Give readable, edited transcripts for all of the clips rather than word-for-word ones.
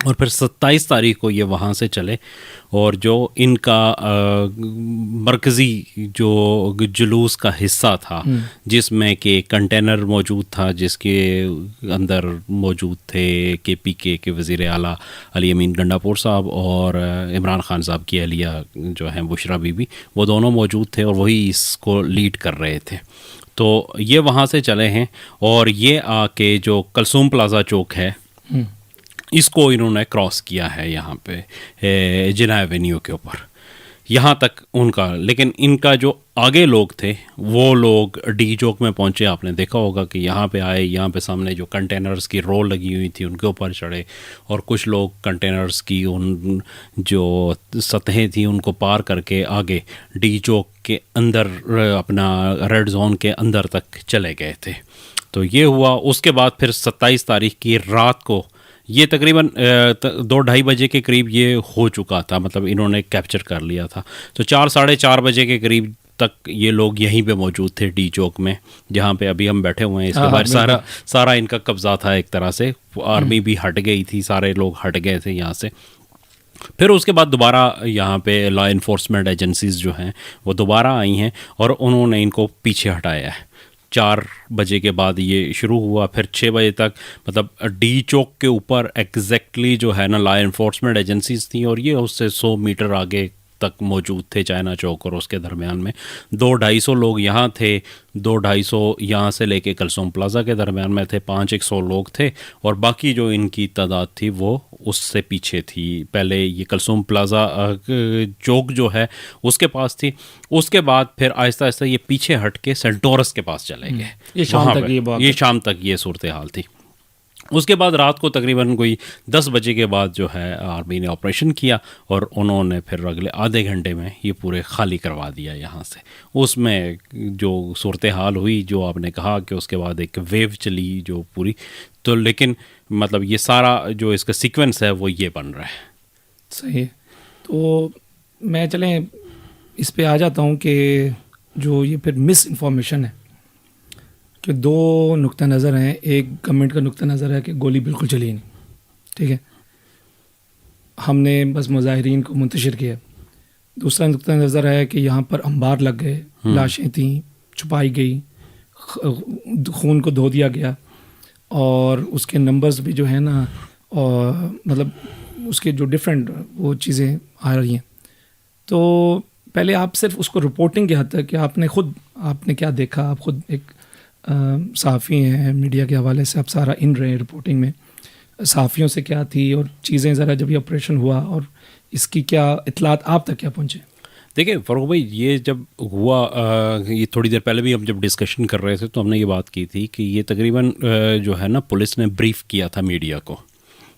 اور پھر 27 تاریخ کو یہ وہاں سے چلے اور جو ان کا مرکزی جو جلوس کا حصہ تھا جس میں کہ کنٹینر موجود تھا جس کے اندر موجود تھے KPK کے وزیر اعلیٰ علی امین گنڈاپور صاحب اور عمران خان صاحب کی اہلیہ جو ہیں بشرا بی بی، وہ دونوں موجود تھے اور وہی اس کو لیڈ کر رہے تھے. تو یہ وہاں سے چلے ہیں اور یہ آ کے جو کلثوم پلازا چوک ہے اس کو انہوں نے کراس کیا ہے یہاں پہ جناح ایونیو کے اوپر یہاں تک ان کا. لیکن ان کا جو آگے لوگ تھے وہ لوگ ڈی چوک میں پہنچے. آپ نے دیکھا ہوگا کہ یہاں پہ آئے، یہاں پہ سامنے جو کنٹینرز کی رو لگی ہوئی تھی ان کے اوپر چڑھے اور کچھ لوگ کنٹینرز کی ان جو سطحیں تھیں ان کو پار کر کے آگے ڈی چوک کے اندر اپنا ریڈ زون کے اندر تک چلے گئے تھے. تو یہ ہوا. اس کے بعد پھر 27 تاریخ کی رات کو یہ تقریباً 2-2:30 بجے کے قریب یہ ہو چکا تھا، مطلب انہوں نے کیپچر کر لیا تھا. تو 4-4:30 بجے کے قریب تک یہ لوگ یہیں پہ موجود تھے ڈی چوک میں جہاں پہ ابھی ہم بیٹھے ہوئے ہیں. اس کے بعد سارا ان کا قبضہ تھا ایک طرح سے. آرمی بھی ہٹ گئی تھی، سارے لوگ ہٹ گئے تھے یہاں سے. پھر اس کے بعد دوبارہ یہاں پہ لا انفورسمنٹ ایجنسیز جو ہیں وہ دوبارہ آئی ہیں اور انہوں نے ان کو پیچھے ہٹایا ہے. 4 بجے کے بعد یہ شروع ہوا. پھر 6 بجے تک مطلب ڈی چوک کے اوپر ایگزیکٹلی جو ہے نا لا انفورسمنٹ ایجنسیز تھیں اور یہ اس سے 100 میٹر آگے تک موجود تھے چائنا چوک اور اس کے درمیان میں 200-250 لوگ یہاں تھے. 200-250 یہاں سے لے کے کلثوم پلازا کے درمیان میں تھے. 500 لوگ تھے اور باقی جو ان کی تعداد تھی وہ اس سے پیچھے تھی. پہلے یہ کلثوم پلازا چوک جو ہے اس کے پاس تھی. اس کے بعد پھر آہستہ آہستہ یہ پیچھے ہٹ کے سینٹورس کے پاس چلے گئے. یہ شام تک یہ صورتحال تھی. اس کے بعد رات کو تقریباً کوئی 10 بجے کے بعد جو ہے آرمی نے آپریشن کیا اور انہوں نے پھر اگلے آدھے گھنٹے میں یہ پورے خالی کروا دیا یہاں سے. اس میں جو صورتحال ہوئی جو آپ نے کہا کہ اس کے بعد ایک ویو چلی جو پوری. تو لیکن مطلب یہ سارا جو اس کا سیکوینس ہے وہ یہ بن رہا ہے. صحیح. تو میں چلیں اس پہ آ جاتا ہوں کہ جو یہ پھر مس انفارمیشن ہے کہ 2 نقطہ نظر ہیں. ایک گورنمنٹ کا نقطہ نظر ہے کہ گولی بالکل چلی نہیں، ٹھیک ہے، ہم نے بس مظاہرین کو منتشر کیا. دوسرا نقطہ نظر ہے کہ یہاں پر انبار لگ گئے، لاشیں تھیں، چھپائی گئی، خون کو دھو دیا گیا اور اس کے نمبرز بھی جو ہیں نا اور مطلب اس کے جو ڈفرینٹ وہ چیزیں آ رہی ہیں. تو پہلے آپ صرف اس کو رپورٹنگ کے حد تک کہ آپ نے کیا دیکھا، آپ خود ایک صحافی ہیں، میڈیا کے حوالے سے آپ سارا ان رہے رپورٹنگ میں، صحافیوں سے کیا تھی اور چیزیں ذرا جب یہ آپریشن ہوا اور اس کی کیا اطلاعات آپ تک کیا پہنچے؟ دیکھیں فاروق بھائی، یہ جب ہوا یہ تھوڑی دیر پہلے بھی ہم جب ڈسکشن کر رہے تھے تو ہم نے یہ بات کی تھی کہ یہ تقریباً جو ہے نا پولیس نے بریف کیا تھا میڈیا کو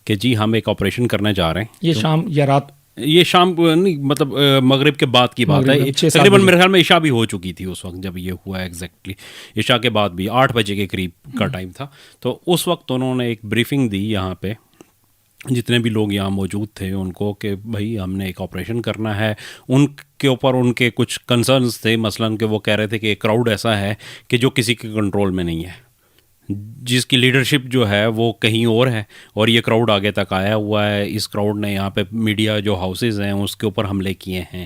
کہ جی ہم ایک آپریشن کرنے جا رہے ہیں. یہ شام یا رات؟ یہ شام نہیں، مطلب مغرب کے بعد کی بات ہے. تقریباً میرے خیال میں عشاء بھی ہو چکی تھی اس وقت جب یہ ہوا. ایگزیکٹلی عشاء کے بعد بھی 8 بجے کے قریب کا ٹائم تھا. تو اس وقت انہوں نے ایک بریفنگ دی یہاں پہ جتنے بھی لوگ یہاں موجود تھے ان کو کہ بھائی ہم نے ایک آپریشن کرنا ہے. ان کے اوپر ان کے کچھ کنسرنز تھے، مثلاً کہ وہ کہہ رہے تھے کہ ایک کراؤڈ ایسا ہے کہ جو کسی کے کنٹرول میں نہیں ہے، جس کی لیڈرشپ جو ہے وہ کہیں اور ہے اور یہ کراؤڈ آگے تک آیا ہوا ہے. اس کراؤڈ نے یہاں پہ میڈیا جو ہاؤسز ہیں اس کے اوپر حملے کیے ہیں.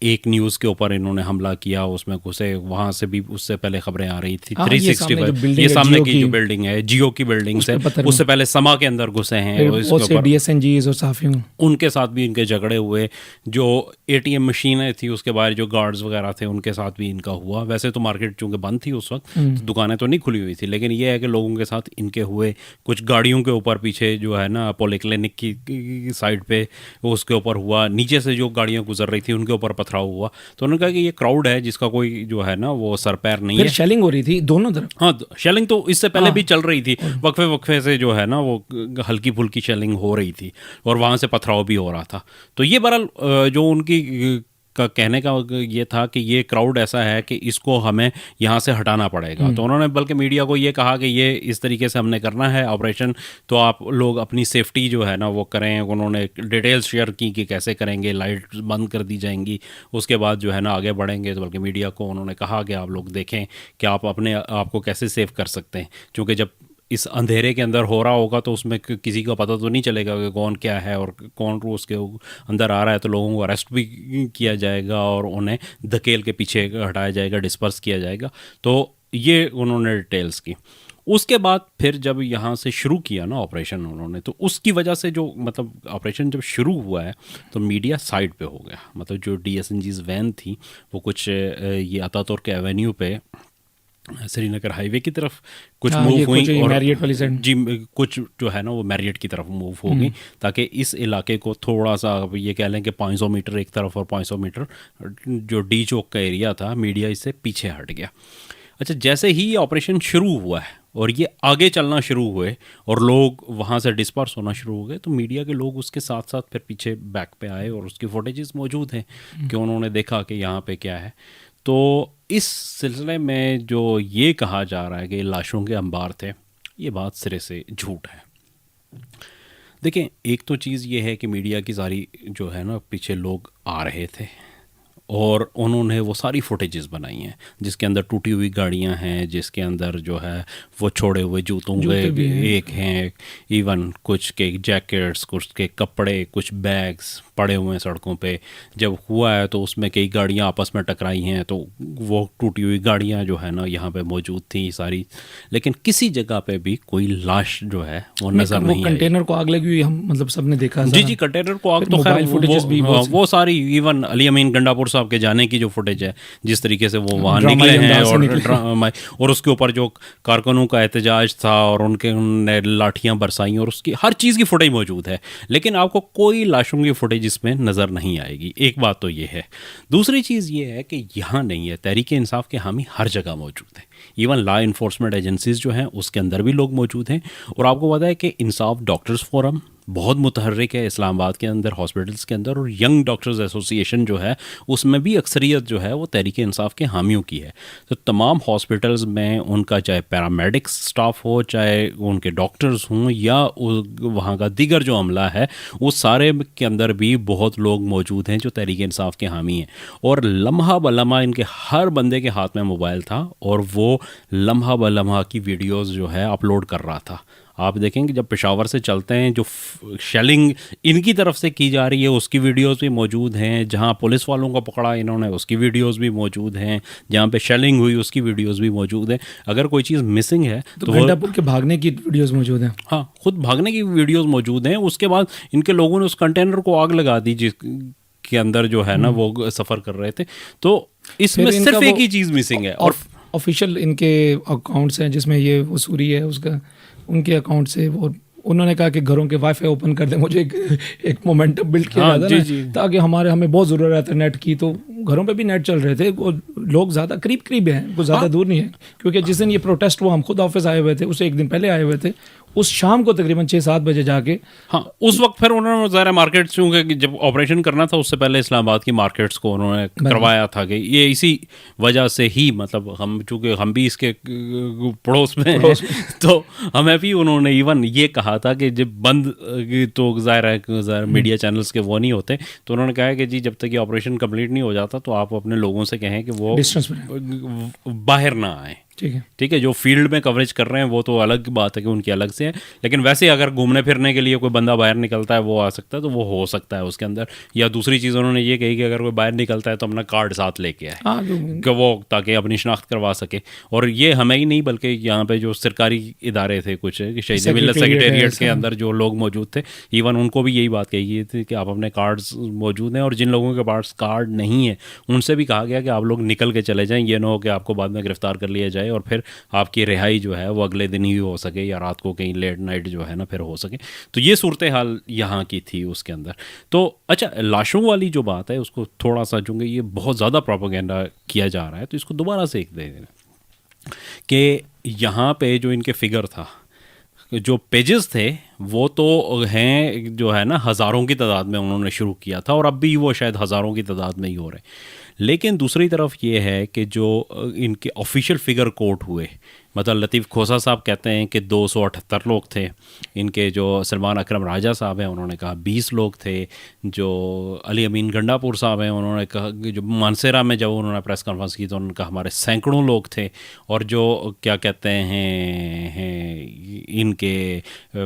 ایک نیوز کے اوپر انہوں نے حملہ کیا، اس میں گھسے، وہاں سے بھی اس سے پہلے خبریں آ رہی تھی. 365 یہ سامنے کی جو بلڈنگ ہے جیو کی بلڈنگ ہے، اس سے پہلے سما کے اندر گھسے ہیں. DSNGs اور صحافیوں ان کے ساتھ بھی ان کے جھگڑے ہوئے. جو ATM مشینیں تھیں اس کے باہر جو گارڈز وغیرہ تھے ان کے ساتھ بھی ان کا ہوا. ویسے تو مارکیٹ چونکہ بند تھی اس وقت، دکانیں تو نہیں کھلی ہوئی تھی، لیکن یہ ہے کہ لوگوں کے ساتھ ان کے ہوئے. کچھ گاڑیوں کے اوپر پیچھے جو ہے نا پولی کلینک کی سائڈ پہ اس کے اوپر ہوا. نیچے سے جو گاڑیاں گزر رہی تھی ان کے اوپر پتھراؤ ہوا. تو انہوں نے کہا کہ یہ کراؤڈ ہے جس کا کوئی جو ہے نا وہ سر پیر نہیں ہے. شیلنگ ہو رہی تھی دونوں طرف. ہاں شیلنگ تو اس سے پہلے بھی چل رہی تھی، وقفے سے جو ہے نا وہ ہلکی پھلکی شیلنگ ہو رہی تھی اور وہاں سے پتھراؤ بھی ہو رہا تھا. تو یہ بہرحال جو ان کی کا کہنے کا یہ تھا کہ یہ کراؤڈ ایسا ہے کہ اس کو ہمیں یہاں سے ہٹانا پڑے گا. تو انہوں نے بلکہ میڈیا کو یہ کہا کہ یہ اس طریقے سے ہم نے کرنا ہے آپریشن، تو آپ لوگ اپنی سیفٹی جو ہے نا وہ کریں. انہوں نے ڈیٹیلز شیئر کی کہ کیسے کریں گے، لائٹ بند کر دی جائیں گی، اس کے بعد جو ہے نا آگے بڑھیں گے. تو بلکہ میڈیا کو انہوں نے کہا کہ آپ لوگ دیکھیں کہ آپ اپنے آپ کو کیسے سیو کر سکتے ہیں، چونکہ جب اس اندھیرے کے اندر ہو رہا ہوگا تو اس میں کسی کو پتہ تو نہیں چلے گا کہ کون کیا ہے اور کون اس کے اندر آ رہا ہے، تو لوگوں کو اریسٹ بھی کیا جائے گا اور انہیں دھکیل کے پیچھے ہٹایا جائے گا، ڈسپرس کیا جائے گا. تو یہ انہوں نے ڈیٹیلز کی. اس کے بعد پھر جب یہاں سے شروع کیا نا آپریشن انہوں نے، تو اس کی وجہ سے جو مطلب آپریشن جب شروع ہوا ہے تو میڈیا سائڈ پہ ہو گیا. مطلب جو D S N Gs van تھی وہ کچھ یہ عطا ترک ایونیو پہ سری نگر ہائی وے کی طرف کچھ موو ہوئی، اور میریٹ والی سائڈ جی کچھ جو ہے نا وہ میریٹ کی طرف موو ہو گئی، تاکہ اس علاقے کو تھوڑا سا یہ کہہ لیں کہ 500 میٹر ایک طرف اور 500 میٹر جو ڈی چوک کا ایریا تھا، میڈیا اس سے پیچھے ہٹ گیا. اچھا، جیسے ہی یہ آپریشن شروع ہوا ہے اور یہ آگے چلنا شروع ہوئے اور لوگ وہاں سے ڈسپرس ہونا شروع ہو گئے، تو میڈیا کے لوگ اس کے ساتھ ساتھ پھر پیچھے بیک پہ آئے اور اس کی فوٹیجز موجود ہیں کہ انہوں نے دیکھا کہ یہاں پہ کیا ہے. تو اس سلسلے میں جو یہ کہا جا رہا ہے کہ لاشوں کے انبار تھے، یہ بات سرے سے جھوٹ ہے. دیکھیں، ایک تو چیز یہ ہے کہ میڈیا کی ساری جو ہے نا پیچھے لوگ آ رہے تھے اور انہوں نے وہ ساری فوٹیجز بنائی ہیں جس کے اندر ٹوٹی ہوئی گاڑیاں ہیں، جس کے اندر جو ہے وہ چھوڑے ہوئے جوتوں کے ایک ہیں، ایون کچھ کے جیکٹس، کچھ کے کپڑے، کچھ بیگز پڑے ہوئے ہیں سڑکوں پہ. جب ہوا ہے تو اس میں کئی گاڑیاں آپس میں ٹکرائی ہیں، تو وہ ٹوٹی ہوئی گاڑیاں جو ہے نا یہاں پہ موجود تھیں ساری، لیکن کسی جگہ پہ بھی کوئی لاش جو ہے وہ نظر نہیں آئی. کنٹینر کو آگ لگی ہوئی ہم مطلب سب نے دیکھا. جی کنٹینر کو آگ تو خیر وہ ساری ایون علی امین گنڈاپور صاحب کے جانے کی جو فوٹیج ہے، جس طریقے سے وہ وہاں نکلے ہیں اور اس کے اوپر جو کارکنوں کا احتجاج تھا اور ان کے نے لاٹھیاں برسائیں اور اس کی ہر چیز کی فوٹیج موجود ہے، لیکن آپ کو کوئی لاشوں کی فوٹیج اس میں نظر نہیں آئے گی. ایک بات تو یہ ہے. دوسری چیز یہ ہے کہ یہاں نہیں ہے، تحریک انصاف کے حامی ہر جگہ موجود ہیں. ایون لا انفورسمنٹ ایجنسیز جو ہیں اس کے اندر بھی لوگ موجود ہیں. اور آپ کو پتا ہے کہ انصاف ڈاکٹرز فورم بہت متحرک ہے اسلام آباد کے اندر، ہاسپٹلس کے اندر، اور ینگ ڈاکٹرز ایسوسی ایشن جو ہے اس میں بھی اکثریت جو ہے وہ تحریک انصاف کے حامیوں کی ہے. تو تمام ہاسپٹلز میں ان کا چاہے پیرامیڈکس سٹاف ہو، چاہے ان کے ڈاکٹرز ہوں، یا وہاں کا دیگر جو عملہ ہے، وہ سارے کے اندر بھی بہت لوگ موجود ہیں جو تحریک انصاف کے حامی ہیں. اور لمحہ بلمحہ ان کے ہر بندے کے ہاتھ میں موبائل تھا اور وہ لمحہ بلمحہ کی ویڈیوز جو ہے اپلوڈ کر رہا تھا. آپ دیکھیں کہ جب پشاور سے چلتے ہیں، جو شیلنگ ان کی طرف سے کی جا رہی ہے اس کی ویڈیوز بھی موجود ہیں، جہاں پولیس والوں کو پکڑا انہوں نے اس کی ویڈیوز بھی موجود ہیں، جہاں پہ شیلنگ ہوئی اس کی ویڈیوز بھی موجود ہیں. اگر کوئی چیز مسنگ ہے تو گنڈاپور کے بھاگنے کی ویڈیوز موجود ہیں. ہاں، خود بھاگنے کی ویڈیوز موجود ہیں. اس کے بعد ان کے لوگوں نے اس کنٹینر کو آگ لگا دی جس کے اندر جو ہے نا وہ سفر کر رہے تھے. تو اس میں صرف ایک ہی چیز مسنگ ہے. اور آفیشیل ان کے اکاؤنٹس ہیں جس میں یہ وصولی ہے اس کا، ان کے اکاؤنٹ سے وہ انہوں نے کہا کہ گھروں کے وائی فائی اوپن کر دیں. مجھے ایک مومنٹم بلڈ کیا جاتا ہے تاکہ ہمیں بہت ضرورت ہے نیٹ کی. تو گھروں پہ بھی نیٹ چل رہے تھے. لوگ زیادہ قریب ہیں، کوئی زیادہ دور نہیں ہے. کیونکہ جس دن یہ پروٹیسٹ ہوا ہم خود آفس آئے ہوئے تھے، اسے ایک دن پہلے آئے ہوئے تھے. اس شام کو تقریباً 6-7 بجے جا کے، ہاں اس وقت پھر انہوں نے ظاہر مارکیٹس کیونکہ جب آپریشن کرنا تھا اس سے پہلے اسلام آباد کی مارکیٹس کو انہوں نے کروایا تھا کہ یہ اسی وجہ سے ہی مطلب ہم چونکہ ہم بھی اس کے پڑوس میں ہیں تو ہمیں بھی انہوں نے ایون یہ کہا تھا کہ جب بند تو ظاہر ہے میڈیا چینلز کے وہ نہیں ہوتے، تو انہوں نے کہا کہ جی جب تک یہ آپریشن کمپلیٹ نہیں ہو جاتا تو آپ اپنے لوگوں سے کہیں کہ وہ باہر نہ آئیں. ٹھیک ہے، جو فیلڈ میں کوریج کر رہے ہیں وہ تو الگ بات ہے کہ ان کی الگ سے ہے، لیکن ویسے اگر گھومنے پھرنے کے لیے کوئی بندہ باہر نکلتا ہے وہ آ سکتا ہے تو وہ ہو سکتا ہے اس کے اندر. یا دوسری چیز انہوں نے یہ کہی کہ اگر کوئی باہر نکلتا ہے تو اپنا کارڈ ساتھ لے کے آئے کہ وہ تاکہ اپنی شناخت کروا سکے. اور یہ ہمیں ہی نہیں بلکہ یہاں پہ جو سرکاری ادارے تھے کچھ شہید ملت سیکریٹریٹ کے اندر جو لوگ موجود تھے، ایون ان کو بھی یہی بات کہی گئی تھی کہ آپ اپنے کارڈز موجود ہیں، اور جن لوگوں کے پاس کارڈ نہیں ہے ان سے بھی کہا گیا کہ آپ لوگ نکل کے چلے جائیں. یہ نہ ہو کہ آپ کو بعد میں گرفتار کر لیا جائے اور پھر آپ کی رہائی جو ہے وہ اگلے دن ہی ہو سکے یا رات کو کہیں لیٹ نائٹ جو ہے نا پھر ہو سکے. تو یہ صورتحال یہاں کی تھی اس کے اندر. تو اچھا، لاشوں والی جو بات ہے اس کو تھوڑا سا چونکہ یہ بہت زیادہ پروپیگنڈا کیا جا رہا ہے تو اس کو دوبارہ سے ایک دے دینا کہ یہاں پہ جو ان کے فگر تھا، جو پیجز تھے وہ تو ہیں جو ہے نا ہزاروں کی تعداد میں انہوں نے شروع کیا تھا، اور اب بھی وہ شاید ہزاروں کی تعداد میں ہی ہو رہے ہیں. لیکن دوسری طرف یہ ہے کہ جو ان کے آفیشیل فگر کوٹ ہوئے، مطلب لطیف کھوسا صاحب کہتے ہیں کہ 278 لوگ تھے. ان کے جو سلمان اکرم راجہ صاحب ہیں انہوں نے کہا 20 لوگ تھے. جو علی امین گنڈا پور صاحب ہیں انہوں نے کہا کہ جو مانسیرا میں جب انہوں نے پریس کانفرنس کی تو انہوں نے کہا ہمارے سینکڑوں لوگ تھے. اور جو کیا کہتے ہیں ان کے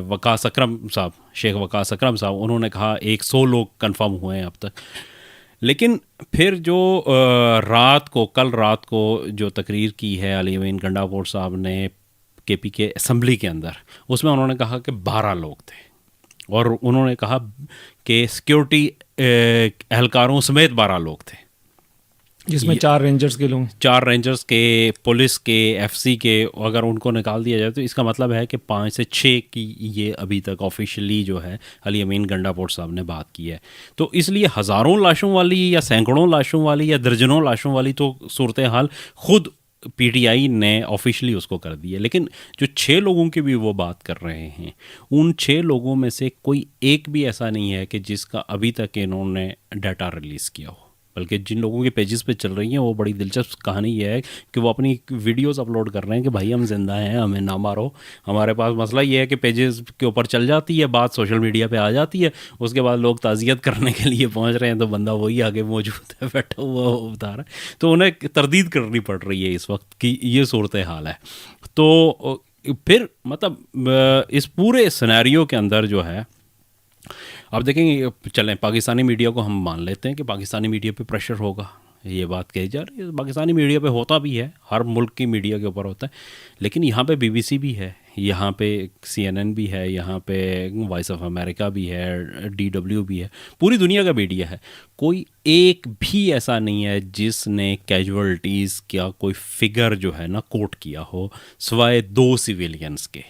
وقاص اکرم صاحب، شیخ وقاص اکرم صاحب، انہوں نے کہا 100 لوگ کنفرم ہوئے ہیں اب تک. لیکن پھر جو کل رات کو جو تقریر کی ہے علی امین گنڈا پور صاحب نے کے پی کے اسمبلی کے اندر، اس میں انہوں نے کہا کہ 12 لوگ تھے، اور انہوں نے کہا کہ سیکیورٹی اہلکاروں سمیت 12 لوگ تھے، جس میں 4 رینجرز کے لوگ، 4 رینجرز کے، پولیس کے، ایف سی کے. اگر ان کو نکال دیا جائے تو اس کا مطلب ہے کہ 5 سے 6 کی یہ ابھی تک آفیشلی جو ہے علی امین گنڈا پور صاحب نے بات کی ہے. تو اس لیے ہزاروں لاشوں والی یا سینکڑوں لاشوں والی یا درجنوں لاشوں والی تو صورتحال خود پی ٹی آئی نے آفیشلی اس کو کر دی ہے. لیکن جو 6 لوگوں کی بھی وہ بات کر رہے ہیں، ان 6 لوگوں میں سے کوئی ایک بھی ایسا نہیں ہے کہ جس کا ابھی تک انہوں نے ڈیٹا ریلیز کیا ہو. بلکہ جن لوگوں کے پیجز پہ چل رہی ہیں وہ بڑی دلچسپ کہانی یہ ہے کہ وہ اپنی ویڈیوز اپلوڈ کر رہے ہیں کہ بھائی ہم زندہ ہیں، ہمیں نہ مارو. ہمارے پاس مسئلہ یہ ہے کہ پیجز کے اوپر چل جاتی ہے بات، سوشل میڈیا پہ آ جاتی ہے، اس کے بعد لوگ تعزیت کرنے کے لیے پہنچ رہے ہیں تو بندہ وہی آگے موجود ہے، بیٹھا ہوا وہ بتا رہا ہے. تو انہیں تردید کرنی پڑ رہی ہے اس وقت کی یہ صورتحال ہے. تو پھر مطلب اس پورے سینیریو کے اندر جو ہے آپ دیکھیں گے، چلیں پاکستانی میڈیا کو ہم مان لیتے ہیں کہ پاکستانی میڈیا پہ پریشر ہوگا، یہ بات کہی جا رہی ہے. پاکستانی میڈیا پہ ہوتا بھی ہے، ہر ملک کی میڈیا کے اوپر ہوتا ہے. لیکن یہاں پہ بی بی سی بھی ہے، یہاں پہ سی این این بھی ہے، یہاں پہ وائس آف امریکہ بھی ہے، ڈی ڈبلیو بھی ہے، پوری دنیا کا میڈیا ہے. کوئی ایک بھی ایسا نہیں ہے جس نے کیجولٹیز کا کوئی فگر جو ہے نا کوٹ کیا ہو، سوائے 2 سویلینز کے.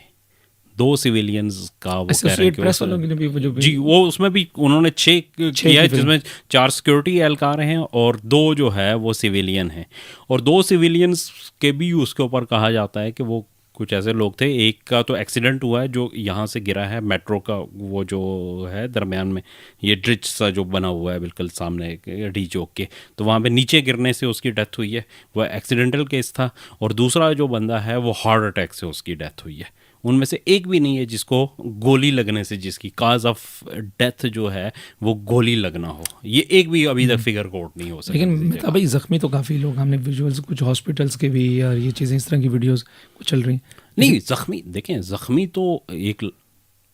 2 سویلینز کا وہ کہہ رہے ہیں کہ جی وہ اس میں بھی انہوں نے 6 کیا ہے، جس میں 4 سیکیورٹی اہلکار ہیں اور 2 جو ہے وہ سویلین ہیں. اور 2 سویلینز کے بھی اس کے اوپر کہا جاتا ہے کہ وہ کچھ ایسے لوگ تھے. ایک کا تو ایکسیڈنٹ ہوا ہے جو یہاں سے گرا ہے، میٹرو کا وہ جو ہے درمیان میں یہ ڈرچ سا جو بنا ہوا ہے بالکل سامنے ڈی چوک کے، تو وہاں پہ نیچے گرنے سے اس کی ڈیتھ ہوئی ہے، وہ ایکسیڈنٹل کیس تھا. اور دوسرا جو بندہ ہے وہ ہارٹ اٹیک سے اس کی ڈیتھ ہوئی ہے. ان میں سے ایک بھی نہیں ہے جس کو گولی لگنے سے، جس کی کاز آف ڈیتھ جو ہے وہ گولی لگنا ہو. یہ ایک بھی ابھی تک فگر کوٹ نہیں ہو سکتا. لیکن بھائی زخمی تو کافی لوگ، ہم نے ویژولز کچھ ہاسپٹلس کے بھی اور یہ چیزیں اس طرح کی ویڈیوز کچھ چل رہی ہیں. نہیں زخمی دیکھیں، زخمی تو ایک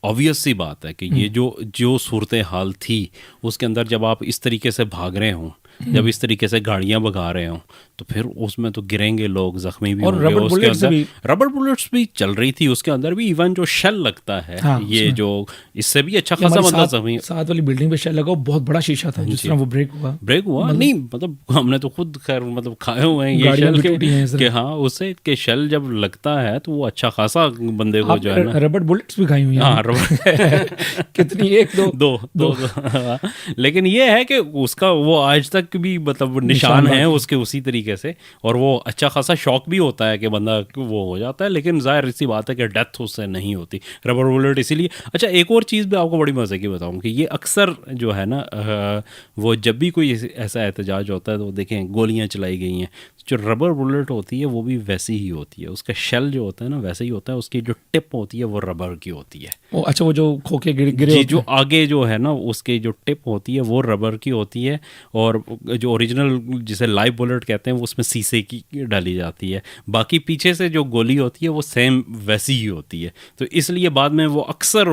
آبویس سی بات ہے کہ یہ جو صورتحال تھی اس کے اندر جب آپ اس طریقے سے بھاگ رہے ہوں، جب اس طریقے سے گاڑیاں بھگا رہے ہوں تو پھر اس میں تو گریں گے لوگ، زخمی بھی ہوں گے. اس کے اندر ربڑ بلٹس بھی چل رہی تھی اس کے اندر بھی، ایون جو شیل لگتا ہے یہ جو اس سے بھی اچھا خاصا بندہ زخمی. ساتھ والی بلڈنگ پہ شیل لگا، بہت بڑا شیشہ تھا جس طرح وہ بریک ہوا. نہیں مطلب ہم نے تو خود خیر مطلب کھائے ہوئے ہیں یہ شیل کہ ہاں اس سے کہ شیل جب لگتا ہے تو وہ اچھا خاصا بندے کو جو ہے نا. ربڑ بلٹس بھی کھائی ہوئی ہیں. ہاں ربڑ کتنی، 1 2. لیکن یہ ہے کہ اس کا وہ آج تک بھی مطلب نشان ہے اس کے اسی طریقے سے، اور وہ اچھا خاصا شوق بھی ہوتا ہے کہ بندہ وہ ہو جاتا ہے. لیکن ظاہر سی بات ہے کہ ڈیتھ اس سے نہیں ہوتی ربڑ بلٹ. اسی لیے اچھا ایک اور چیز بھی آپ کو بڑی مزے کی بتاؤں کہ یہ اکثر جو ہے نا وہ جب بھی کوئی ایسا احتجاج ہوتا ہے تو دیکھیں گولیاں چلائی گئی ہیں، جو ربڑ بلٹ ہوتی ہے وہ بھی ویسی ہی ہوتی ہے، اس کا شیل جو ہوتا ہے نا ویسے ہی ہوتا ہے، اس کی جو ٹپ ہوتی ہے وہ ربڑ کی ہوتی ہے. اچھا وہ جو کھوکے گرے جو آگے جو ہے نا اس کے جو ٹپ ہوتی ہے وہ ربڑ کی ہوتی ہے، اور جو اوریجنل جسے لائیو بلٹ کہتے ہیں وہ اس میں سیسے کی ڈالی جاتی ہے. باقی پیچھے سے جو گولی ہوتی ہے وہ سیم ویسی ہی ہوتی ہے. تو اس لیے بعد میں وہ اکثر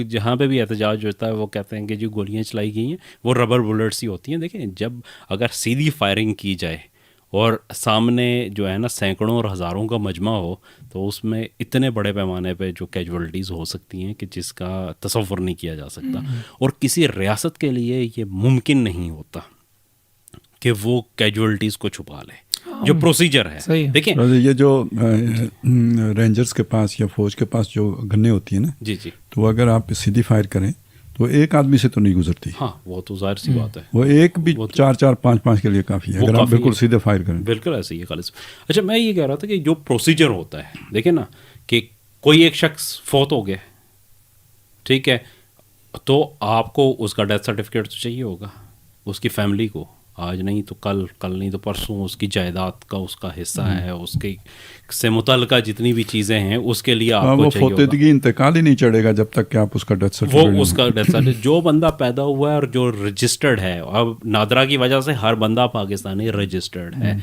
جہاں پہ بھی احتجاج ہوتا ہے وہ کہتے ہیں کہ جو گولیاں چلائی گئی ہیں وہ ربڑ بلٹس ہی ہوتی ہیں. دیکھیں جب اگر سیدھی فائرنگ کی جائے اور سامنے جو ہے نا سینکڑوں اور ہزاروں کا مجمع ہو تو اس میں اتنے بڑے پیمانے پہ جو کیجولٹیز ہو سکتی ہیں کہ جس کا تصور نہیں کیا جا سکتا. اور کسی ریاست کے لیے یہ ممکن نہیں ہوتا کہ وہ کیجولٹیز کو چھپا لے. جو پروسیجر ہے دیکھیں یہ جو رینجرز کے پاس یا فوج کے پاس جو گنیں ہوتی ہیں نا جی تو اگر آپ سیدھی فائر کریں تو ایک آدمی سے تو نہیں گزرتی. ہاں وہ تو ظاہر سی بات ہے، وہ ایک بھی 4 5 کے لیے کافی ہے اگر آپ بالکل سیدھے فائر کریں. بالکل ایسے ہی ہے خالص. اچھا میں یہ کہہ رہا تھا کہ جو پروسیجر ہوتا ہے دیکھیں نا کہ کوئی ایک شخص فوت ہو گیا ٹھیک ہے، تو آپ کو اس کا ڈیتھ سرٹیفکیٹ تو چاہیے ہوگا، اس کی فیملی کو آج نہیں تو کل، کل نہیں تو پرسوں اس کی جائیداد کا اس کا حصہ ہے، اس کے سے متعلقہ جتنی بھی چیزیں ہیں اس کے لیے آپ کو چاہیے ہوگا. فوتیدگی انتقال ہی نہیں چڑھے گا جب تک کہ آپ اس کا ڈیتھ وہ سرٹیفکیٹ اس کا ڈیتھ سرٹیفکیٹ جو بندہ پیدا ہوا ہے اور جو رجسٹرڈ ہے، اب نادرا کی وجہ سے ہر بندہ پاکستانی رجسٹرڈ ہے،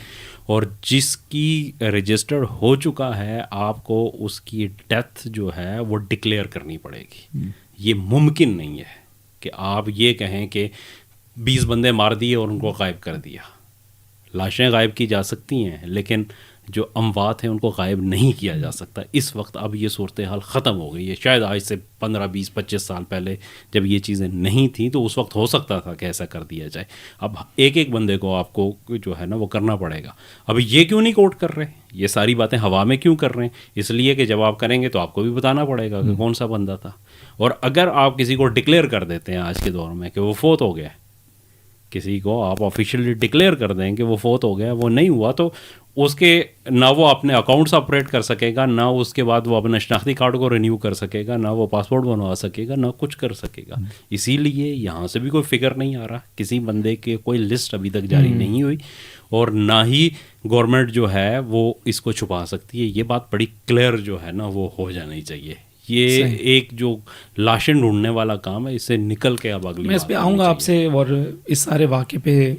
اور جس کی رجسٹرڈ ہو چکا ہے آپ کو اس کی ڈیتھ جو ہے وہ ڈکلیئر کرنی پڑے گی. یہ ممکن نہیں ہے کہ آپ یہ کہیں کہ 20 بندے مار دیے اور ان کو غائب کر دیا. لاشیں غائب کی جا سکتی ہیں لیکن جو اموات ہیں ان کو غائب نہیں کیا جا سکتا. اس وقت اب یہ صورتحال ختم ہو گئی ہے. شاید آج سے 15 20 25 سال پہلے جب یہ چیزیں نہیں تھیں تو اس وقت ہو سکتا تھا کہ ایسا کر دیا جائے. اب ایک ایک بندے کو آپ کو جو ہے نا وہ کرنا پڑے گا. اب یہ کیوں نہیں کوٹ کر رہے، یہ ساری باتیں ہوا میں کیوں کر رہے ہیں؟ اس لیے کہ جب آپ کریں گے تو آپ کو بھی بتانا پڑے گا کہ کون سا بندہ تھا. اور اگر آپ کسی کو ڈکلیئر کر دیتے ہیں آج کے دور میں کہ وہ فوت ہو گیا، کسی کو آپ آفیشیلی ڈکلیئر کر دیں کہ وہ فوت ہو گیا، وہ نہیں ہوا، تو اس کے نہ وہ اپنے اکاؤنٹس آپریٹ کر سکے گا، نہ اس کے بعد وہ اپنے شناختی کارڈ کو رینیو کر سکے گا، نہ وہ پاسپورٹ بنوا سکے گا، نہ کچھ کر سکے گا. اسی لیے یہاں سے بھی کوئی فگر نہیں آ رہا، کسی بندے کے کوئی لسٹ ابھی تک جاری نہیں ہوئی، اور نہ ہی گورنمنٹ جو ہے وہ اس کو چھپا سکتی ہے. یہ بات بڑی کلیئر جو ہے نا وہ ہو جانی چاہیے. یہ ایک جو لاشیں ڈھونڈنے والا کام ہے، اس سے نکل کے اب اگلی میں اس پہ آؤں گا آپ سے، اور اس سارے واقعے پہ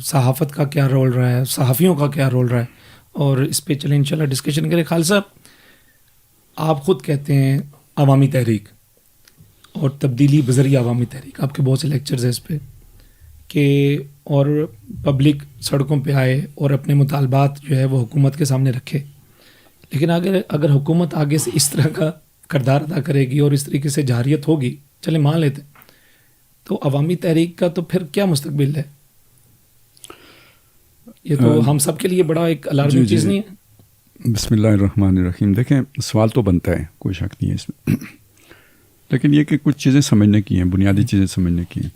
صحافت کا کیا رول رہا ہے، صحافیوں کا کیا رول رہا ہے، اور اس پہ چلیں انشاءاللہ ڈسکشن کریں. خالد صاحب، آپ خود کہتے ہیں عوامی تحریک اور تبدیلی بذریعہ عوامی تحریک، آپ کے بہت سے لیکچرز ہیں اس پہ کہ اور پبلک سڑکوں پہ آئے اور اپنے مطالبات جو ہے وہ حکومت کے سامنے رکھے. لیکن اگر حکومت آگے سے اس طرح کا کردار ادا کرے گی اور اس طریقے سے جارحیت ہوگی، چلے مان لیتے، تو عوامی تحریک کا تو پھر کیا مستقبل ہے؟ یہ تو ہم سب کے لیے بڑا ایک الارمی چیز نہیں ہے؟ بسم اللہ الرحمن الرحیم. دیکھیں، سوال تو بنتا ہے، کوئی شک نہیں ہے اس میں، لیکن یہ کہ کچھ چیزیں سمجھنے کی ہیں، بنیادی چیزیں سمجھنے کی ہیں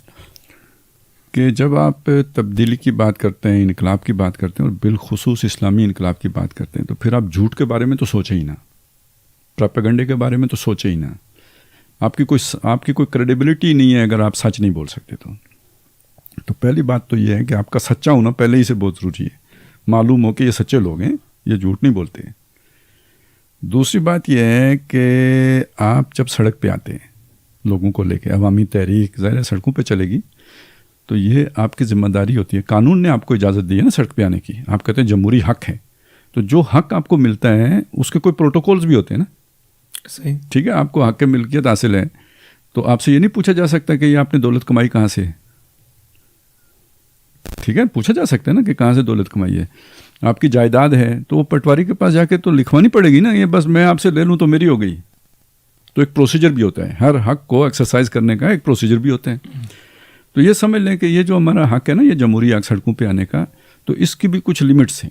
کہ جب آپ تبدیلی کی بات کرتے ہیں، انقلاب کی بات کرتے ہیں، اور بالخصوص اسلامی انقلاب کی بات کرتے ہیں، تو پھر آپ جھوٹ کے بارے میں تو سوچیں ہی نہ، پروپیگنڈے کے بارے میں تو سوچیں ہی نہ. آپ کی کوئی کریڈیبلٹی نہیں ہے اگر آپ سچ نہیں بول سکتے. تو پہلی بات تو یہ ہے کہ آپ کا سچا ہونا پہلے ہی سے بہت ضروری ہے، معلوم ہو کہ یہ سچے لوگ ہیں، یہ جھوٹ نہیں بولتے. دوسری بات یہ ہے کہ آپ جب سڑک پہ آتے ہیں لوگوں کو لے کے، عوامی تحریک ظاہر ہے سڑکوں پہ چلے گی، تو یہ آپ کی ذمہ داری ہوتی ہے. قانون نے آپ کو اجازت دی ہے نا سڑک پہ آنے کی، آپ کہتے ہیں جمہوری حق ہے، تو جو حق آپ کو ملتا ہے اس کے کوئی پروٹوکولز بھی ہوتے ہیں نا. صحیح، ٹھیک ہے، آپ کو حق ملکیت حاصل ہے، تو آپ سے یہ نہیں پوچھا جا سکتا کہ یہ آپ نے دولت کمائی کہاں سے. ٹھیک ہے، پوچھا جا سکتا ہے نا کہ کہاں سے دولت کمائی ہے. آپ کی جائیداد ہے تو وہ پٹواری کے پاس جا کے تو لکھوانی پڑے گی نا، یہ بس میں آپ سے لے لوں تو میری ہو گئی. تو ایک پروسیجر بھی ہوتا ہے، ہر حق کو ایکسرسائز کرنے کا ایک پروسیجر بھی ہوتا ہے. تو یہ سمجھ لیں کہ یہ جو ہمارا حق ہے نا، یہ جمہوری حق سڑکوں پہ آنے کا، تو اس کی بھی کچھ لمٹس ہیں،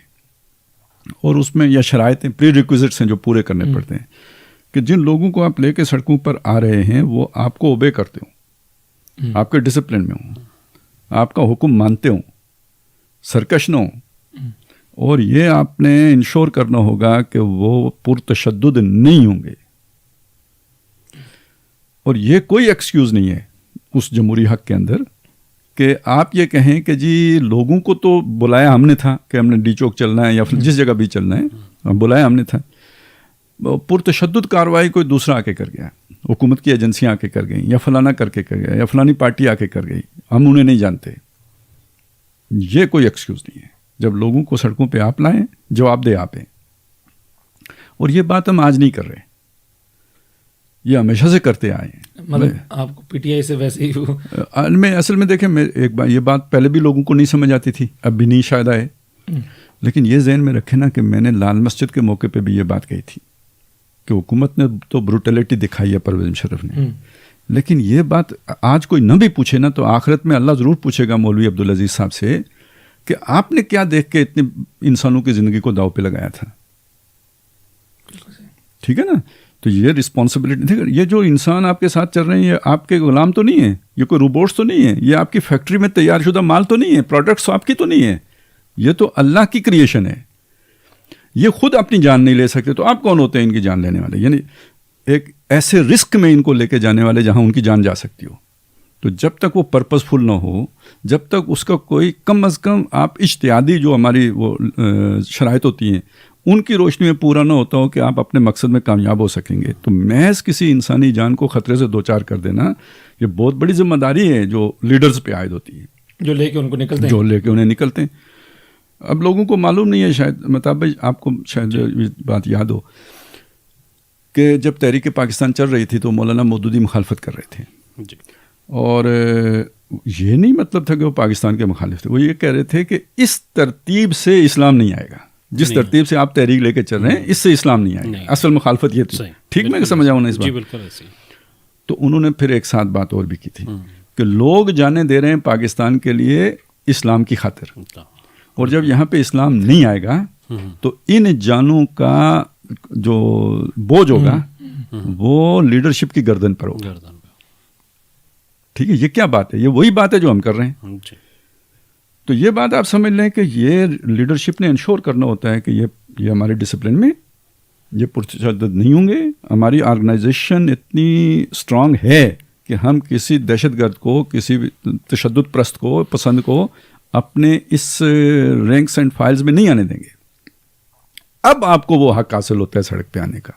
اور اس میں یا شرائط ہیں، پری ریکوزٹس ہیں جو پورے کرنے پڑتے ہیں کہ جن لوگوں کو آپ لے کے سڑکوں پر آ رہے ہیں وہ آپ کو اوبے کرتے ہوں، آپ کے ڈسپلن میں ہوں، آپ کا حکم مانتے ہوں، سرکش نہ ہوں، اور یہ آپ نے انشور کرنا ہوگا کہ وہ پرتشدد نہیں ہوں گے. اور یہ کوئی ایکسکیوز نہیں ہے اس جمہوری حق کے اندر کہ آپ یہ کہیں کہ جی لوگوں کو تو بلایا ہم نے تھا کہ ہم نے ڈی چوک چلنا ہے یا پھر جس جگہ بھی چلنا ہے، بلایا ہم نے تھا. پرتشدد کارروائی کوئی دوسرا آ کے کر گیا، حکومت کی ایجنسیاں آ کے کر گئیں، یا فلانا کر کے کر گیا، یا فلانی پارٹی آ کے کر گئی، ہم انہیں نہیں جانتے. یہ کوئی ایکسکیوز نہیں ہے. جب لوگوں کو سڑکوں پہ آپ لائیں، جواب دے آپ ہیں. اور یہ بات ہم آج نہیں کر رہے، یہ ہمیشہ سے کرتے آئے ہیں. مطلب آپ کو پی ٹی آئی سے ویسے ہی اصل میں دیکھیں، ایک بار یہ بات پہلے بھی لوگوں کو نہیں سمجھ آتی تھی، اب بھی نہیں شاید آئے، لیکن یہ ذہن میں رکھے نا کہ میں نے لال مسجد کے موقع پہ بھی یہ بات کہی تھی کہ حکومت نے تو بروٹیلٹی دکھائی ہے پرویز مشرف نے، لیکن یہ بات آج کوئی نہ بھی پوچھے نا تو آخرت میں اللہ ضرور پوچھے گا مولوی عبدالعزیز صاحب سے کہ آپ نے کیا دیکھ کے اتنے انسانوں کی زندگی کو داؤ پہ لگایا تھا. ٹھیک ہے نا، تو یہ رسپانسبلٹی، یہ جو انسان آپ کے ساتھ چل رہے ہیں یہ آپ کے غلام تو نہیں ہیں، یہ کوئی روبوٹس تو نہیں ہیں، یہ آپ کی فیکٹری میں تیار شدہ مال تو نہیں ہے، پروڈکٹس آپ کی تو نہیں ہے، یہ تو اللہ کی کریشن ہے. یہ خود اپنی جان نہیں لے سکتے تو آپ کون ہوتے ہیں ان کی جان لینے والے؟ یعنی ایک ایسے رسک میں ان کو لے کے جانے والے جہاں ان کی جان جا سکتی ہو. تو جب تک وہ پرپسفل نہ ہو، جب تک اس کا کوئی کم از کم آپ اجتہادی جو ہماری وہ شرائط ہوتی ہیں ان کی روشنی میں پورا نہ ہوتا ہو کہ آپ اپنے مقصد میں کامیاب ہو سکیں گے، تو محض کسی انسانی جان کو خطرے سے دوچار کر دینا یہ بہت بڑی ذمہ داری ہے جو لیڈرز پہ عائد ہوتی ہے، جو لے کے ان کو نکلتے ہیں، جو لے کے انہیں نکلتے ہیں. اب لوگوں کو معلوم نہیں ہے، شاید مطلب آپ کو شاید یہ بات یاد ہو کہ جب تحریک پاکستان چل رہی تھی تو مولانا مودودی مخالفت کر رہے تھے جی. اور یہ نہیں مطلب تھا کہ وہ پاکستان کے مخالف تھے، وہ یہ کہہ رہے تھے کہ اس ترتیب سے اسلام نہیں آئے گا، جس ترتیب سے آپ تحریک لے کے چل رہے ہیں اس سے اسلام نہیں آئے گا. اصل مخالفت یہ تھی. ٹھیک میں سمجھا ہوں نا اس بات. تو انہوں نے پھر ایک ساتھ بات اور بھی کی تھی کہ لوگ جانے دے رہے ہیں پاکستان کے لیے اسلام کی خاطر، اور جب یہاں پہ اسلام نہیں آئے گا تو ان جانوں کا جو بوجھ ہوگا وہ لیڈرشپ کی گردن پر ہوگا. ٹھیک ہے، یہ کیا بات ہے؟ یہ وہی بات ہے جو ہم کر رہے ہیں. تو یہ بات آپ سمجھ لیں کہ یہ لیڈرشپ نے انشور کرنا ہوتا ہے کہ یہ ہمارے ڈسپلن میں یہ پرتشدد نہیں ہوں گے. ہماری آرگنائزیشن اتنی اسٹرانگ ہے کہ ہم کسی دہشت گرد کو، کسی تشدد پرست کو، پسند کو اپنے اس رینکس اینڈ فائلز میں نہیں آنے دیں گے. اب آپ کو وہ حق حاصل ہوتا ہے سڑک پہ آنے کا.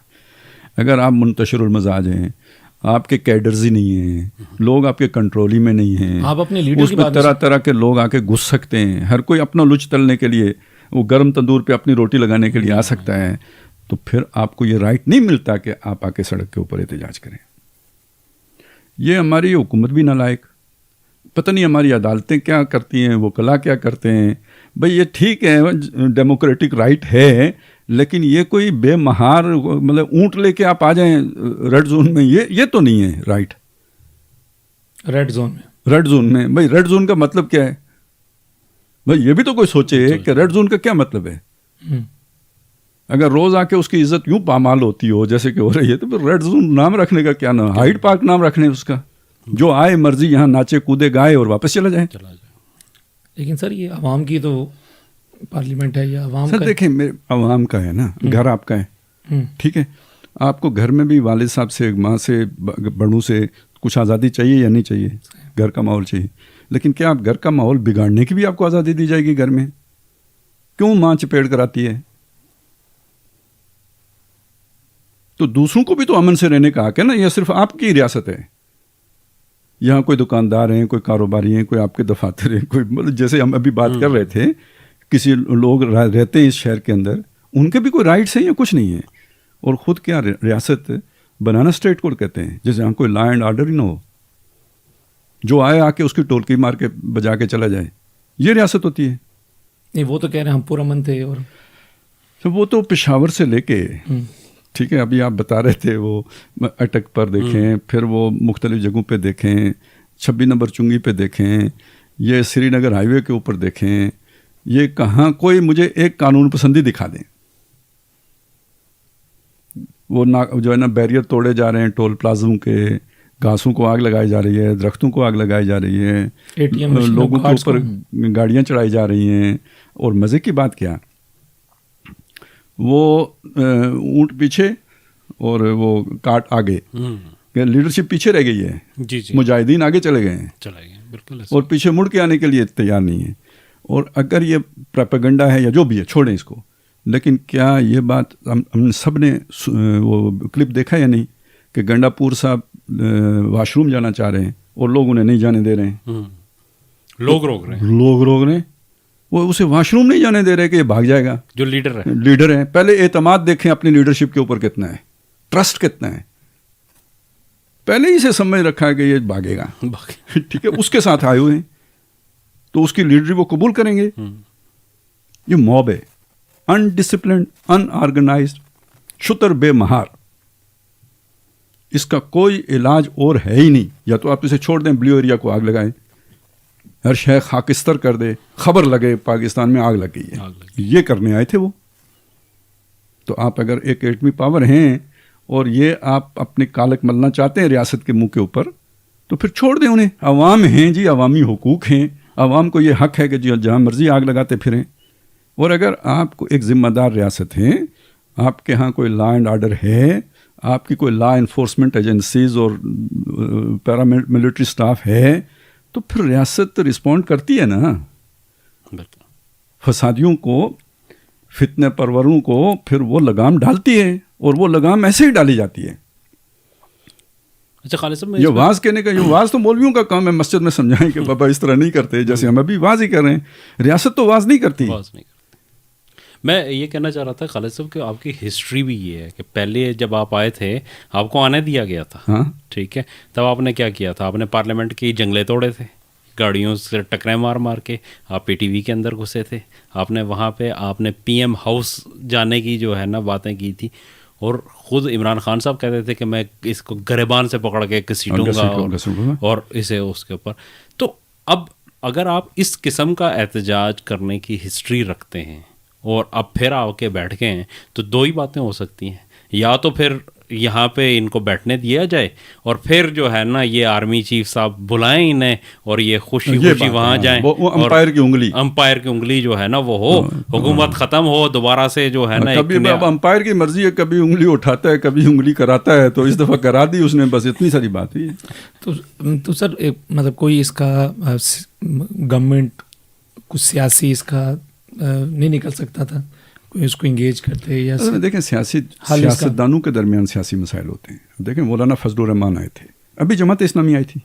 اگر آپ منتشر المزاج ہیں، آپ کے کیڈرز ہی نہیں ہیں، لوگ آپ کے کنٹرول ہی میں نہیں ہیں، آپ اپنے لیڈر اس میں طرح طرح کے لوگ آ کے گھس سکتے ہیں، ہر کوئی اپنا لچ تلنے کے لیے، وہ گرم تندور پہ اپنی روٹی لگانے کے لیے آ سکتا ہے، تو پھر آپ کو یہ رائٹ نہیں ملتا کہ آپ آ کے سڑک کے اوپر احتجاج کریں. یہ ہماری حکومت بھی نالائق، پتہ نہیں ہماری عدالتیں کیا کرتی ہیں، وکلاء کیا کرتے ہیں. بھئی یہ ٹھیک ہے، ڈیموکریٹک رائٹ ہے، لیکن یہ کوئی بے مہار مطلب اونٹ لے کے آپ آ جائیں ریڈ زون میں، یہ تو نہیں ہے رائٹ. ریڈ زون میں بھئی ریڈ زون کا مطلب کیا ہے؟ بھئی یہ بھی تو کوئی سوچے کہ ریڈ زون کا کیا مطلب ہے. اگر روز آ کے اس کی عزت یوں پامال ہوتی ہو جیسے کہ ہو رہی ہے تو پھر ریڈ زون نام رکھنے کا کیا نام؟ ہائیڈ پارک نام رکھنے اس کا، جو آئے مرضی یہاں ناچے کودے گائے اور واپس چلا جائے. لیکن سر یہ عوام کی تو پارلیمنٹ ہے یا عوام سر دیکھیں عوام کا ہے نا، گھر آپ کا ہے. ٹھیک ہے، آپ کو گھر میں بھی والد صاحب سے، ماں سے، بڑوں سے کچھ آزادی چاہیے یا نہیں چاہیے؟ گھر کا ماحول چاہیے. لیکن کیا آپ گھر کا ماحول بگاڑنے کی بھی آپ کو آزادی دی جائے گی؟ گھر میں کیوں ماں چپیڑ کر آتی ہے؟ تو دوسروں کو بھی تو امن سے رہنے کا حق ہے نا. یہ صرف آپ کی ریاست ہے. یہاں کوئی دکاندار ہیں، کوئی کاروباری ہیں، کوئی آپ کے دفاتر ہیں، کوئی مطلب جیسے ہم ابھی بات کر رہے تھے، کسی لوگ رہتے ہیں اس شہر کے اندر، ان کے بھی کوئی رائٹس ہیں یا کچھ نہیں ہے. اور خود کیا ریاست بنانا اسٹیٹ کو کہتے ہیں، جیسے یہاں کوئی لا اینڈ آرڈر ہی نہ ہو، جو آئے آ کے اس کی ٹولکی مار کے بجا کے چلا جائے، یہ ریاست ہوتی ہے. نہیں، وہ تو کہہ رہے ہیں ہم پرامن تھے. اور وہ تو پشاور سے لے کے، ٹھیک ہے، ابھی آپ بتا رہے تھے وہ اٹک پر دیکھیں، پھر وہ مختلف جگہوں پہ دیکھیں، 26 نمبر چنگی پہ دیکھیں، یہ سری نگر ہائی وے کے اوپر دیکھیں، یہ کہاں کوئی مجھے ایک قانون پسندی دکھا دیں. وہ جو ہے نا بیریئر توڑے جا رہے ہیں ٹول پلازوں کے، گھاسوں کو آگ لگائی جا رہی ہے، درختوں کو آگ لگائی جا رہی ہے، لوگوں کے اوپر گاڑیاں چڑھائی جا رہی ہیں. اور مزے کی بات کیا، وہ اونٹ پیچھے اور وہ کاٹ آگے، لیڈرشپ پیچھے رہ گئی ہے. جی جی، مجاہدین آگے چلے گئے ہیں، بالکل، اور اور پیچھے مڑ کے آنے کے لیے تیار نہیں ہے. اور اگر یہ پروپیگنڈا ہے یا جو بھی ہے چھوڑیں اس کو، لیکن کیا یہ بات ہم سب نے وہ کلپ دیکھا یا نہیں کہ گنڈا پور صاحب واش روم جانا چاہ رہے ہیں اور لوگ انہیں نہیں جانے دے رہے ہیں. لوگ روک رہے ہیں، وہ اسے واش روم نہیں جانے دے رہے کہ یہ بھاگ جائے گا. جو لیڈر ہے پہلے اعتماد دیکھیں اپنی لیڈرشپ کے اوپر کتنا ہے، ٹرسٹ کتنا ہے. پہلے ہی سے سمجھ رکھا ہے کہ یہ بھاگے گا، ٹھیک ہے، اس کے ساتھ آئے ہوئے ہیں تو اس کی لیڈری وہ قبول کریں گے. یہ موب ہے، انڈسپلنڈ، ان آرگنائزڈ، شتر بے مہار. اس کا کوئی علاج اور ہے ہی نہیں. یا تو آپ اسے چھوڑ دیں، بلیو ایریا کو آگ لگائیں، ہر شے خاکستر کر دے، خبر لگے پاکستان میں آگ لگ گئی ہے. یہ کرنے آئے تھے وہ. تو آپ اگر ایک ایٹمی پاور ہیں اور یہ آپ اپنے کالک ملنا چاہتے ہیں ریاست کے منہ کے اوپر، تو پھر چھوڑ دیں انہیں. عوام ہیں جی، عوامی حقوق ہیں، عوام کو یہ حق ہے کہ جہاں مرضی آگ لگاتے پھریں. اور اگر آپ کو ایک ذمہ دار ریاست ہیں، آپ کے ہاں کوئی لا اینڈ آرڈر ہے، آپ کی کوئی لا انفورسمنٹ ایجنسیز اور پیراملٹری اسٹاف ہے تو پھر ریاست رسپونڈ کرتی ہے نا. فسادیوں کو، فتنہ پروروں کو پھر وہ لگام ڈالتی ہے، اور وہ لگام ایسے ہی ڈالی جاتی ہے. اچھا خالد صاحب، یہ واز کہنے کا، یہ واز تو مولویوں کا کام ہے مسجد میں سمجھائیں کہ بابا اس طرح نہیں کرتے، جیسے ہم ابھی واز ہی کر رہے ہیں. ریاست تو واز نہیں کرتی. میں یہ کہنا چاہ رہا تھا خالد صاحب کہ آپ کی ہسٹری بھی یہ ہے کہ پہلے جب آپ آئے تھے آپ کو آنے دیا گیا تھا. ہاں ٹھیک ہے، تب آپ نے کیا کیا تھا؟ آپ نے پارلیمنٹ کی جنگلے توڑے تھے، گاڑیوں سے ٹکریں مار مار کے. آپ پی ٹی وی کے اندر گھسے تھے. آپ نے وہاں پہ آپ نے پی ایم ہاؤس جانے کی جو ہے نا باتیں کی تھی، اور خود عمران خان صاحب کہتے تھے کہ میں اس کو گریبان سے پکڑ کے گھسیٹوں گا اور اسے اس کے اوپر. تو اب اگر آپ اس قسم کا احتجاج کرنے کی ہسٹری رکھتے ہیں اور اب پھر آ کے بیٹھ گئے ہیں، تو دو ہی باتیں ہو سکتی ہیں. یا تو پھر یہاں پہ ان کو بیٹھنے دیا جائے، اور پھر جو ہے نا یہ آرمی چیف صاحب بلائیں انہیں اور یہ خوشی خوشی وہاں جائیں، وہ امپائر کی انگلی جو ہے نا وہ ہو، حکومت ختم ہو دوبارہ سے جو ہے نا. کبھی اب امپائر کی مرضی ہے، کبھی انگلی اٹھاتا ہے کبھی انگلی کراتا ہے، تو اس دفعہ کرا دی اس نے، بس اتنی ساری بات ہوئی ہے. تو سر مطلب کوئی اس کا گورنمنٹ کچھ سیاسی اس کا نہیں نکل سکتا تھا، کوئی اس کو انگیج کرتے یا دیکھیں سیاستدانوں کے درمیان سیاسی مسائل ہوتے ہیں. دیکھیں مولانا فضل الرحمان آئے تھے، ابھی جماعت اسلامی آئی تھی،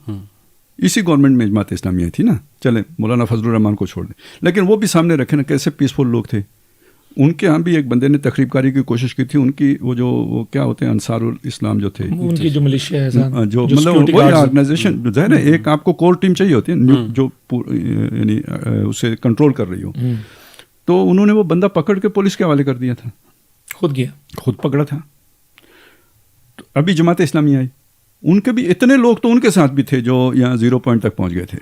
اسی گورنمنٹ میں جماعت اسلامی آئی تھی نا. چلیں مولانا فضل الرحمان کو چھوڑ دیں، لیکن وہ بھی سامنے رکھے نا کیسے پیسفل لوگ تھے. ان کے ہاں بھی ایک بندے نے تخریب کاری کی کوشش کی تھی. ان کی وہ کیا ہوتے ہیں انصار الاسلام جو تھے، ان کی جو ملیشیا ہے، جو مطلب وہی آرگنائزیشن جو ہے نا، ایک آپ کو کور ٹیم چاہیے ہوتی ہے جو یعنی اسے کنٹرول کر رہی ہو. تو انہوں نے وہ بندہ پکڑ کے پولیس کے حوالے کر دیا تھا، خود پکڑا تھا. تو ابھی جماعت اسلامی آئی، ان کے بھی اتنے لوگ تو ان کے ساتھ بھی تھے جو یہاں 0 پوائنٹ تک پہنچ گئے تھے.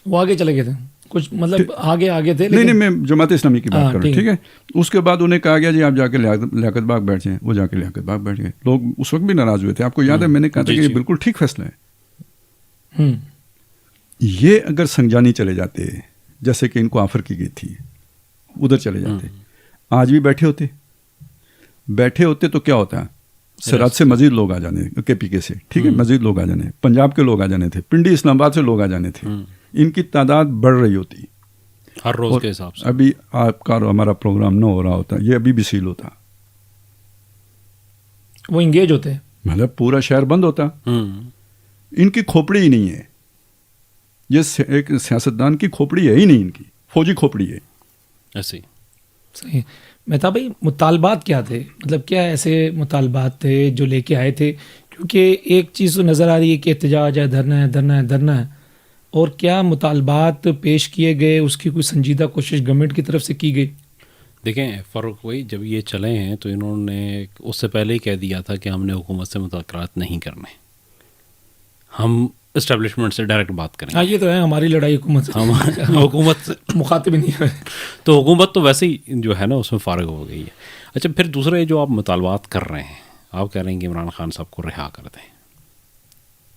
وہ آگے چلے گئے تھے کچھ، مطلب آگے تھے. نہیں میں جماعت اسلامی کی بات کر رہا ہوں، ٹھیک ہے. اس کے بعد انہیں کہا گیا جی آپ جا کے لیاقت باغ بیٹھ جائیں. وہ جا کے لیاقت باغ بیٹھ گئے. لوگ اس وقت بھی ناراض ہوئے تھے. آپ کو یاد ہے میں نے کہا تھا کہ یہ بالکل ٹھیک فیصلہ ہے. یہ اگر سنجانی چلے جاتے جیسے کہ ان کو آفر کی گئی تھی، ادھر چلے جاتے، آج بھی بیٹھے ہوتے تو کیا ہوتا ہے؟ سرحد سے مزید لوگ آ جانے، کے پی کے سے، ٹھیک ہے، مزید لوگ آ جانے، پنجاب کے لوگ آ جانے تھے، پنڈی اسلام آباد سے لوگ آ جانے تھے. ان کی تعداد بڑھ رہی ہوتی ہر روز کے حساب سے. ابھی آپ کا ہمارا پروگرام نہ ہو رہا ہوتا، یہ ابھی بھی سیل ہوتا، وہ انگیج ہوتے، مطلب پورا شہر بند ہوتا. ان کی کھوپڑی ہی نہیں ہے، یہ ایک سیاستدان کی کھوپڑی ہے ہی نہیں، ان کی فوجی کھوپڑی ہے. ایسے صحیح. مہتاب بھائی مطالبات کیا تھے؟ مطلب کیا ایسے مطالبات تھے جو لے کے آئے تھے؟ کیونکہ ایک چیز تو نظر آ رہی ہے کہ احتجاج ہے، دھرنا ہے، اور کیا مطالبات پیش کیے گئے، اس کی کوئی سنجیدہ کوشش گورنمنٹ کی طرف سے کی گئی؟ دیکھیں فاروق بھائی، جب یہ چلے ہیں تو انہوں نے اس سے پہلے ہی کہہ دیا تھا کہ ہم نے حکومت سے مذاکرات نہیں کرنے، ہم اسٹیبلشمنٹ سے ڈائریکٹ بات کریں. ہاں یہ تو ہے ہماری لڑائی حکومت سے، حکومت مخاطب ہی نہیں ہے. تو حکومت تو ویسے ہی جو ہے نا اس میں فارغ ہو گئی ہے. اچھا پھر دوسرے جو آپ مطالبات کر رہے ہیں، آپ کہہ رہے ہیں کہ عمران خان صاحب کو رہا کر دیں،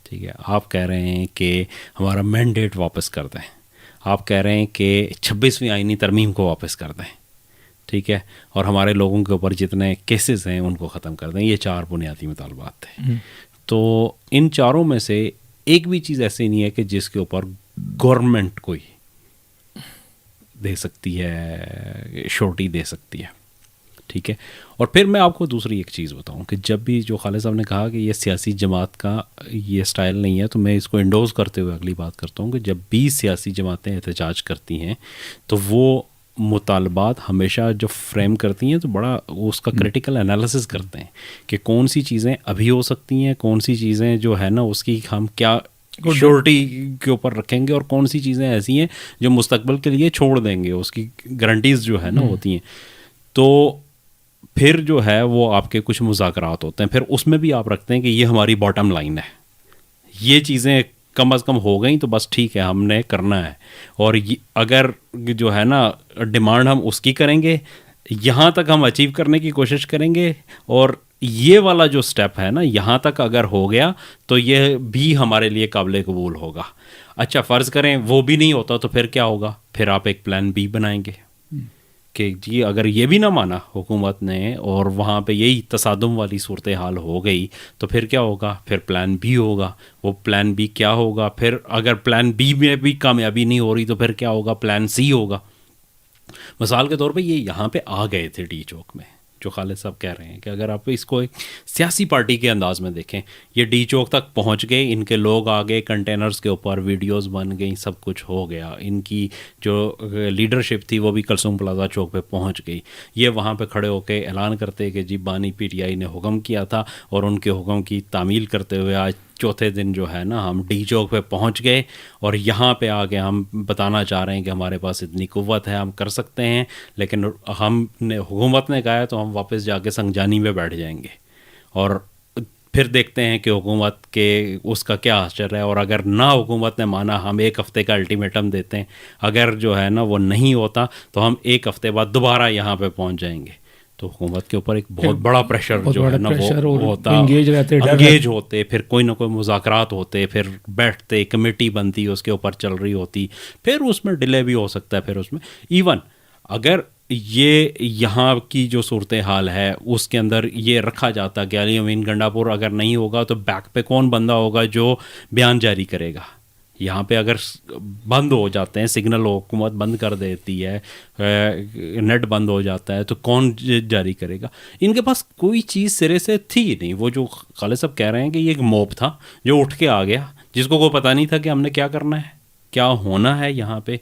ٹھیک ہے. آپ کہہ رہے ہیں کہ ہمارا مینڈیٹ واپس کر دیں. آپ کہہ رہے ہیں کہ 26ویں آئینی ترمیم کو واپس کر دیں، ٹھیک ہے، اور ہمارے لوگوں کے اوپر جتنے کیسز ہیں ان کو ختم کر دیں. یہ 4 بنیادی مطالبات تھے. تو ان چاروں میں سے ایک بھی چیز ایسی نہیں ہے کہ جس کے اوپر گورنمنٹ کوئی دے سکتی ہے، شورٹی دے سکتی ہے، ٹھیک ہے. اور پھر میں آپ کو دوسری ایک چیز بتاؤں کہ جب بھی جو خالد صاحب نے کہا کہ یہ سیاسی جماعت کا یہ سٹائل نہیں ہے، تو میں اس کو انڈوز کرتے ہوئے اگلی بات کرتا ہوں کہ جب بھی سیاسی جماعتیں احتجاج کرتی ہیں تو وہ مطالبات ہمیشہ جو فریم کرتی ہیں تو بڑا اس کا کریٹیکل انالیسس کرتے ہیں کہ کون سی چیزیں ابھی ہو سکتی ہیں، کون سی چیزیں جو ہے نا اس کی ہم کیا شیورٹی کے اوپر رکھیں گے، اور کون سی چیزیں ایسی ہیں جو مستقبل کے لیے چھوڑ دیں گے، اس کی گارنٹیز جو ہے نا ہوتی ہیں. تو پھر جو ہے وہ آپ کے کچھ مذاکرات ہوتے ہیں، پھر اس میں بھی آپ رکھتے ہیں کہ یہ ہماری باٹم لائن ہے، یہ چیزیں کم از کم ہو گئیں تو بس ٹھیک ہے ہم نے کرنا ہے، اور اگر جو ہے نا ڈیمانڈ ہم اس کی کریں گے، یہاں تک ہم اچیو کرنے کی کوشش کریں گے، اور یہ والا جو سٹیپ ہے نا یہاں تک اگر ہو گیا تو یہ بھی ہمارے لیے قابل قبول ہوگا. اچھا فرض کریں وہ بھی نہیں ہوتا تو پھر کیا ہوگا؟ پھر آپ ایک پلان بی بنائیں گے کہ جی اگر یہ بھی نہ مانا حکومت نے اور وہاں پہ یہی تصادم والی صورتحال ہو گئی تو پھر کیا ہوگا؟ پھر پلان بی ہوگا. وہ پلان بی کیا ہوگا؟ پھر اگر پلان بی میں بھی کامیابی نہیں ہو رہی تو پھر کیا ہوگا؟ پلان سی ہوگا. مثال کے طور پہ یہ یہاں پہ آ گئے تھے ڈی چوک میں، جو خالد صاحب کہہ رہے ہیں کہ اگر آپ اس کو ایک سیاسی پارٹی کے انداز میں دیکھیں، یہ ڈی چوک تک پہنچ گئے، ان کے لوگ آ گئے، کنٹینرز کے اوپر ویڈیوز بن گئیں، سب کچھ ہو گیا. ان کی جو لیڈرشپ تھی وہ بھی کلثوم پلازا چوک پہ پہنچ گئی. یہ وہاں پہ کھڑے ہو کے اعلان کرتے کہ جی بانی پی ٹی آئی نے حکم کیا تھا، اور ان کے حکم کی تعمیل کرتے ہوئے آج چوتھے دن جو ہے نا ہم ڈی چوک پہ پہنچ گئے، اور یہاں پہ آ کے ہم بتانا چاہ رہے ہیں کہ ہمارے پاس اتنی قوت ہے، ہم کر سکتے ہیں. لیکن ہم نے حکومت نے کہا ہے تو ہم واپس جا کے سنگجانی میں بیٹھ جائیں گے، اور پھر دیکھتے ہیں کہ حکومت کے اس کا کیا اثر ہے. اور اگر نہ حکومت نے مانا، ہم ایک ہفتے کا الٹیمیٹم دیتے ہیں، اگر جو ہے نا وہ نہیں ہوتا تو ہم ایک ہفتے بعد دوبارہ یہاں پہ پہنچ جائیں گے. تو حکومت کے اوپر ایک بہت بڑا پریشر جو ہے نا وہ ہوتا، انگیج ہوتے، پھر کوئی نہ کوئی مذاکرات ہوتے، پھر بیٹھتے، کمیٹی بنتی اس کے اوپر چل رہی ہوتی، پھر اس میں ڈیلے بھی ہو سکتا ہے. پھر اس میں ایون اگر یہ یہاں کی جو صورتحال ہے اس کے اندر یہ رکھا جاتا کہ علی امین گنڈا پور اگر نہیں ہوگا تو بیک پہ کون بندہ ہوگا جو بیان جاری کرے گا. یہاں پہ اگر بند ہو جاتے ہیں سگنل، حکومت بند کر دیتی ہے، نیٹ بند ہو جاتا ہے، تو کون جاری کرے گا؟ ان کے پاس کوئی چیز سرے سے تھی نہیں. وہ جو خالد صاحب کہہ رہے ہیں کہ یہ ایک موب تھا جو اٹھ کے آ گیا، جس کو کوئی پتہ نہیں تھا کہ ہم نے کیا کرنا ہے، کیا ہونا ہے یہاں پہ.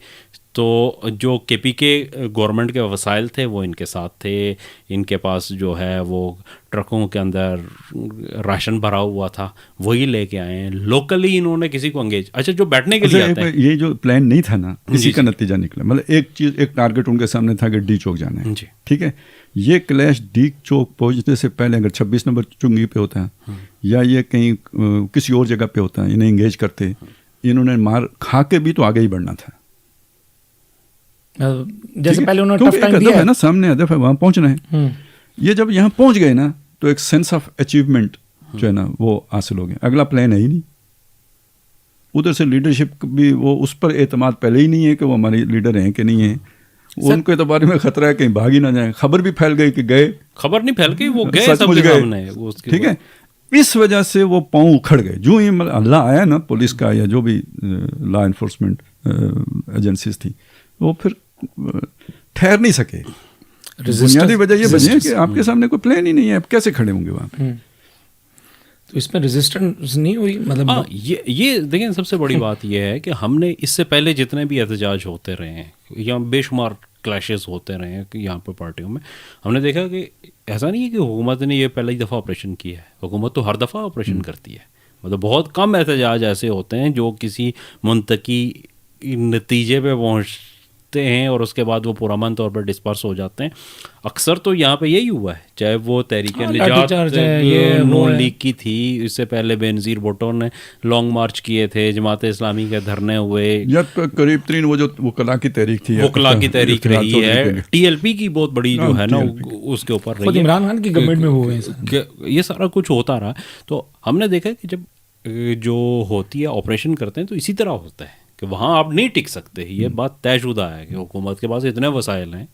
تو جو کے پی کے گورنمنٹ کے وسائل تھے وہ ان کے ساتھ تھے، ان کے پاس جو ہے وہ ٹرکوں کے اندر راشن بھرا ہوا تھا، وہی لے کے آئے ہیں. لوکلی انہوں نے کسی کو انگیج، اچھا جو بیٹھنے کے لیے آتے ہیں، یہ جو پلان نہیں تھا نا، اسی کا نتیجہ نکلا. مطلب ایک چیز، ایک ٹارگٹ ان کے سامنے تھا کہ ڈی چوک جانا ہے، ٹھیک ہے. یہ کلیش ڈی چوک پہنچنے سے پہلے اگر 26 نمبر چنگی پہ ہوتا ہے یا یہ کہیں کسی اور جگہ پہ ہوتا ہے، انہیں انگیج کرتے، انہوں نے مار کھا کے بھی تو آگے ہی بڑھنا تھا. جیسے پہلے انہوں نے ٹف ٹائم دیا ہے نا، سامنے ہدف ہے، وہاں پہنچنا ہے. یہ جب یہاں پہنچ گئے نا تو ایک سینس آف اچیومنٹ جو ہے نا وہ حاصل ہو گیا. اگلا پلان ہے ہی نہیں. ادھر سے لیڈرشپ بھی وہ اس پر اعتماد پہلے ہی نہیں ہے کہ وہ ہمارے لیڈر ہیں کہ نہیں ہیں. ان کے اعتبار میں خطرہ ہے کہیں بھاگ ہی نہ جائیں. خبر بھی پھیل گئی کہ گئے، خبر نہیں پھیل گئی، وہ گئے سب کے سامنے، ٹھیک ہے. اس وجہ سے وہ پاؤں اکھڑ گئے. جو ہی اللہ آیا نا، پولیس کا یا جو بھی لا انفورسمنٹ ایجنسیز تھی، وہ پھر ٹھہر نہیں سکے. بنیادی وجہ یہ بنی ہے کہ آپ کے سامنے کوئی پلان ہی نہیں ہے، آپ کیسے کھڑے ہوں گے وہاں پہ. تو اس میں ریزسٹنس نہیں ہوئی. مطلب یہ دیکھیں سب سے بڑی بات یہ ہے کہ ہم نے اس سے پہلے جتنے بھی احتجاج ہوتے رہے ہیں یا بے شمار کلیشز ہوتے رہے ہیں یہاں پہ پارٹیوں میں، ہم نے دیکھا کہ ایسا نہیں ہے کہ حکومت نے یہ پہلی دفعہ آپریشن کیا ہے. حکومت تو ہر دفعہ آپریشن کرتی ہے. مطلب بہت کم احتجاج ایسے ہوتے ہیں جو کسی منطقی نتیجے پہ پہنچتے ہیں اور اس کے بعد وہ پرامن طور پر ڈسپرس ہو جاتے ہیں. اکثر تو یہاں پہ یہی ہوا ہے، چاہے وہ تحریک نجات نون لیگ کی تھی، اس سے پہلے بے نظیر بھٹو نے لانگ مارچ کیے تھے، جماعت اسلامی کے دھرنے ہوئے، یا قریب ترین وہ جو وکلا کی تحریک تھی، وکلا کی تحریک رہی ہے، ٹی ایل پی کی بہت بڑی جو ہے نا اس کے اوپر رہی ہے، عمران خان کی گورنمنٹ میں ہوئے ہیں، یہ سارا کچھ ہوتا رہا. تو ہم نے دیکھا کہ جب جو ہوتی ہے آپریشن کرتے ہیں تو اسی طرح ہوتا ہے کہ وہاں آپ نہیں ٹک سکتے. یہ بات طے شدہ ہے کہ حکومت کے پاس اتنے وسائل ہیں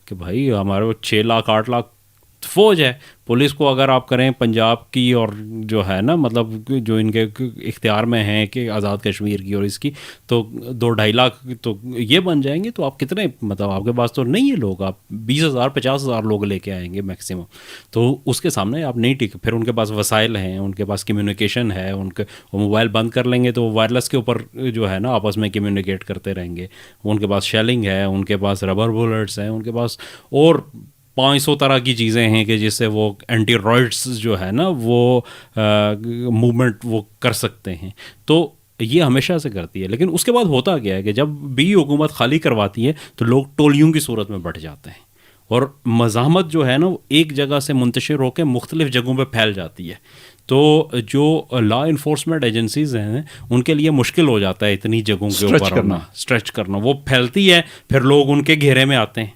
کہ بھائی ہمارے 6 لاکھ 8 لاکھ فوج ہے. پولیس کو اگر آپ کریں پنجاب کی اور جو ہے نا مطلب جو ان کے اختیار میں ہیں کہ آزاد کشمیر کی اور اس کی، تو 2-2.5 لاکھ تو یہ بن جائیں گے. تو آپ کتنے، مطلب آپ کے پاس تو نہیں ہے لوگ، آپ 20,000 50,000 لوگ لے کے آئیں گے میکسیمم. تو اس کے سامنے آپ نہیں ٹک. پھر ان کے پاس وسائل ہیں، ان کے پاس کمیونیکیشن ہے، ان کے وہ موبائل بند کر لیں گے تو وائرلیس کے اوپر جو ہے نا آپس میں کمیونیکیٹ کرتے رہیں گے. ان کے پاس شیلنگ ہے، ان کے پاس ربر بولٹس ہیں، ان کے پاس اور 500 طرح کی چیزیں ہیں کہ جس سے وہ اینٹی رائٹس جو ہے نا وہ موومنٹ وہ کر سکتے ہیں. تو یہ ہمیشہ سے کرتی ہے. لیکن اس کے بعد ہوتا کیا ہے کہ جب بھی حکومت خالی کرواتی ہے تو لوگ ٹولیوں کی صورت میں بٹھ جاتے ہیں، اور مزاحمت جو ہے نا وہ ایک جگہ سے منتشر ہو کے مختلف جگہوں پہ پھیل جاتی ہے. تو جو لا انفورسمنٹ ایجنسیز ہیں ان کے لیے مشکل ہو جاتا ہے اتنی جگہوں کے اوپر اسٹریچ کرنا. وہ پھیلتی ہے، پھر لوگ ان کے گھیرے میں آتے ہیں.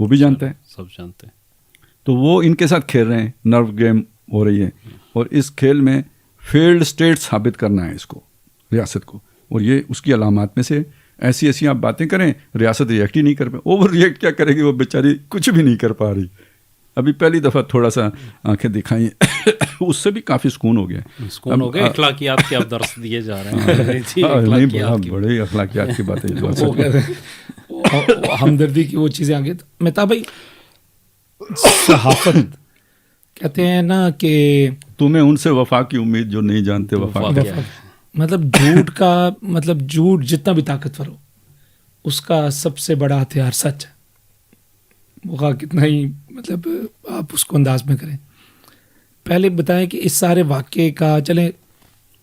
وہ بھی جانتا ہے. سب جانتے ہیں. تو وہ ان کے ساتھ کھیل رہے ہیں, نرو گیم ہو رہی ہے, اور اس کھیل میں فیلڈ اسٹیٹ ثابت کرنا ہے اس کو, ریاست کو, اور یہ اس کی علامات میں سے. ایسی آپ باتیں کریں, ریاست ریئیکٹ ہی نہیں کر پائے. اوور ریئیکٹ کیا کرے گی, وہ بیچاری کچھ بھی نہیں کر پا رہی. ابھی پہلی دفعہ تھوڑا سا آنکھیں دکھائیں, اس سے بھی کافی سکون ہو گیا. سکون ہو گیا. اخلاقیات کے اب درس دیے جا رہے ہیں. نہیں, بڑے اخلاقیات کی باتیں. ہمدردی کی وہ چیزیں آگے. مہتاب بھائی, صحافت کہتے ہیں نا کہ تمہیں ان سے وفا کی امید جو نہیں جانتے وفا کیا ہے. مطلب جھوٹ کا مطلب جھوٹ جتنا بھی طاقتور ہو, اس کا سب سے بڑا ہتھیار سچ ہے. وہ کتنا ہی مطلب آپ اس کو انداز میں کریں. پہلے بتائیں کہ اس سارے واقعے کا, چلیں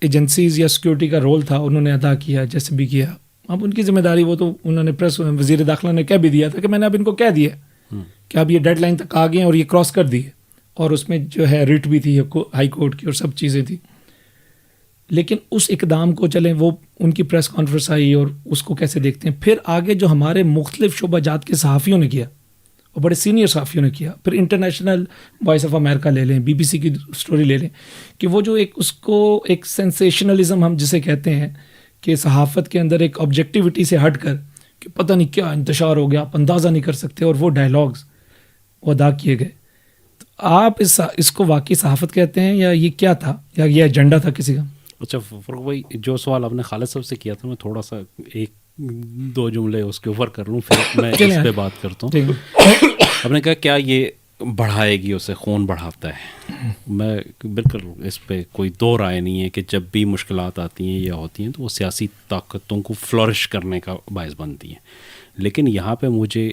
ایجنسیز یا سیکیورٹی کا رول تھا, انہوں نے ادا کیا جیسے بھی کیا. اب ان کی ذمہ داری, وہ تو انہوں نے پریس وزیر داخلہ نے کہہ بھی دیا تھا کہ میں نے اب ان کو کہہ دیا کہ اب یہ ڈیڈ لائن تک آ گئے ہیں اور یہ کراس کر دی ہے, اور اس میں جو ہے ریٹ بھی تھی ہائی کورٹ کی اور سب چیزیں تھیں. لیکن اس اقدام کو چلیں, وہ ان کی پریس کانفرنس آئی اور اس کو کیسے دیکھتے ہیں. پھر آگے جو ہمارے مختلف شعبہ جات کے صحافیوں نے کیا, اور بڑے سینئر صحافیوں نے کیا, پھر انٹرنیشنل وائس آف امریکہ لے لیں, BBC کی سٹوری لے لیں, کہ وہ جو ایک اس کو ایک سینسیشنلزم ہم جسے کہتے ہیں کہ صحافت کے اندر ایک آبجیکٹیوٹی سے ہٹ کر کہ پتہ نہیں کیا انتشار ہو گیا, آپ اندازہ نہیں کر سکتے, اور وہ ڈائلاگز وہ ادا کیے گئے. تو آپ اس کو واقعی صحافت کہتے ہیں, یا یہ کیا تھا, یا یہ ایجنڈا تھا کسی کا؟ اچھا فروغ بھائی, جو سوال آپ نے خالد صاحب سے کیا تھا, میں تھوڑا سا ایک دو جملے اس کے اوپر کر لوں, پھر میں اس پہ بات کرتا ہوں. آپ نے کہا کیا یہ بڑھائے گی, اسے خون بڑھاتا ہے. میں بالکل اس پہ کوئی دو رائے نہیں ہے کہ جب بھی مشکلات آتی ہیں یا ہوتی ہیں تو وہ سیاسی طاقتوں کو فلورش کرنے کا باعث بنتی ہیں. لیکن یہاں پہ مجھے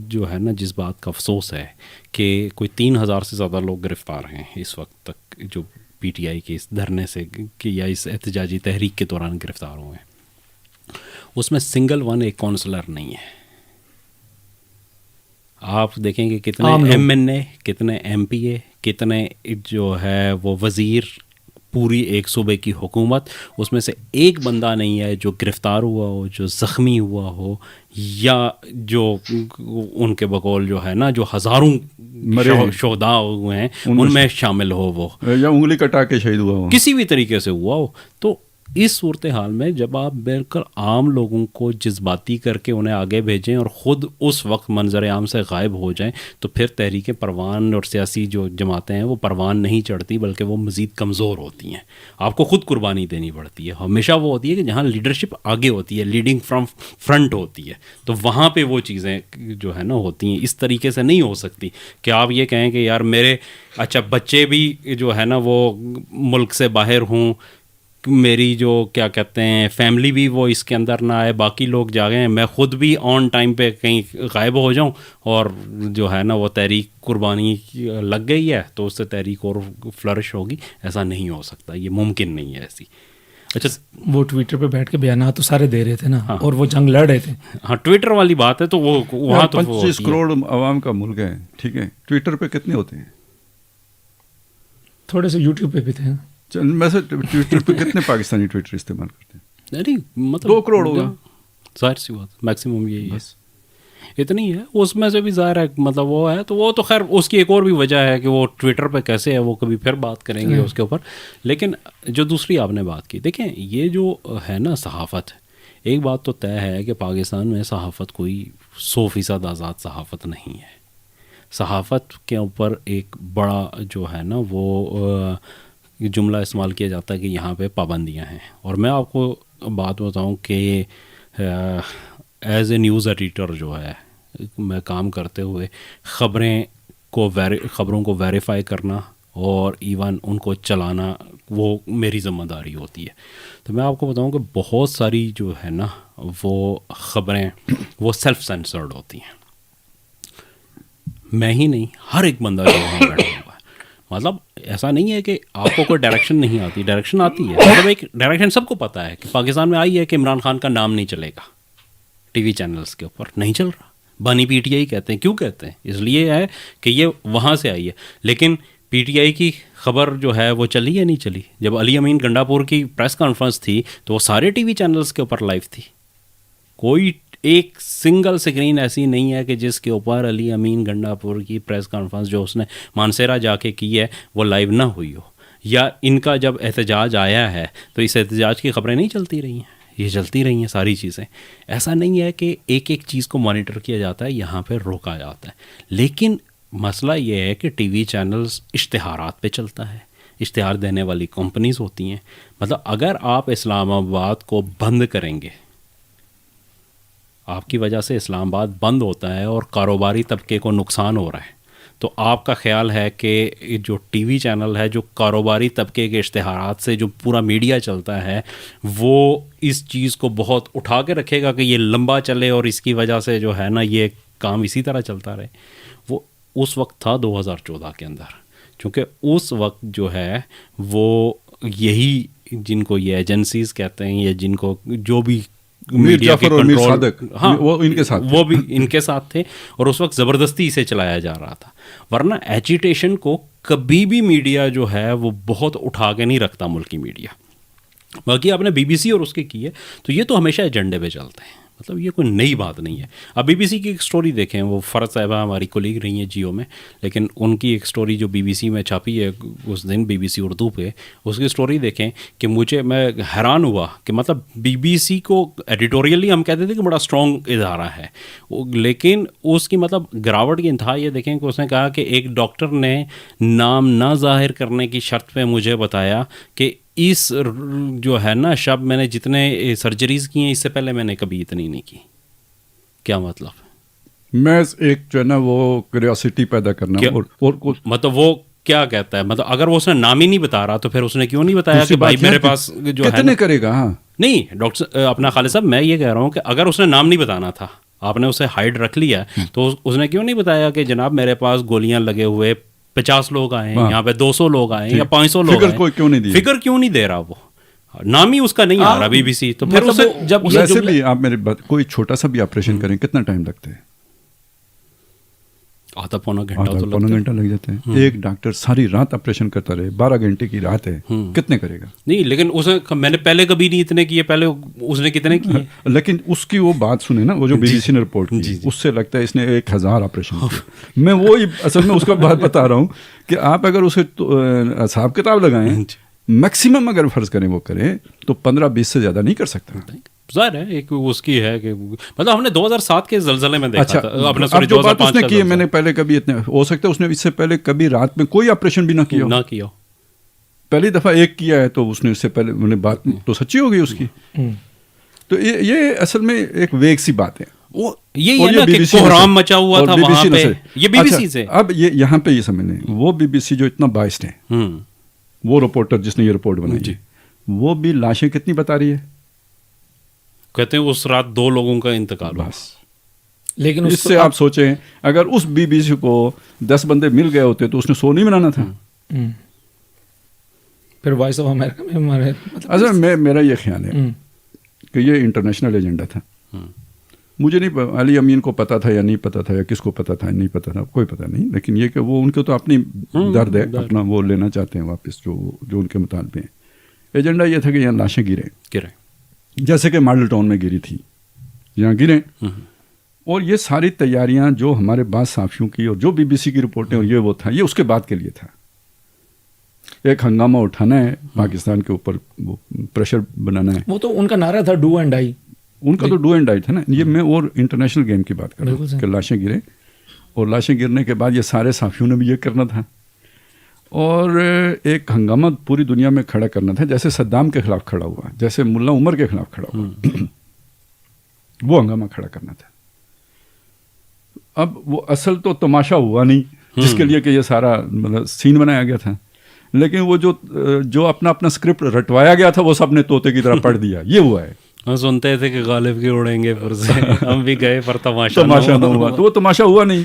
جو ہے نا جس بات کا افسوس ہے کہ کوئی 3000 سے زیادہ لوگ گرفتار ہیں اس وقت تک, جو PTI کے اس دھرنے سے کہ یا اس احتجاجی تحریک کے دوران گرفتار ہوئے ہیں. اس میں سنگل ون ایک کونسلر نہیں ہے. آپ دیکھیں گے کتنے MNA, کتنے MPA, کتنے جو ہے وہ وزیر, پوری ایک صوبے کی حکومت, اس میں سے ایک بندہ نہیں ہے جو گرفتار ہوا ہو, جو زخمی ہوا ہو, یا جو ان کے بقول جو ہے نا جو ہزاروں شہداء ہوئے ہیں ان میں شامل ہو, وہ یا انگلی کٹا کے شہید ہوا ہو, کسی بھی طریقے سے ہوا ہو. تو اس صورتحال میں جب آپ بالکل عام لوگوں کو جذباتی کر کے انہیں آگے بھیجیں اور خود اس وقت منظر عام سے غائب ہو جائیں, تو پھر تحریک پروان اور سیاسی جو جماعتیں ہیں وہ پروان نہیں چڑھتی, بلکہ وہ مزید کمزور ہوتی ہیں. آپ کو خود قربانی دینی پڑتی ہے. ہمیشہ وہ ہوتی ہے کہ جہاں لیڈرشپ آگے ہوتی ہے, لیڈنگ فرام فرنٹ ہوتی ہے, تو وہاں پہ وہ چیزیں جو ہے نا ہوتی ہیں. اس طریقے سے نہیں ہو سکتی کہ آپ یہ کہیں کہ یار میرے اچھا بچے بھی جو ہے نا وہ ملک سے باہر ہوں, میری جو کیا کہتے ہیں فیملی بھی وہ اس کے اندر نہ آئے, باقی لوگ جا گئے ہیں, میں خود بھی آن ٹائم پہ کہیں غائب ہو جاؤں, اور جو ہے نا وہ تحریک قربانی لگ گئی ہے تو اس سے تحریک اور فلرش ہوگی. ایسا نہیں ہو سکتا, یہ ممکن نہیں ہے ایسی. اچھا وہ ٹویٹر پہ بیٹھ کے بیانات تو سارے دے رہے تھے نا, اور وہ جنگ لڑ رہے تھے. ہاں ٹویٹر والی بات ہے, تو وہ وہاں تو 25 کروڑ عوام کا ملک ہے, ٹھیک ہے. ٹویٹر پہ کتنے ہوتے ہیں؟ تھوڑے سے یوٹیوب پہ بھی تھے. ویسے ٹویٹر پہ کتنے پاکستانی ٹویٹر استعمال کرتے ہیں؟ نہیں مطلب 2 کروڑ ہوگا, ظاہر سی بات, میکسیمم یہی ہے, اتنی ہے. اس میں سے بھی ظاہر ہے مطلب وہ ہے, تو وہ تو خیر اس کی ایک اور بھی وجہ ہے کہ وہ ٹویٹر پہ کیسے ہے, وہ کبھی پھر بات کریں گے اس کے اوپر. لیکن جو دوسری آپ نے بات کی, دیکھیں یہ جو ہے نا صحافت, ایک بات تو طے ہے کہ پاکستان میں صحافت کوئی 100% آزاد صحافت نہیں ہے. صحافت کے اوپر ایک بڑا جو ہے نا وہ جملہ استعمال کیا جاتا ہے کہ یہاں پہ پابندیاں ہیں. اور میں آپ کو بات بتاؤں کہ ایز اے نیوز ایڈیٹر جو ہے میں کام کرتے ہوئے خبروں کو ویریفائی کرنا اور ایون ان کو چلانا وہ میری ذمہ داری ہوتی ہے. تو میں آپ کو بتاؤں کہ بہت ساری جو ہے نا وہ خبریں وہ سیلف سینسرڈ ہوتی ہیں. میں ہی نہیں, ہر ایک بندہ جو وہاں بیٹھا ہوا ہے. مطلب ایسا نہیں ہے کہ آپ کو کوئی ڈائریکشن نہیں آتی, ڈائریکشن آتی ہے. مطلب ایک ڈائریکشن سب کو پتہ ہے کہ پاکستان میں آئی ہے کہ عمران خان کا نام نہیں چلے گا ٹی وی چینلز کے اوپر, نہیں چل رہا. بانی PTI کہتے ہیں. کیوں کہتے ہیں؟ اس لیے ہے کہ یہ وہاں سے آئی ہے. لیکن PTI کی خبر جو ہے وہ چلی یا نہیں چلی؟ جب علی امین گنڈا پور کی پریس کانفرنس تھی تو وہ سارے ٹی وی چینلز کے اوپر لائیو تھی. کوئی ایک سنگل سکرین ایسی نہیں ہے کہ جس کے اوپر علی امین گنڈا پور کی پریس کانفرنس جو اس نے مانسیرا جا کے کی ہے وہ لائیو نہ ہوئی ہو، یا ان کا جب احتجاج آیا ہے تو اس احتجاج کی خبریں نہیں چلتی رہی ہیں، یہ چلتی رہی ہیں ساری چیزیں. ایسا نہیں ہے کہ ایک ایک چیز کو مانیٹر کیا جاتا ہے، یہاں پہ روکا جاتا ہے. لیکن مسئلہ یہ ہے کہ ٹی وی چینلز اشتہارات پہ چلتا ہے، اشتہار دینے والی کمپنیز ہوتی ہیں. مطلب اگر آپ اسلام آباد کو بند کریں گے، آپ کی وجہ سے اسلام آباد بند ہوتا ہے اور کاروباری طبقے کو نقصان ہو رہا ہے، تو آپ کا خیال ہے کہ جو ٹی وی چینل ہے جو کاروباری طبقے کے اشتہارات سے جو پورا میڈیا چلتا ہے وہ اس چیز کو بہت اٹھا کے رکھے گا کہ یہ لمبا چلے اور اس کی وجہ سے جو ہے نا یہ کام اسی طرح چلتا رہے؟ وہ اس وقت تھا 2014 کے اندر، چونکہ اس وقت جو ہے وہ یہی جن کو یہ ایجنسیز کہتے ہیں یا جن کو جو بھی میڈیا کے کنٹرول، ہاں وہ ان کے ساتھ، وہ بھی ان کے ساتھ تھے اور اس وقت زبردستی اسے چلایا جا رہا تھا. ورنہ ایجیٹیشن کو کبھی بھی میڈیا جو ہے وہ بہت اٹھا کے نہیں رکھتا ملکی میڈیا. باقی آپ نے بی بی سی اور اس کے کی ہے تو یہ تو ہمیشہ ایجنڈے پہ چلتے ہیں، مطلب یہ کوئی نئی بات نہیں ہے. اب بی بی سی کی ایک سٹوری دیکھیں، وہ فرد صاحبہ ہماری کولیگ رہی ہیں جیو میں، لیکن ان کی ایک سٹوری جو بی بی سی میں چھاپی ہے اس دن بی بی سی اردو پہ، اس کی سٹوری دیکھیں کہ میں حیران ہوا کہ مطلب بی بی سی کو ایڈیٹوریلی ہم کہتے تھے کہ بڑا اسٹرانگ ادارہ ہے، لیکن اس کی مطلب گراوٹ کی انتہا یہ دیکھیں کہ اس نے کہا کہ ایک ڈاکٹر نے نام نہ ظاہر کرنے کی شرط پہ مجھے بتایا کہ اس جو ہے نا شب میں نے جتنے سرجریز کی ہیں اس سے پہلے میں نے کبھی اتنی نہیں کی. کیا مطلب؟ میں ایک جو ہے نا وہ کیوریوسٹی پیدا کرنا، اور مطلب وہ کیا کہتا ہے، مطلب اگر وہ اس نے نام ہی نہیں بتا رہا تو پھر اس نے کیوں نہیں بتایا کہ بھائی میرے پاس جو ہے کتنے کرے گا. ہاں نہیں ڈاکٹر اپنا خالد صاحب، میں یہ کہہ رہا ہوں کہ اگر اس نے نام نہیں بتانا تھا، آپ نے اسے ہائڈ رکھ لیا تو اس نے کیوں نہیں بتایا کہ جناب میرے پاس گولیاں لگے ہوئے 50 لوگ آئے ہیں، یہاں پہ 200 لوگ آئے ہیں یا 500 لوگ آئے ہیں، فکر کیوں نہیں دے رہا؟ وہ نام ہی اس کا نہیں آ رہا بی بی سی. تو پھر اسے جب ویسے بھی آپ میری بات، کوئی چھوٹا سا بھی آپریشن کریں کتنا ٹائم لگتا ہے؟ آدھا پونا گھنٹہ لگ جاتا ہے. ایک ڈاکٹر ساری رات آپریشن کرتا رہے، 12 گھنٹے کی رات ہے، کتنے کرے گا؟ نہیں لیکن میں نے پہلے کبھی نہیں اتنے کیے، پہلے اس نے کتنے کیے. لیکن اس کی وہ بات سنیں نا، وہ جو بی بی سی نے رپورٹ کی، اس سے لگتا ہے اس نے 1000 آپریشن کیے. میں وہی اصل میں اس کا بات بتا رہا ہوں کہ آپ اگر اسے حساب کتاب لگائیں، میکسیمم اگر فرض کریں وہ کریں تو 15-20 سے زیادہ نہیں کر سکتا. ظاہر ہے ایک اس کی ہے کہ مطلب ہم نے 2007 کے زلزلے میں دیکھا تھا. اب جو بات اس نے کی ہے، میں نے پہلے کبھی اتنے ہو سکتا ہے اس نے اس سے پہلے کبھی رات میں کوئی آپریشن بھی نہ کیا. پہلی دفعہ ایک کیا ہے تو اس نے اس سے پہلے بات تو سچی ہوگی اس کی. تو یہ اصل میں ایک ویگ سی بات ہے. یہ ہے نا کہ کوہرام مچا ہوا تھا وہاں پہ، یہ بی بی سی سے. اب یہاں پہ یہ سمجھ لیں، وہ بی بی سی جو اتنا باعث ہے، وہ رپورٹر جس نے یہ رپورٹ بنائی، وہ بھی لاشیں کتنی بتا رہی ہے؟ کہتے ہیں اس رات 2 لوگوں کا انتقال ہوا. لیکن اس سے آپ سوچیں اگر اس بی بی سی کو 10 بندے مل گئے ہوتے تو اس نے 100 نہیں بنانا تھا. پھر وائس آف امریکہ میں ہمارے اصل میرا یہ خیال ہے کہ یہ انٹرنیشنل ایجنڈا تھا. مجھے نہیں علی امین کو پتا تھا یا نہیں پتا تھا، یا کس کو پتا تھا نہیں پتا تھا، کوئی پتا نہیں. لیکن یہ کہ وہ ان کو تو اپنی درد ہے، اپنا وہ لینا چاہتے ہیں واپس جو ان کے مطالبے ہیں. ایجنڈا یہ تھا کہ یہاں لاشیں گریں، جیسے کہ ماڈل ٹاؤن میں گری تھی، یہاں گریں. اور یہ ساری تیاریاں جو ہمارے بعض صحافیوں کی اور جو بی بی سی کی رپورٹیں اور یہ وہ تھا، یہ اس کے بعد کے لیے تھا. ایک ہنگامہ اٹھانا ہے پاکستان کے اوپر، وہ پریشر بنانا ہے. وہ تو ان کا نعرہ تھا ڈو اینڈ ڈائی. ان کا تو ڈو اینڈ ڈائی تھا نا. یہ میں اور انٹرنیشنل گیم کی بات کر رہا ہوں کہ لاشیں گریں، اور لاشیں گرنے کے بعد یہ سارے صحافیوں نے بھی یہ کرنا تھا اور ایک ہنگامہ پوری دنیا میں کھڑا کرنا تھا، جیسے صدام کے خلاف کھڑا ہوا، جیسے ملا عمر کے خلاف کھڑا ہوا. وہ ہنگامہ کھڑا کرنا تھا. اب وہ اصل تو تماشا ہوا نہیں جس کے لیے کہ یہ سارا مطلب سین بنایا گیا تھا، لیکن وہ جو اپنا اسکرپٹ رٹوایا گیا تھا وہ سب نے طوطے کی طرح پڑھ دیا. یہ ہوا ہے. ہم سنتے تھے کہ غالب کے اڑیں گے پر سے، ہم بھی گئے پر تماشا نہ ہوا. تو وہ تماشا ہوا نہیں،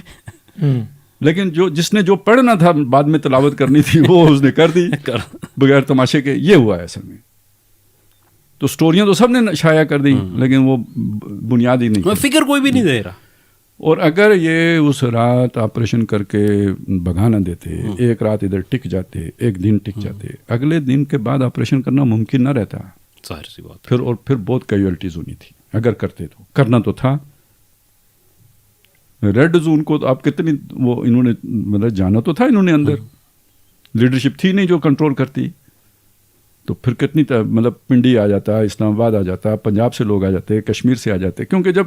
لیکن جس نے جو پڑھنا تھا بعد میں تلاوت کرنی تھی وہ اس نے کر دی بغیر تماشے کے. یہ ہوا ہے اصل میں. تو سٹوریاں تو سب نے شائع کر دی، لیکن وہ بنیادی نہیں، فکر کوئی بھی نہیں دے رہا. اور اگر یہ اس رات آپریشن کر کے بھگا نہ دیتے، ایک رات ادھر ٹک جاتے، ایک دن ٹک جاتے، اگلے دن کے بعد آپریشن کرنا ممکن نہ رہتا. ظاہر سی بات. پھر بہت کیجویلٹیز ہونی تھی. اگر کرتے تو کرنا تو تھا. ریڈ زون کو تو آپ کتنی وہ انہوں نے مطلب جانا تو تھا انہوں نے اندر, لیڈرشپ تھی نہیں جو کنٹرول کرتی. تو پھر کتنی مطلب پنڈی آ جاتا, اسلام آباد آ جاتا, پنجاب سے لوگ آ جاتے, کشمیر سے آ جاتے, کیونکہ جب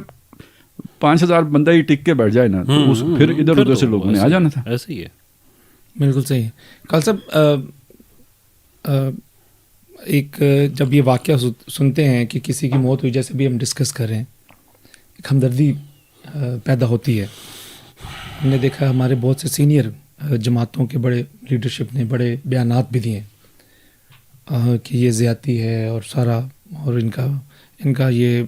5,000 بندہ ہی ٹک کے بیٹھ جائے نا تو پھر ادھر ادھر سے لوگوں نے آ جانا تھا. ایسے ہی ہے. بالکل صحیح ہے. قال صاحب ایک جب یہ واقعہ سنتے ہیں کہ کسی کی موت ہوئی, جیسے بھی ہم ڈسکس کر رہے ہیں, ایک ہمدردی پیدا ہوتی ہے. ہم نے دیکھا ہمارے بہت سے سینئر جماعتوں کے بڑے لیڈرشپ نے بڑے بیانات بھی دیے کہ یہ زیادتی ہے اور سارا, اور ان کا یہ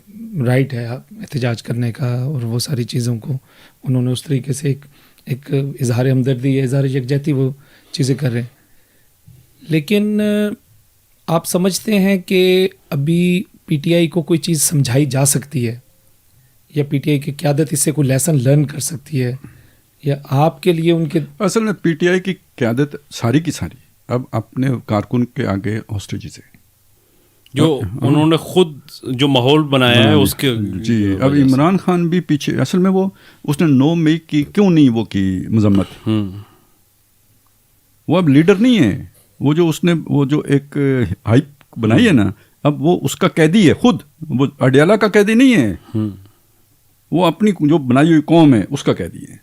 رائٹ ہے احتجاج کرنے کا, اور وہ ساری چیزوں کو انہوں نے اس طریقے سے ایک اظہار ہمدردی, اظہار یکجہتی وہ چیزیں کر رہے ہیں. لیکن آپ سمجھتے ہیں کہ ابھی پی ٹی آئی کو کوئی چیز سمجھائی جا سکتی ہے, یا پی ٹی آئی کی قیادت اس سے کوئی لیسن لرن کر سکتی ہے, یا آپ کے لیے ان کے اصل میں پی ٹی آئی کی قیادت ساری کی ساری اب اپنے کارکن کے آگے ہاسٹیجز ہے, جو انہوں نے خود جو ماحول بنایا ہے اس کے. جی اب عمران خان بھی پیچھے, اصل میں وہ اس نے 9 مئی کی کیوں نہیں وہ کی مذمت, وہ اب لیڈر نہیں ہے. وہ جو اس نے وہ جو ایک ہائپ بنائی ہے نا, اب وہ اس کا قیدی ہے خود, وہ اڈیالہ کا قیدی نہیں ہے, وہ اپنی جو بنائی ہوئی قوم ہے اس کا قیدی ہے.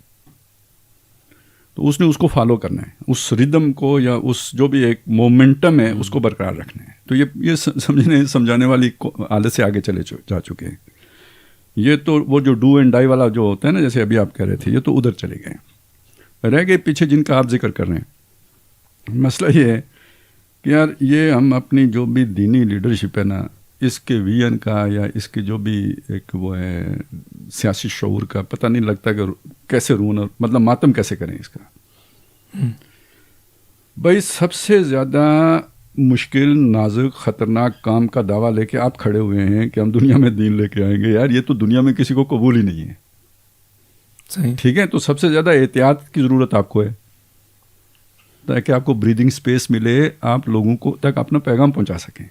تو اس نے اس کو فالو کرنا ہے, اس ردم کو یا اس جو بھی ایک مومنٹم ہے اس کو برقرار رکھنا ہے. تو یہ سمجھانے والی حالت سے آگے چلے جا چکے ہیں. یہ تو وہ جو ڈو اینڈ ڈائی والا جو ہوتا ہے نا, جیسے ابھی آپ کہہ رہے تھے, یہ تو ادھر چلے گئے. رہ گئے پیچھے جن کا آپ ذکر کر رہے ہیں. مسئلہ یہ ہے کہ یار یہ ہم اپنی جو بھی دینی لیڈرشپ ہے نا, اس کے ویژن کا یا اس کی جو بھی ایک وہ ہے سیاسی شعور کا پتہ نہیں لگتا کہ کیسے رون اور مطلب ماتم کیسے کریں اس کا. بھائی سب سے زیادہ مشکل, نازک, خطرناک کام کا دعویٰ لے کے آپ کھڑے ہوئے ہیں کہ ہم دنیا میں دین لے کے آئیں گے. یار یہ تو دنیا میں کسی کو قبول ہی نہیں ہے. صحیح. ٹھیک ہے, تو سب سے زیادہ احتیاط کی ضرورت آپ کو ہے تاکہ آپ کو بریدنگ سپیس ملے, آپ لوگوں کو تک اپنا پیغام پہنچا سکیں.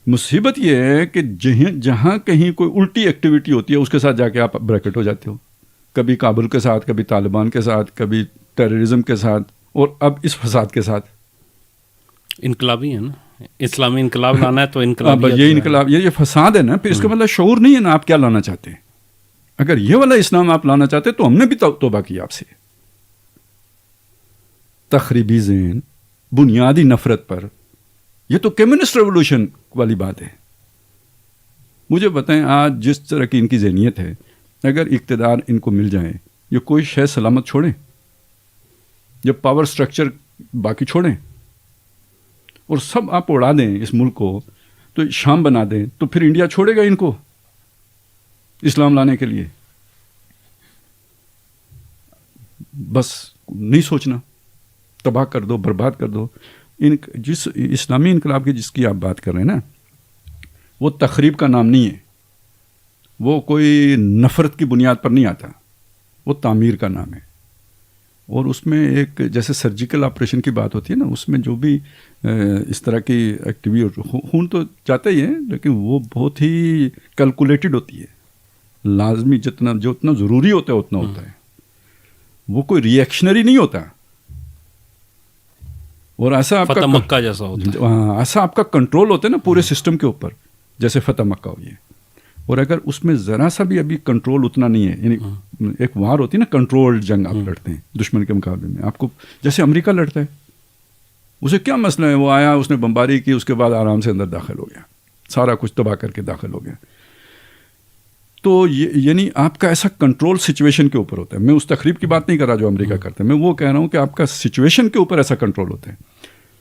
مصیبت یہ ہے کہ جہاں کہیں کوئی الٹی ایکٹیویٹی ہوتی ہے اس کے ساتھ جا کے آپ بریکٹ ہو جاتے ہو, کبھی کابل کے ساتھ, کبھی طالبان کے ساتھ, کبھی ٹیررزم کے ساتھ, اور اب اس فساد کے ساتھ. انقلابی ہے نا, اسلامی انقلاب لانا ہے تو انقلاب, یہ انقلاب, یہ فساد ہے نا, پھر اس کا مطلب شعور نہیں ہے نا آپ کیا لانا چاہتے ہیں. اگر یہ والا اسلام آپ لانا چاہتے تو ہم نے بھی توبہ کی آپ سے. تخریبی ذہن, بنیادی نفرت پر, یہ تو کمیونسٹ ریولوشن والی بات ہے. مجھے بتائیں آج جس طرح کی ان کی ذہنیت ہے, اگر اقتدار ان کو مل جائے, یہ کوئی شے سلامت چھوڑیں, جب پاور سٹرکچر باقی چھوڑیں اور سب آپ اڑا دیں اس ملک کو, تو شام بنا دیں, تو پھر انڈیا چھوڑے گا ان کو اسلام لانے کے لیے؟ بس نہیں سوچنا, تباہ کر دو, برباد کر دو. جس اسلامی انقلاب کی جس کی آپ بات کر رہے ہیں نا, وہ تخریب کا نام نہیں ہے, وہ کوئی نفرت کی بنیاد پر نہیں آتا, وہ تعمیر کا نام ہے. اور اس میں ایک جیسے سرجیکل آپریشن کی بات ہوتی ہے نا, اس میں جو بھی اس طرح کی ایکٹیویٹی, خون تو جاتا ہی ہے لیکن وہ بہت ہی کیلکولیٹڈ ہوتی ہے, لازمی جتنا ضروری ہوتا ہے اتنا ہوتا ہے, وہ کوئی ری ایکشنری نہیں ہوتا. اور ایسا آپ فتح مکہ جیسا ہوتا ہے, ہاں ایسا آپ کا کنٹرول ہوتا ہے نا پورے سسٹم کے اوپر, جیسے فتح مکہ ہوئی ہے. اور اگر اس میں ذرا سا بھی ابھی کنٹرول اتنا نہیں ہے, یعنی ایک وار ہوتی ہے نا, کنٹرول جنگ آپ لڑتے ہیں دشمن کے مقابلے میں, آپ کو جیسے امریکہ لڑتا ہے, اسے کیا مسئلہ ہے, وہ آیا, اس نے بمباری کی, اس کے بعد آرام سے اندر داخل ہو گیا, سارا کچھ تباہ کر کے داخل ہو گیا. تو یعنی آپ کا ایسا کنٹرول سچویشن کے اوپر ہوتا ہے. میں اس تخریب کی بات نہیں کر رہا جو امریکہ کرتا ہے, میں وہ کہہ رہا ہوں کہ آپ کا سچویشن کے اوپر ایسا کنٹرول ہوتا ہے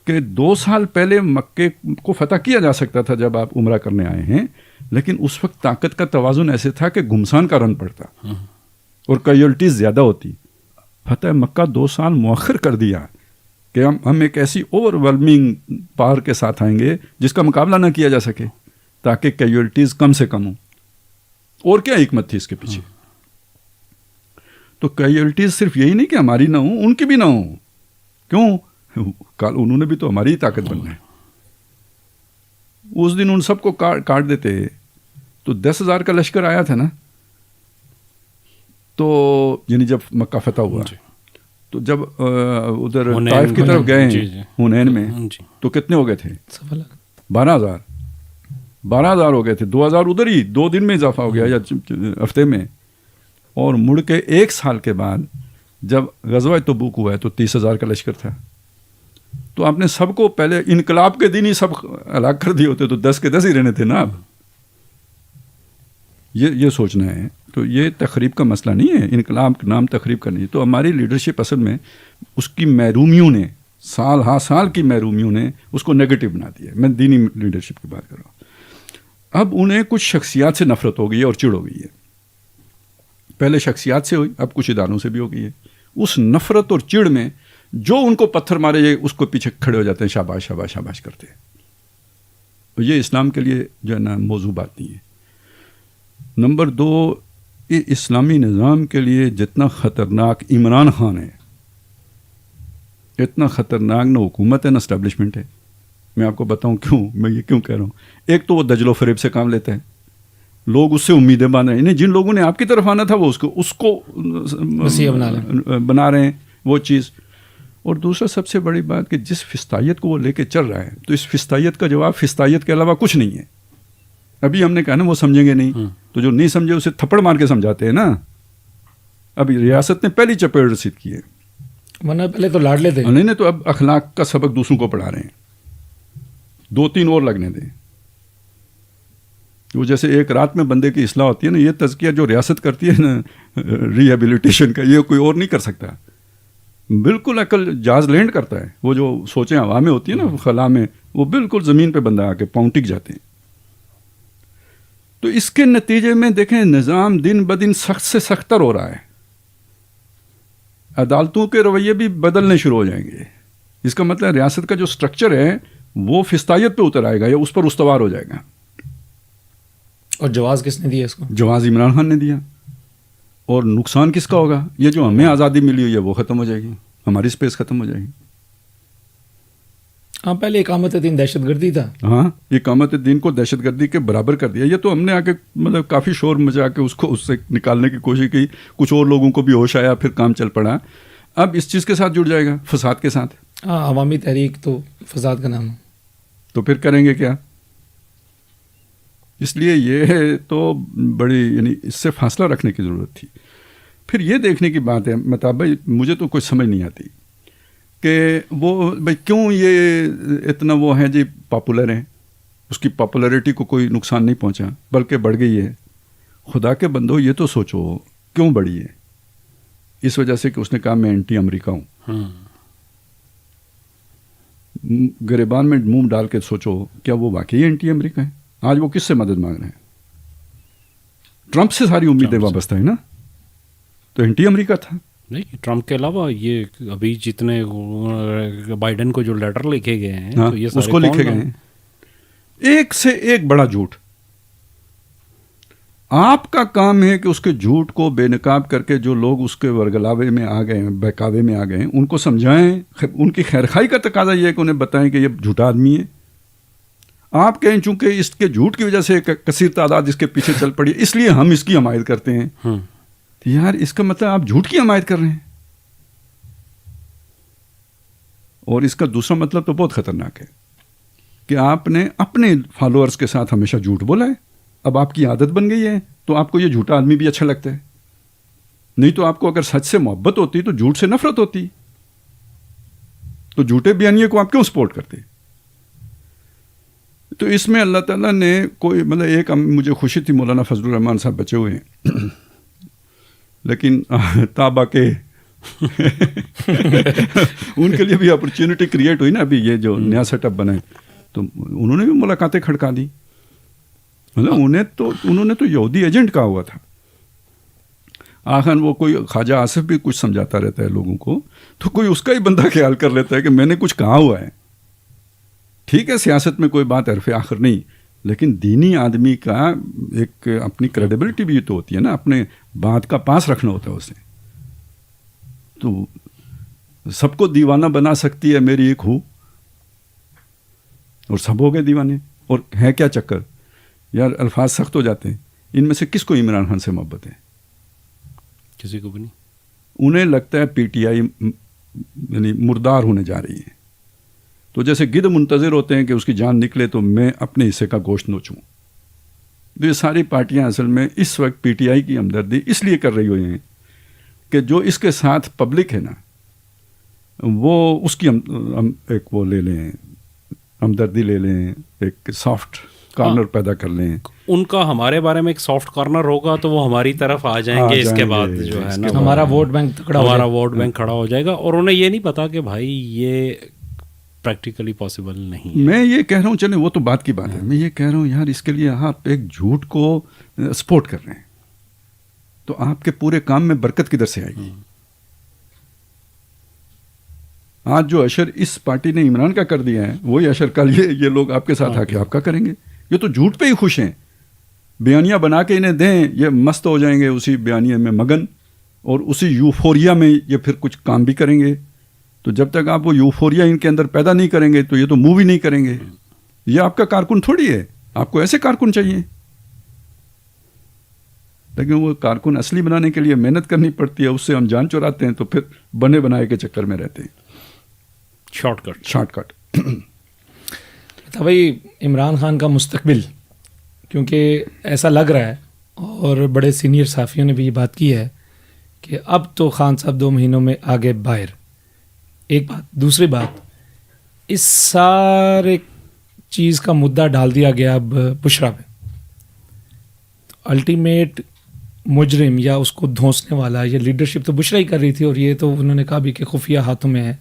کہ 2 سال پہلے مکے کو فتح کیا جا سکتا تھا جب آپ عمرہ کرنے آئے ہیں, لیکن اس وقت طاقت کا توازن ایسے تھا کہ گھمسان کا رن پڑتا اور کیجولٹیز زیادہ ہوتی. فتح مکہ 2 سال مؤخر کر دیا کہ ہم ایک ایسی اوور ویلمنگ پاور کے ساتھ آئیں گے جس کا مقابلہ نہ کیا جا سکے, تاکہ کیجولٹیز کم سے کم ہوں. اور کیا حکمت تھی اس کے پیچھے؟ تو کیجولٹیز صرف یہی نہیں کہ ہماری نہ ہوں, ان کی بھی نہ ہوں. کیوں؟ انہوں نے بھی تو ہماری ہی طاقت بننا ہے. اس دن ان سب کو کاٹ دیتے تو 10,000 کا لشکر آیا تھا نا. تو یعنی جب مکہ فتح ہوا تو جب ادھر طائف کی طرف گئے حنین میں تو کتنے ہو گئے تھے؟ 12,000 ہو گئے تھے. 2,000 ادھر ہی 2 دن میں اضافہ ہو گیا یا ہفتے میں. اور مڑ کے 1 سال کے بعد جب غزوہ تبوک ہوا ہے تو 30,000 کا لشکر تھا. تو آپ نے سب کو پہلے انقلاب کے دن ہی سب ہلاک کر دیے ہوتے تو 10 کے 10 ہی رہنے تھے نا. اب یہ سوچنا ہے. تو یہ تخریب کا مسئلہ نہیں ہے, انقلاب کا نام تخریب کا نہیں. تو ہماری لیڈرشپ اصل میں اس کی محرومیوں نے سال کی محرومیوں نے اس کو نیگیٹو بنا دیا. میں دینی لیڈرشپ کی بات کر رہا ہوں. اب انہیں کچھ شخصیات سے نفرت ہو گئی ہے اور چڑ ہو گئی ہے. پہلے شخصیات سے ہوئی, اب کچھ اداروں سے بھی ہو گئی ہے. اس نفرت اور چڑ میں جو ان کو پتھر مارے یہ اس کو پیچھے کھڑے ہو جاتے ہیں, شاباش شاباش شاباش کرتے ہیں. یہ اسلام کے لیے جو ہے نا موضوع بات نہیں ہے. نمبر 2, یہ اسلامی نظام کے لیے جتنا خطرناک عمران خان ہے اتنا خطرناک نہ حکومت ہے نہ اسٹیبلشمنٹ ہے. میں آپ کو بتاؤں کیوں, میں یہ کیوں کہہ رہا ہوں. ایک تو وہ دجل و فریب سے کام لیتا ہے, لوگ اس سے امیدیں باندھ رہے ہیں. جن لوگوں نے آپ کی طرف آنا تھا وہ اس کو بنا رہے ہیں وہ چیز. اور دوسرا سب سے بڑی بات کہ جس فستائیت کو وہ لے کے چل رہا ہے تو اس فستائیت کا جواب فستائیت کے علاوہ کچھ نہیں ہے. ابھی ہم نے کہا نا وہ سمجھیں گے نہیں, تو جو نہیں سمجھے اسے تھپڑ مار کے سمجھاتے ہیں نا. ابھی ریاست نے پہلی چپیڑ رسید کی ہے, ورنہ پہلے تو لاڈ لیتے نہیں تو اب اخلاق کا سبق دوسروں کو پڑھا رہے ہیں. 2-3 اور لگنے دیں. وہ جیسے ایک رات میں بندے کی اصلاح ہوتی ہے نا, یہ تزکیہ جو ریاست کرتی ہے نا ریہیبلیٹیشن کا, یہ کوئی اور نہیں کر سکتا. بالکل عقل جاز لینڈ کرتا ہے. وہ جو سوچیں ہوا میں ہوتی ہے نا خلا میں, وہ بالکل زمین پہ بندہ آ کے پاؤں ٹک جاتے ہیں. تو اس کے نتیجے میں دیکھیں نظام دن بدن سخت سے سختر ہو رہا ہے. عدالتوں کے رویے بھی بدلنے شروع ہو جائیں گے. اس کا مطلب ریاست کا جو سٹرکچر ہے وہ فستائیت پہ اتر آئے گا یا اس پر استوار ہو جائے گا. اور جواز کس نے دیا اس کو؟ جواز عمران خان نے دیا. اور نقصان کس کا ہوگا؟ یہ جو ہمیں آزادی ملی ہوئی ہے وہ ختم ہو جائے گی, ہماری اسپیس ختم ہو جائے گی. ہاں, پہلے اقامت دین دہشت گردی تھا. ہاں, اقامت دین کو دہشت گردی کے برابر کر دیا. یہ تو ہم نے آ کے مطلب کافی شور مچا کے اس سے نکالنے کی کوشش کی. کچھ اور لوگوں کو بھی ہوش آیا, پھر کام چل پڑا. اب اس چیز کے ساتھ جڑ جائے گا, فساد کے ساتھ. ہاں, عوامی تحریک تو فساد کا نام ہے. تو پھر کریں گے کیا؟ اس لیے یہ تو بڑی یعنی اس سے فاصلہ رکھنے کی ضرورت تھی. پھر یہ دیکھنے کی بات ہے مطلب بھائی مجھے تو کچھ سمجھ نہیں آتی کہ وہ بھائی کیوں یہ اتنا وہ ہیں جی پاپولر ہیں. اس کی پاپولیرٹی کو کوئی نقصان نہیں پہنچا بلکہ بڑھ گئی ہے. خدا کے بندو یہ تو سوچو کیوں بڑھی ہے. اس وجہ سے کہ اس نے کہا میں اینٹی امریکہ ہوں. گریبان میں منہ ڈال کے سوچو کیا وہ واقعی اینٹی امریکہ ہیں؟ آج وہ کس سے مدد مانگ رہے ہیں؟ ٹرمپ سے ساری امیدیں وابستہ ہیں نا, تو اینٹی امریکہ تھا. نہیں, ٹرمپ کے علاوہ یہ ابھی جتنے بائیڈن کو جو لیٹر لکھے گئے ہیں تو یہ اس کو لکھے گئے ہیں ایک سے ایک بڑا جھوٹ. آپ کا کام ہے کہ اس کے جھوٹ کو بے نقاب کر کے جو لوگ اس کے ورگلاوے میں آ گئے ہیں, بہکاوے میں آ گئے ہیں, ان کو سمجھائیں. ان کی خیرخواہی کا تقاضا یہ ہے کہ انہیں بتائیں کہ یہ جھوٹا آدمی ہے. آپ کہیں چونکہ اس کے جھوٹ کی وجہ سے کثیر تعداد اس کے پیچھے چل پڑی اس لیے ہم اس کی حمایت کرتے ہیں. تو یار اس کا مطلب آپ جھوٹ کی حمایت کر رہے ہیں. اور اس کا دوسرا مطلب تو بہت خطرناک ہے کہ آپ نے اپنے فالوورز کے ساتھ ہمیشہ جھوٹ بولا ہے. اب آپ کی عادت بن گئی ہے تو آپ کو یہ جھوٹا آدمی بھی اچھا لگتا ہے. نہیں تو آپ کو اگر سچ سے محبت ہوتی تو جھوٹ سے نفرت ہوتی. تو جھوٹے بیانیے کو آپ کیوں سپورٹ کرتے؟ تو اس میں اللہ تعالیٰ نے کوئی مطلب ایک مجھے خوشی تھی مولانا فضل الرحمان صاحب بچے ہوئے ہیں لیکن تابا کے ان کے لیے بھی اپرچونٹی کریٹ ہوئی نا. ابھی یہ جو نیا سیٹ اپ بنا ہے تو انہوں نے بھی ملاقاتیں کھڑکا دی. مطلب انہوں نے تو یہودی ایجنٹ کہا ہوا تھا. آخر وہ کوئی خواجہ آصف بھی کچھ سمجھاتا رہتا ہے لوگوں کو تو کوئی اس کا ہی بندہ خیال کر لیتا ہے کہ میں نے کچھ کہا ہوا ہے. ٹھیک ہے سیاست میں کوئی بات حرف آخر نہیں, لیکن دینی آدمی کا ایک اپنی کریڈیبلٹی بھی تو ہوتی ہے نا, اپنے بات کا پاس رکھنا ہوتا ہے اسے. تو سب کو دیوانہ بنا سکتی ہے میری ایک ہو, اور سب ہو گئے دیوانے. اور ہے کیا چکر یار، الفاظ سخت ہو جاتے ہیں. ان میں سے کس کو عمران خان سے محبت ہے؟ کسی کو بھی نہیں. انہیں لگتا ہے پی ٹی آئی یعنی مردار ہونے جا رہی ہے. تو جیسے گدھ منتظر ہوتے ہیں کہ اس کی جان نکلے تو میں اپنے حصے کا گوشت نوچوں. تو یہ ساری پارٹیاں اصل میں اس وقت پی ٹی آئی کی ہمدردی اس لیے کر رہی ہوئی ہیں کہ جو اس کے ساتھ پبلک ہے نا، وہ اس کی ہم ایک وہ لے لیں، ہمدردی لے لیں، ایک سافٹ کارنر پیدا کر لیں. ان کا ہمارے بارے میں ایک سافٹ کارنر ہوگا تو وہ ہماری طرف آ جائیں گے. اس کے بعد جو ہے نا ہمارا ووٹ بینک تکڑا ہو ہمارا ووٹ بینک کھڑا ہو جائے گا، اور انہیں یہ نہیں پتا کہ بھائی یہ پریکٹیکلی پاسبل نہیں ہے. میں یہ کہہ رہا ہوں، چلیں وہ تو بات کی بات ہے، میں یہ کہہ رہا ہوں یار اس کے لیے آپ ایک جھوٹ کو سپورٹ کر رہے ہیں تو آپ کے پورے کام میں برکت کدھر سے آئے گی؟ آج جو اشر اس پارٹی نے عمران کا کر دیا ہے وہی اشر کل یہ لوگ آپ کے ساتھ آ کے آپ کا کریں گے. یہ تو جھوٹ پہ ہی خوش ہیں. بیانیہ بنا کے انہیں دیں، یہ مست ہو جائیں گے اسی بیانیہ میں مگن، اور اسی یوفوریا میں یہ پھر کچھ کام بھی کریں گے. تو جب تک آپ وہ یوفوریا ان کے اندر پیدا نہیں کریں گے تو یہ تو موو ہی نہیں کریں گے. یہ آپ کا کارکن تھوڑی ہے، آپ کو ایسے کارکن چاہیے. لیکن وہ کارکن اصلی بنانے کے لیے محنت کرنی پڑتی ہے، اس سے ہم جان چراتے ہیں تو پھر بنے بنائے کے چکر میں رہتے ہیں. Shortcut. بھائی عمران خان کا مستقبل، کیونکہ ایسا لگ رہا ہے اور بڑے سینئر صحافیوں نے بھی یہ بات کی ہے کہ اب تو خان صاحب 2 مہینوں میں آگے باہر. ایک بات. دوسری بات، اس سارے چیز کا مدعا ڈال دیا گیا اب بشرا پہ. الٹیمیٹ مجرم یا اس کو دھونسنے والا یہ لیڈرشپ تو بشرا ہی کر رہی تھی، اور یہ تو انہوں نے کہا بھی کہ خفیہ ہاتھوں میں ہے.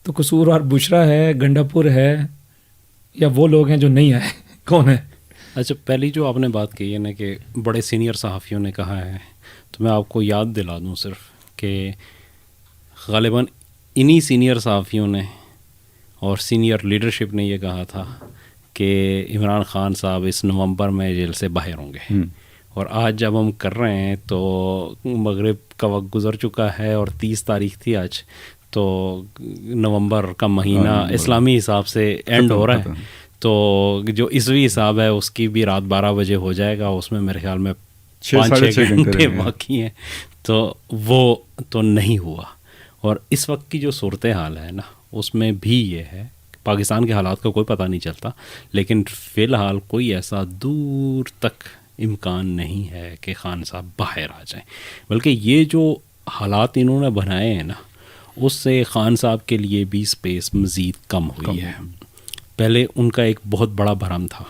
تو قصوروار بشرا ہے، گنڈا پور ہے، یا وہ لوگ ہیں جو نہیں آئے؟ کون ہے؟ اچھا، پہلی جو آپ نے بات کی ہے نا کہ بڑے سینئر صحافیوں نے کہا ہے، تو میں آپ کو یاد دلا دوں صرف کہ غالباً انہی سینئر صحافیوں نے اور سینئر لیڈرشپ نے یہ کہا تھا کہ عمران خان صاحب اس نومبر میں جیل سے باہر ہوں گے. اور آج جب ہم کر رہے ہیں تو مغرب کا وقت گزر چکا ہے اور 30 تاریخ تھی آج، تو نومبر کا مہینہ اسلامی حساب سے اینڈ ہو رہا ہے. تو جو عیسوی حساب ہے اس کی بھی رات 12 بجے ہو جائے گا، اس میں میرے خیال میں 5-6 گھنٹے باقی ہیں. تو وہ تو نہیں ہوا. اور اس وقت کی جو صورتحال ہے نا اس میں بھی یہ ہے، پاکستان کے حالات کا کوئی پتہ نہیں چلتا، لیکن فی الحال کوئی ایسا دور تک امکان نہیں ہے کہ خان صاحب باہر آ جائیں. بلکہ یہ جو حالات انہوں نے بنائے ہیں نا اس سے خان صاحب کے لیے بھی اسپیس مزید کم ہوئی ہے. پہلے ان کا ایک بہت بڑا بھرم تھا،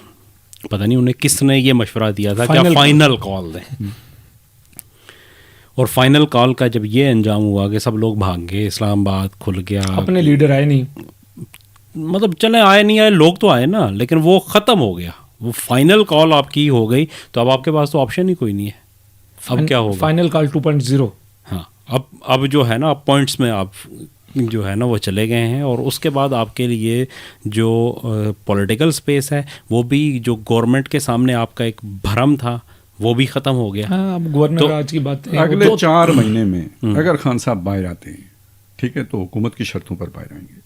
پتہ نہیں انہیں کس نے یہ مشورہ دیا تھا کہ فائنل کال دیں، اور فائنل کال کا جب یہ انجام ہوا کہ سب لوگ بھاگ گئے، اسلام آباد کھل گیا، اپنے لیڈر آئے نہیں، مطلب چلے آئے نہیں آئے، لوگ تو آئے نا، لیکن وہ ختم ہو گیا. وہ فائنل کال آپ کی ہو گئی تو اب آپ کے پاس تو آپشن ہی کوئی نہیں ہے. اب کیا ہوگا؟ Final call 2.0. ہاں، اب جو ہے نا پوائنٹس میں آپ جو ہے نا وہ چلے گئے ہیں، اور اس کے بعد آپ کے لیے جو پولیٹیکل سپیس ہے وہ بھی جو گورنمنٹ کے سامنے آپ کا ایک بھرم تھا وہ بھی ختم ہو گیا. ہاں، اب گورنر راج کی بات ہے. اگلے 4 مہینے میں اگر خان صاحب باہر آتے ہیں ٹھیک ہے تو حکومت کی شرطوں پر باہر آئیں گے.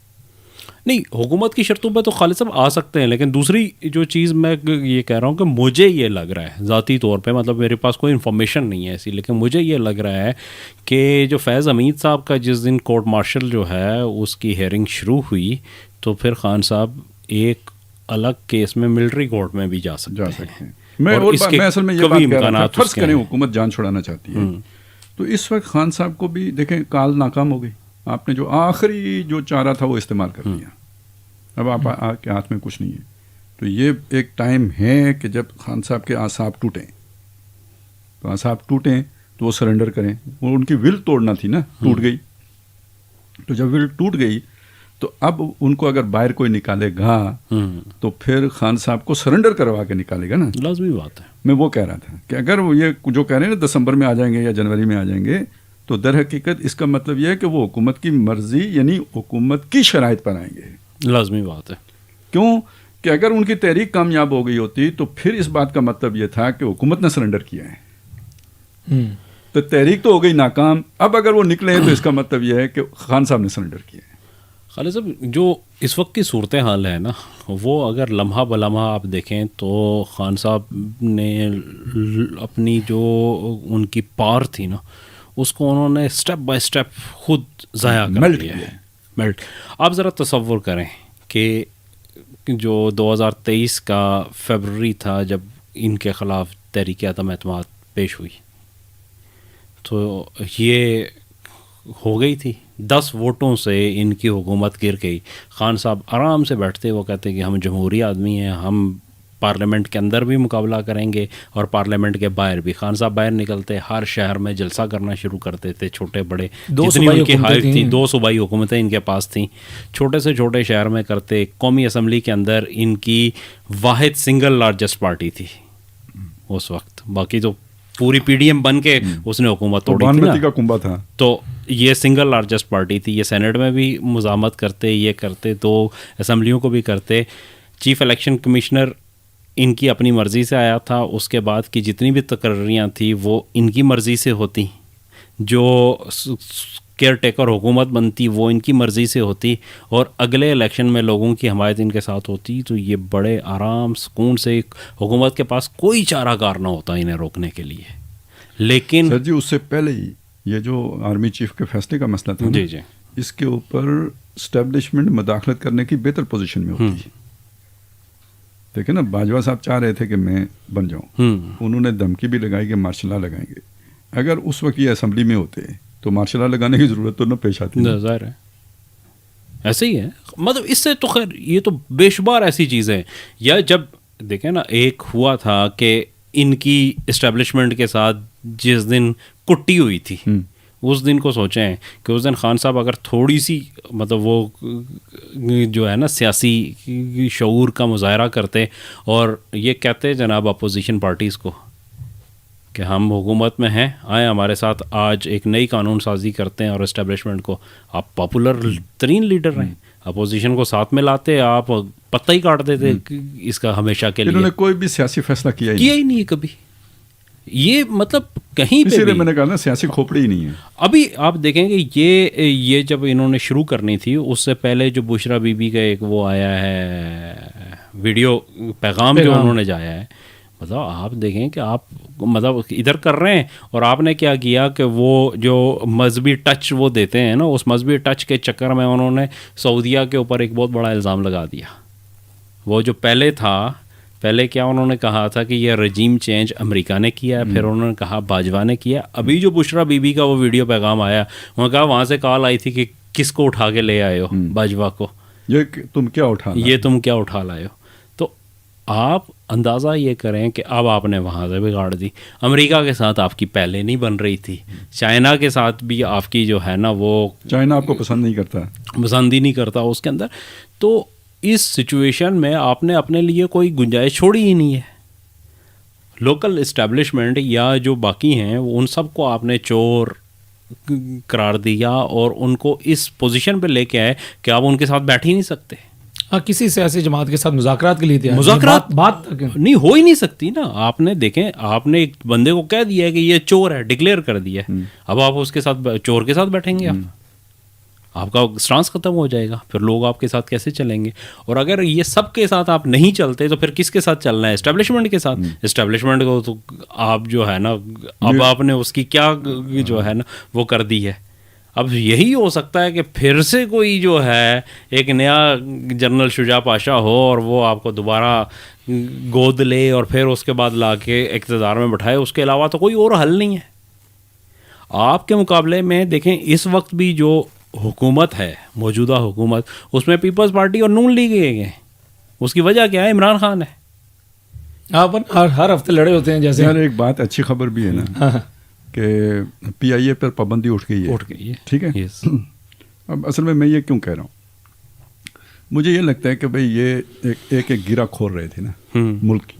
نہیں، حکومت کی شرطوں پہ تو خالد صاحب آ سکتے ہیں، لیکن دوسری جو چیز میں یہ کہہ رہا ہوں کہ مجھے یہ لگ رہا ہے ذاتی طور پہ، مطلب میرے پاس کوئی انفارمیشن نہیں ہے ایسی، لیکن مجھے یہ لگ رہا ہے کہ جو فیض حمید صاحب کا جس دن کورٹ مارشل جو ہے اس کی ہیئرنگ شروع ہوئی تو پھر خان صاحب ایک الگ کیس میں ملٹری کورٹ میں بھی جا سکتے ہیں. میں اصل میں یہ بات کہہ رہا تھا، فرض کریں حکومت جان چھڑانا چاہتی ہے تو اس وقت خان صاحب کو بھی دیکھیں کال ناکام ہو گئی. آپ نے جو آخری جو چارہ تھا وہ استعمال کر لیا، اب آپ کے ہاتھ میں کچھ نہیں ہے. تو یہ ایک ٹائم ہے کہ جب خان صاحب کے اعصاب ٹوٹیں، تو اعصاب ٹوٹیں تو وہ سرنڈر کریں. وہ ان کی ول توڑنا تھی نا، ٹوٹ گئی. تو جب ول ٹوٹ گئی تو اب ان کو اگر باہر کوئی نکالے گا تو پھر خان صاحب کو سرنڈر کروا کے نکالے گا نا. لازمی بات ہے. میں وہ کہہ رہا تھا کہ اگر وہ یہ جو کہہ رہے ہیں نا دسمبر میں آ جائیں گے یا جنوری میں آ جائیں گے، تو در حقیقت اس کا مطلب یہ ہے کہ وہ حکومت کی مرضی یعنی حکومت کی شرائط پر آئیں گے. لازمی بات ہے. کیوں کہ اگر ان کی تحریک کامیاب ہو گئی ہوتی تو پھر اس بات کا مطلب یہ تھا کہ حکومت نے سرنڈر کیا ہے، تو تحریک تو ہو گئی ناکام. اب اگر وہ نکلے تو اس کا مطلب یہ ہے کہ خان صاحب نے سرنڈر کیا ہے. خالد صاحب جو اس وقت کی صورتحال ہے نا وہ اگر لمحہ بلمحہ آپ دیکھیں تو خان صاحب نے اپنی جو ان کی پار تھی نا اس کو انہوں نے اسٹیپ بائی اسٹیپ خود ضائع کر دیا ہے. میلٹ. آپ ذرا تصور کریں کہ جو 2023 کا فیبرری تھا جب ان کے خلاف تحریک عدم اعتماد پیش ہوئی تو یہ ہو گئی تھی 10 ووٹوں سے ان کی حکومت گر گئی. خان صاحب آرام سے بیٹھتے وہ کہتے کہ ہم جمہوری آدمی ہیں, ہم پارلیمنٹ کے اندر بھی مقابلہ کریں گے اور پارلیمنٹ کے باہر بھی. خان صاحب باہر نکلتے ہر شہر میں جلسہ کرنا شروع کرتے تھے, چھوٹے بڑے جتنی ان کی ہائٹ تھی 2 صوبائی حکومتیں ان کے پاس تھیں, چھوٹے سے چھوٹے شہر میں کرتے. قومی اسمبلی کے اندر ان کی واحد سنگل لارجسٹ پارٹی تھی اس وقت, باقی تو پوری پی ڈی ایم بن کے اس نے حکومت توڑی تھی کا کنبا تھا, تو یہ سنگل لارجسٹ پارٹی تھی. یہ سینٹ میں بھی مزاحمت کرتے, یہ کرتے, تو اسمبلیوں کو بھی کرتے. چیف الیکشن کمشنر ان کی اپنی مرضی سے آیا تھا, اس کے بعد کی جتنی بھی تقرریاں تھیں وہ ان کی مرضی سے ہوتی, جو کیئر ٹیکر حکومت بنتی وہ ان کی مرضی سے ہوتی, اور اگلے الیکشن میں لوگوں کی حمایت ان کے ساتھ ہوتی. تو یہ بڑے آرام سکون سے حکومت کے پاس کوئی چارہ کار نہ ہوتا انہیں روکنے کے لیے. لیکن سر جی اس سے پہلے ہی یہ جو آرمی چیف کے فیصلے کا مسئلہ تھا جی جی اس کے اوپر اسٹیبلشمنٹ مداخلت کرنے کی بہتر پوزیشن میں ہوتی ہے. دیکھیں نا باجوہ صاحب چاہ رہے تھے کہ میں بن جاؤں, انہوں نے دھمکی بھی لگائی کہ مارشل لا لگائیں گے. اگر اس وقت یہ اسمبلی میں ہوتے تو مارشل لا لگانے کی ضرورت تو نہ پیش آتی. ظاہر ہے ایسے ہی ہے. مطلب اس سے تو خیر یہ تو بے شمار ایسی چیزیں, یا جب دیکھیں نا ایک ہوا تھا کہ ان کی اسٹیبلشمنٹ کے ساتھ جس دن کٹی ہوئی تھی اس دن کو سوچیں کہ اس دن خان صاحب اگر تھوڑی سی مطلب وہ جو ہے نا سیاسی شعور کا مظاہرہ کرتے اور یہ کہتے جناب اپوزیشن پارٹیز کو کہ ہم حکومت میں ہیں, آئیں ہمارے ساتھ آج ایک نئی قانون سازی کرتے ہیں, اور اسٹیبلشمنٹ کو آپ پاپولر ترین لیڈر ہیں, اپوزیشن کو ساتھ میں لاتے, آپ پتہ ہی کاٹ دیتے اس کا ہمیشہ کے لیے. انہوں نے کوئی بھی سیاسی فیصلہ کیا ہی نہیں ہے کبھی. یہ مطلب کہیں پہ اسی لیے میں نے کہا نا سیاسی کھوپڑی ہی نہیں ہے. ابھی آپ دیکھیں گے یہ جب انہوں نے شروع کرنی تھی اس سے پہلے جو بشرا بی بی کا ایک وہ آیا ہے ویڈیو پیغام جو انہوں نے جایا ہے, مطلب آپ دیکھیں کہ آپ مطلب ادھر کر رہے ہیں اور آپ نے کیا کیا کہ وہ جو مذہبی ٹچ وہ دیتے ہیں نا, اس مذہبی ٹچ کے چکر میں انہوں نے سعودیہ کے اوپر ایک بہت بڑا الزام لگا دیا. وہ جو پہلے تھا, پہلے کیا انہوں نے کہا تھا کہ یہ رجیم چینج امریکہ نے کیا ہے, پھر انہوں نے کہا باجوہ نے کیا. ابھی جو بشرا بی بی کا وہ ویڈیو پیغام آیا, انہوں نے کہا وہاں سے کال آئی تھی کہ کس کو اٹھا کے لے آئے ہو, باجوہ کو, یہ تم کیا اٹھا لائے ہو. تو آپ اندازہ یہ کریں کہ اب آپ نے وہاں سے بگاڑ دی. امریکہ کے ساتھ آپ کی پہلے نہیں بن رہی تھی, چائنا کے ساتھ بھی آپ کی جو ہے نا وہ چائنا آپ کو پسند ہی نہیں کرتا اس کے اندر. تو اس سچویشن میں آپ نے اپنے لیے کوئی گنجائش چھوڑی ہی نہیں ہے. لوکل اسٹیبلشمنٹ یا جو باقی ہیں ان سب کو آپ نے چور قرار دیا اور ان کو اس پوزیشن پہ لے کے آئے کہ آپ ان کے ساتھ بیٹھ ہی نہیں سکتے. کسی سیاسی جماعت کے ساتھ مذاکرات کے لیے بات نہیں ہو ہی نہیں سکتی نا. آپ نے دیکھیں, آپ نے ایک بندے کو کہہ دیا ہے کہ یہ چور ہے, ڈکلیئر کر دیا ہے, اب آپ اس کے ساتھ چور کے ساتھ بیٹھیں گے, آپ کا اسٹانس ختم ہو جائے گا, پھر لوگ آپ کے ساتھ کیسے چلیں گے؟ اور اگر یہ سب کے ساتھ آپ نہیں چلتے تو پھر کس کے ساتھ چلنا ہے؟ اسٹیبلشمنٹ کے ساتھ. اسٹیبلشمنٹ کو تو آپ جو ہے نا اب آپ نے اس کی کیا جو ہے نا وہ کر دی ہے. اب یہی ہو سکتا ہے کہ پھر سے کوئی جو ہے ایک نیا جنرل شجاع پاشا ہو اور وہ آپ کو دوبارہ گود لے اور پھر اس کے بعد لا کے اقتدار میں بٹھائے. اس کے علاوہ تو کوئی اور حل نہیں ہے. آپ کے مقابلے میں دیکھیں اس وقت بھی جو حکومت ہے, موجودہ حکومت, اس میں پیپلز پارٹی اور نون لیگ گئے. اس کی وجہ کیا ہے؟ عمران خان ہے. آپ ہر ہفتے لڑے ہوتے ہیں. جیسے ایک بات اچھی خبر بھی ہے نا کہ پی آئی اے پر پابندی اٹھ گئی ہے. ٹھیک ہے. اب اصل میں یہ کیوں کہہ رہا ہوں, مجھے یہ لگتا ہے کہ بھائی یہ ایک گرا کھول رہے تھے نا ملک کی.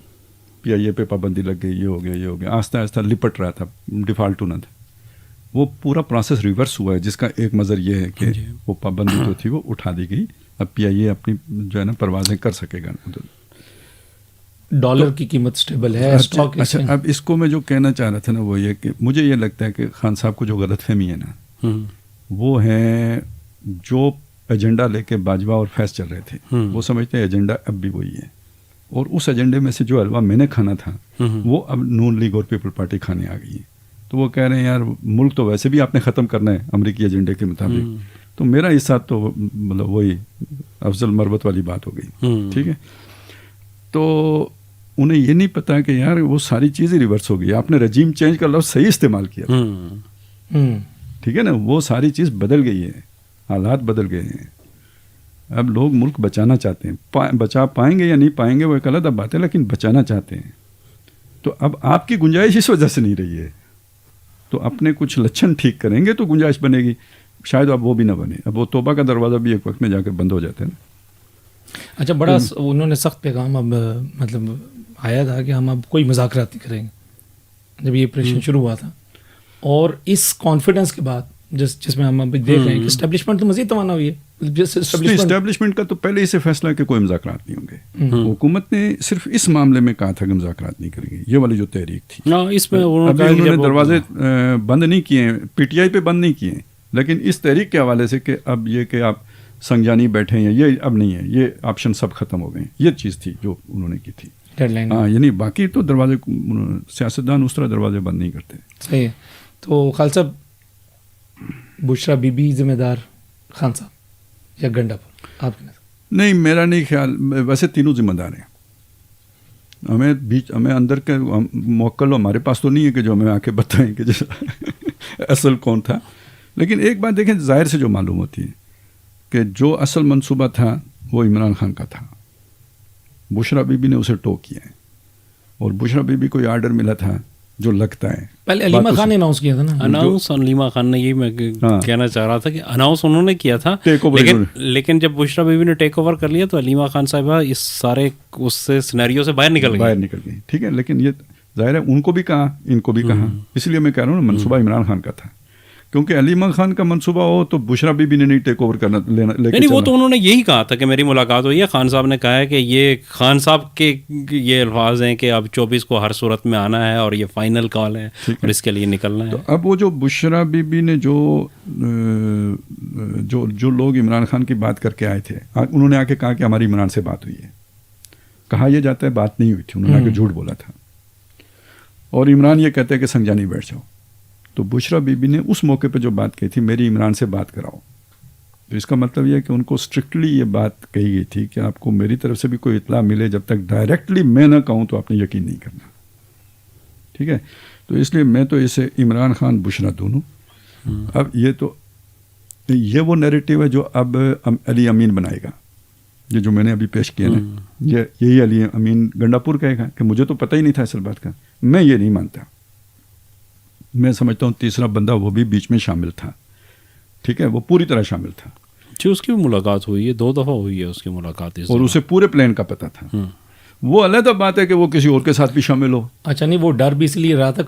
پی آئی اے پہ پابندی لگ گئی, یہ ہو گیا, آہستہ آہستہ لپٹ رہا تھا, ڈیفالٹ ہونا تھا. وہ پورا پروسیس ریورس ہوا ہے, جس کا ایک مظہر یہ ہے کہ وہ پابندی جو تھی وہ اٹھا دی گئی. اب پی آئی اے اپنی جو ہے نا پروازیں کر سکے گا. ڈالر کی قیمت سٹیبل ہے. اچھا, اب اس کو میں جو کہنا چاہ رہا تھا نا وہ یہ کہ مجھے یہ لگتا ہے کہ خان صاحب کو جو غلط فہمی ہے نا وہ ہے جو ایجنڈا لے کے باجوہ اور فیض چل رہے تھے. وہ سمجھتے ہیں ایجنڈا اب بھی وہی ہے, اور اس ایجنڈے میں سے جو حلوہ میں نے کھانا تھا وہ اب نون لیگ اور پیپل پارٹی کھانے آ گئی ہے. تو وہ کہہ رہے ہیں یار ملک تو ویسے بھی آپ نے ختم کرنا ہے امریکی ایجنڈے کے مطابق, تو میرا حصہ تو مطلب وہی افضل مربت والی بات ہو گئی. ٹھیک ہے, تو انہیں یہ نہیں پتا کہ یار وہ ساری چیزیں ریورس ہو گئی. آپ نے رجیم چینج کا لفظ صحیح استعمال کیا, ٹھیک ہے نا, وہ ساری چیز بدل گئی ہے, حالات بدل گئے ہیں. اب لوگ ملک بچانا چاہتے ہیں, بچا پائیں گے یا نہیں پائیں گے وہ ایک الگ بات ہے, لیکن بچانا چاہتے ہیں. تو اب آپ کی گنجائش اس وجہ سے نہیں رہی ہے, تو اپنے کچھ لچھن ٹھیک کریں گے تو گنجائش بنے گی. شاید اب وہ بھی نہ بنے, اب وہ توبہ کا دروازہ بھی ایک وقت میں جا کے بند ہو جاتا ہے نا. اچھا, بڑا انہوں نے سخت پیغام اب مطلب آیا تھا کہ ہم اب کوئی مذاکرات نہیں کریں گے جب یہ آپریشن شروع ہوا تھا, اور اس کانفیڈنس کے بعد جس میں ہم اب دیکھ رہے ہیں کہ اسٹیبلشمنٹ تو مزید توانا ہوئی ہے. اسٹیبلشمنٹ کا تو پہلے ہی سے فیصلہ ہے کہ کوئی مذاکرات نہیں ہوں گے. حکومت نے صرف اس معاملے میں کہا تھا کہ مذاکرات نہیں کریں گے, یہ والی جو تحریک تھی اس میں انہوں نے دروازے بند نہیں کیے, پی ٹی آئی پہ بند نہیں کیے, لیکن اس تحریک کے حوالے سے کہ اب یہ کہ آپ سنجانی بیٹھے ہیں یہ اب نہیں ہے, یہ آپشن سب ختم ہو گئے. یہ چیز تھی جو انہوں نے کی تھی. ہاں, یعنی باقی تو دروازے سیاستدان اس طرح دروازے بند نہیں کرتے. صحیح ہے. تو خالد صاحب, بشرا بی بی ذمہ دار, خان صاحب یا گنڈا پر آپ کے نظر؟ نہیں, میرا نہیں خیال, ویسے تینوں ذمہ دار ہیں. ہمیں اندر کے موکل ہمارے پاس تو نہیں ہے کہ جو ہمیں آ کے بتائیں کہ اصل کون تھا. لیکن ایک بات دیکھیں, ظاہر سے جو معلوم ہوتی ہے کہ جو اصل منصوبہ تھا وہ عمران خان کا تھا. بشرا بی بی نے اسے ٹو کیا ہے, اور بشرا بی بی کو یہ آرڈر ملا تھا جو لگتا ہے. پہلے علیمہ خان نے اناؤنس کیا تھا نا. اناؤنس علیمہ خان نے, یہ میں کہنا چاہ رہا تھا کہ اناؤنس انہوں نے کیا تھا, لیکن جب بشرا بی بی نے ٹیک اوور کر لیا تو علیمہ خان صاحبہ اس سارے اس سے سینیریو سے باہر نکل گئی. ٹھیک ہے, لیکن یہ ظاہر ہے ان کو بھی کہا, ان کو بھی کہا, اس لیے میں کہہ رہا ہوں منصوبہ عمران خان کا تھا. کیونکہ علیمہ خان کا منصوبہ ہو تو بشرا بی بی نے نہیں ٹیک اوور کرنا لینا. نہیں, وہ تو انہوں نے یہی کہا تھا کہ میری ملاقات ہوئی ہے, خان صاحب نے کہا ہے کہ یہ خان صاحب کے یہ الفاظ ہیں کہ اب 24 کو ہر صورت میں آنا ہے اور یہ فائنل کال ہے اور اس کے لیے نکلنا ہے. تو اب وہ جو بشرا بی بی نے جو لوگ عمران خان کی بات کر کے آئے تھے, انہوں نے آ کے کہا کہ ہماری عمران سے بات ہوئی ہے. کہا یہ جاتا ہے بات نہیں ہوئی تھی, انہوں نے آ کے جھوٹ بولا تھا, اور عمران یہ کہتے ہیں کہ سنجانی بیٹھ جاؤ. تو بشرا بی بی نے اس موقع پہ جو بات کہی تھی, میری عمران سے بات کراؤ, تو اس کا مطلب یہ ہے کہ ان کو اسٹرکٹلی یہ بات کہی گئی تھی کہ آپ کو میری طرف سے بھی کوئی اطلاع ملے, جب تک ڈائریکٹلی میں نہ کہوں تو آپ نے یقین نہیں کرنا. ٹھیک ہے, تو اس لیے میں تو اسے عمران خان بشرا دونوں. اب یہ وہ نیریٹو ہے جو اب علی امین بنائے گا, یہ جو میں نے ابھی پیش کیا نا, یہی علی امین گنڈا پور کہے گا کہ مجھے تو پتہ ہی نہیں تھا اصل بات کا. میں یہ نہیں مانتا, میں سمجھتا ہوں تیسرا بندہ وہ بھی بیچ میں شامل تھا. ٹھیک ہے, وہ پوری طرح شامل تھا. جی, اس کی بھی ملاقات ہوئی ہے, 2 دفعہ ہوئی ہے اس کی ملاقات, اور اسے پورے پلان کا پتہ تھا. وہ علیحدہ بات ہے کہ وہ کسی اور کے ساتھ بھی شامل ہو. اچھا, نہیں, وہ ڈر بھی اس لیے رہا تھا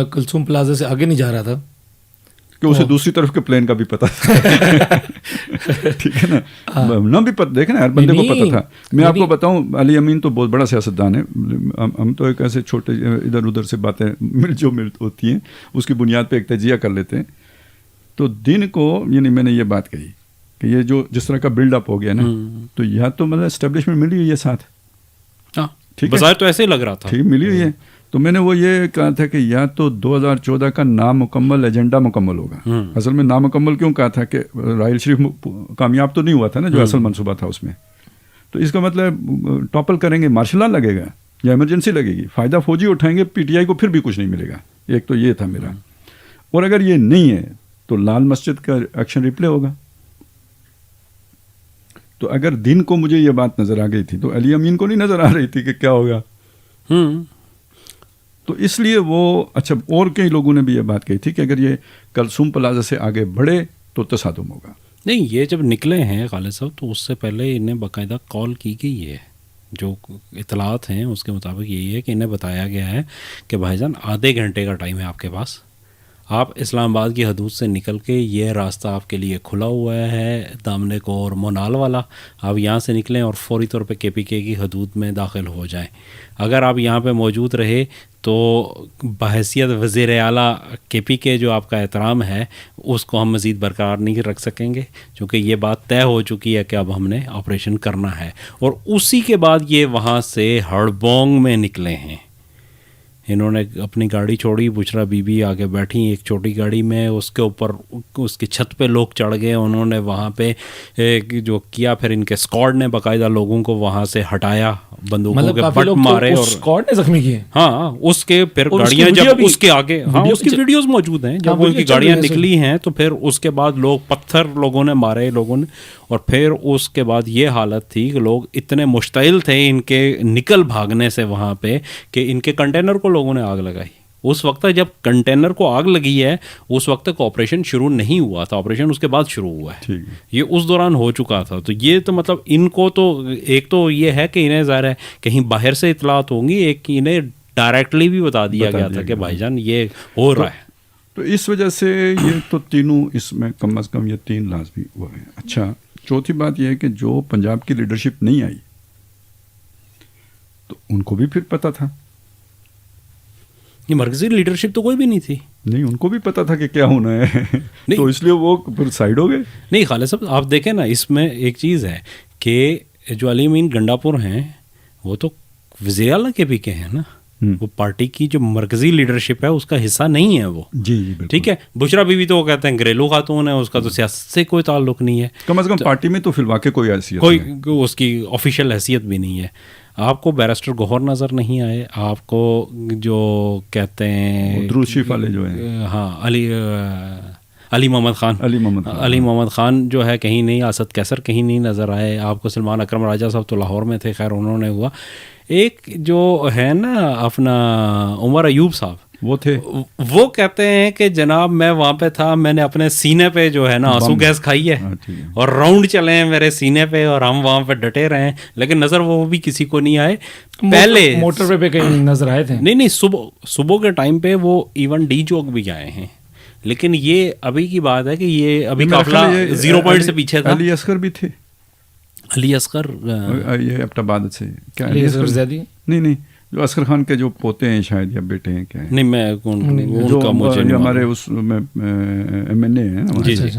کلثوم پلازا سے آگے نہیں جا رہا تھا کہ اسے دوسری طرف کے پلان کا بھی پتہ تھا. ٹھیک ہے نا, نہ بھی پتہ, دیکھیں نا, ہر بندے کو پتہ تھا. میں آپ کو بتاؤں, علی امین تو بہت بڑا سیاستدان ہے. ہم تو ایک ایسے چھوٹے ادھر ادھر سے باتیں مل ہوتی ہیں, اس کی بنیاد پہ ایک تجزیہ کر لیتے ہیں. تو دن کو, یعنی میں نے یہ بات کہی کہ یہ جو جس طرح کا بلڈ اپ ہو گیا نا, تو یا تو مطلب اسٹیبلشمنٹ ملی ہوئی ہے ساتھ. ٹھیک ہے, بظاہر تو ایسے ہی لگ رہا تھا. ٹھیک, ملی ہوئی ہے. تو میں نے وہ یہ کہا تھا کہ یا تو 2014 کا نامکمل ایجنڈا مکمل ہوگا. اصل میں نامکمل کیوں کہا تھا کہ راحیل شریف کامیاب تو نہیں ہوا تھا نا, جو اصل منصوبہ تھا اس میں. تو اس کا مطلب ٹاپل کریں گے, مارشل لا لگے گا یا ایمرجنسی لگے گی, فائدہ فوجی اٹھائیں گے, پی ٹی آئی کو پھر بھی کچھ نہیں ملے گا. ایک تو یہ تھا میرا. اور اگر یہ نہیں ہے تو لال مسجد کا ایکشن ریپلے ہوگا. تو اگر دن کو مجھے یہ بات نظر آ گئی تھی تو علی امین کو نہیں نظر آ رہی تھی کہ کیا ہوگا. تو اس لیے وہ, اچھا, اور کئی لوگوں نے بھی یہ بات کہی تھی کہ اگر یہ کلثوم پلازا سے آگے بڑھے تو تصادم ہوگا. نہیں, یہ جب نکلے ہیں خالد صاحب تو اس سے پہلے انہیں باقاعدہ کال کی گئی ہے. جو اطلاعات ہیں اس کے مطابق یہی ہے کہ انہیں بتایا گیا ہے کہ بھائی جان آدھے گھنٹے کا ٹائم ہے آپ کے پاس, آپ اسلام آباد کی حدود سے نکل کے یہ راستہ آپ کے لیے کھلا ہوا ہے دامنے کو اور مونال والا. آپ یہاں سے نکلیں اور فوری طور پہ KPK کی حدود میں داخل ہو جائیں. اگر آپ یہاں پہ موجود رہے تو بحیثیت وزیر اعلیٰ KPK جو آپ کا احترام ہے اس کو ہم مزید برقرار نہیں رکھ سکیں گے، چونکہ یہ بات طے ہو چکی ہے کہ اب ہم نے آپریشن کرنا ہے. اور اسی کے بعد یہ وہاں سے ہڑبونگ میں نکلے ہیں. انہوں نے اپنی گاڑی چھوڑی، بشرا بی بی آگے بیٹھی ایک چھوٹی گاڑی میں، اس کے اوپر اس کی چھت پہ لوگ چڑھ گئے. انہوں نے وہاں پہ جو کیا، پھر ان کے اسکواڈ نے باقاعدہ لوگوں کو وہاں سے ہٹایا، بندوقوں کے بٹ مارے اور اسکواڈ نے زخمی کیے. ہاں اس کے پھر گاڑیاں جب اس کے آگے، ہاں اس کی ویڈیوز موجود ہیں، جب ان کی گاڑیاں نکلی ہیں تو پھر اس کے بعد لوگ پتھر لوگوں نے مارے لوگوں نے. اور پھر اس کے بعد یہ حالت تھی کہ لوگ اتنے مشتعل تھے ان کے نکل بھاگنے سے وہاں پہ کہ ان کے کنٹینر کو لوگوں نے آگ لگائی. اس وقت جب کنٹینر کو آگ لگی ہے اس وقت تک آپریشن شروع نہیں ہوا تھا، آپریشن اس کے بعد شروع ہوا ہے. یہ اس دوران ہو چکا تھا. تو یہ تو مطلب ان کو تو ایک تو یہ ہے کہ انہیں ظاہر ہے کہیں باہر سے اطلاعات ہوں گی، ایک انہیں ڈائریکٹلی بھی بتا دیا گیا تھا کہ بھائی جان یہ ہو رہا ہے. تو اس وجہ سے یہ تو تینوں اس میں کم از کم یہ 3 لازمی وہ ہیں. اچھا، چوتھی بات یہ ہے کہ جو پنجاب کی لیڈرشپ نہیں آئی تو ان کو بھی پھر پتہ تھا. یہ مرکزی لیڈرشپ تو کوئی بھی نہیں تھی. نہیں، ان کو بھی پتہ تھا کہ کیا ہونا ہے تو اس لیے وہ پھر سائڈ ہو گئے. نہیں خالد صاحب، آپ دیکھیں نا، اس میں ایک چیز ہے کہ جو علی امین گنڈاپور ہیں وہ تو وزیر اعلیٰ KPK ہیں نا، وہ پارٹی کی جو مرکزی لیڈرشپ ہے اس کا حصہ نہیں ہے وہ. جی بالکل ٹھیک ہے. بشرا بی بی تو وہ کہتے ہیں گھریلو خاتون ہے، اس کا تو سیاست سے کوئی تعلق نہیں ہے. کم از کم پارٹی میں تو فی الواقع کوئی حیثیت کوئی اس کی آفیشیل حیثیت بھی نہیں ہے. آپ کو بیرسٹر گوہر نظر نہیں آئے، آپ کو جو کہتے ہیں درود شریف والے جو ہیں، ہاں علی محمد خان جو ہے کہیں نہیں، اسد کیسر کہیں نہیں نظر آئے. آپ کو سلمان اکرم راجہ صاحب تو لاہور میں تھے، خیر انہوں نے ہوا. ایک جو ہے نا اپنا عمر ایوب صاحب، وہ تھے، وہ کہتے ہیں کہ جناب میں وہاں پہ تھا، میں نے اپنے سینے پہ جو ہے نا آنسو گیس کھائی ہے اور راؤنڈ چلے ہیں میرے سینے پہ اور ہم وہاں پہ ڈٹے رہے ہیں، لیکن نظر وہ بھی کسی کو نہیں آئے. پہلے موٹر پہ کہیں نظر آئے تھے. نہیں صبح کے ٹائم پہ وہ ایون ڈی چوک بھی آئے ہیں، لیکن یہ ابھی کی بات ہے کہ یہ ابھی قافلہ 0 پوائنٹ سے پیچھے تھا. علی اصغر بھی تھے، علی اصغر یہ ابٹ آباد سے، کیا علی اصغر زیدی؟ نہیں، جو اصغر خان کے جو پوتے ہیں شاید یا بیٹے ہیں، کیا ہے؟ نہیں میں ان کا مجھے نہیں، ہمارے اس میں MNA ہیں. جی جی.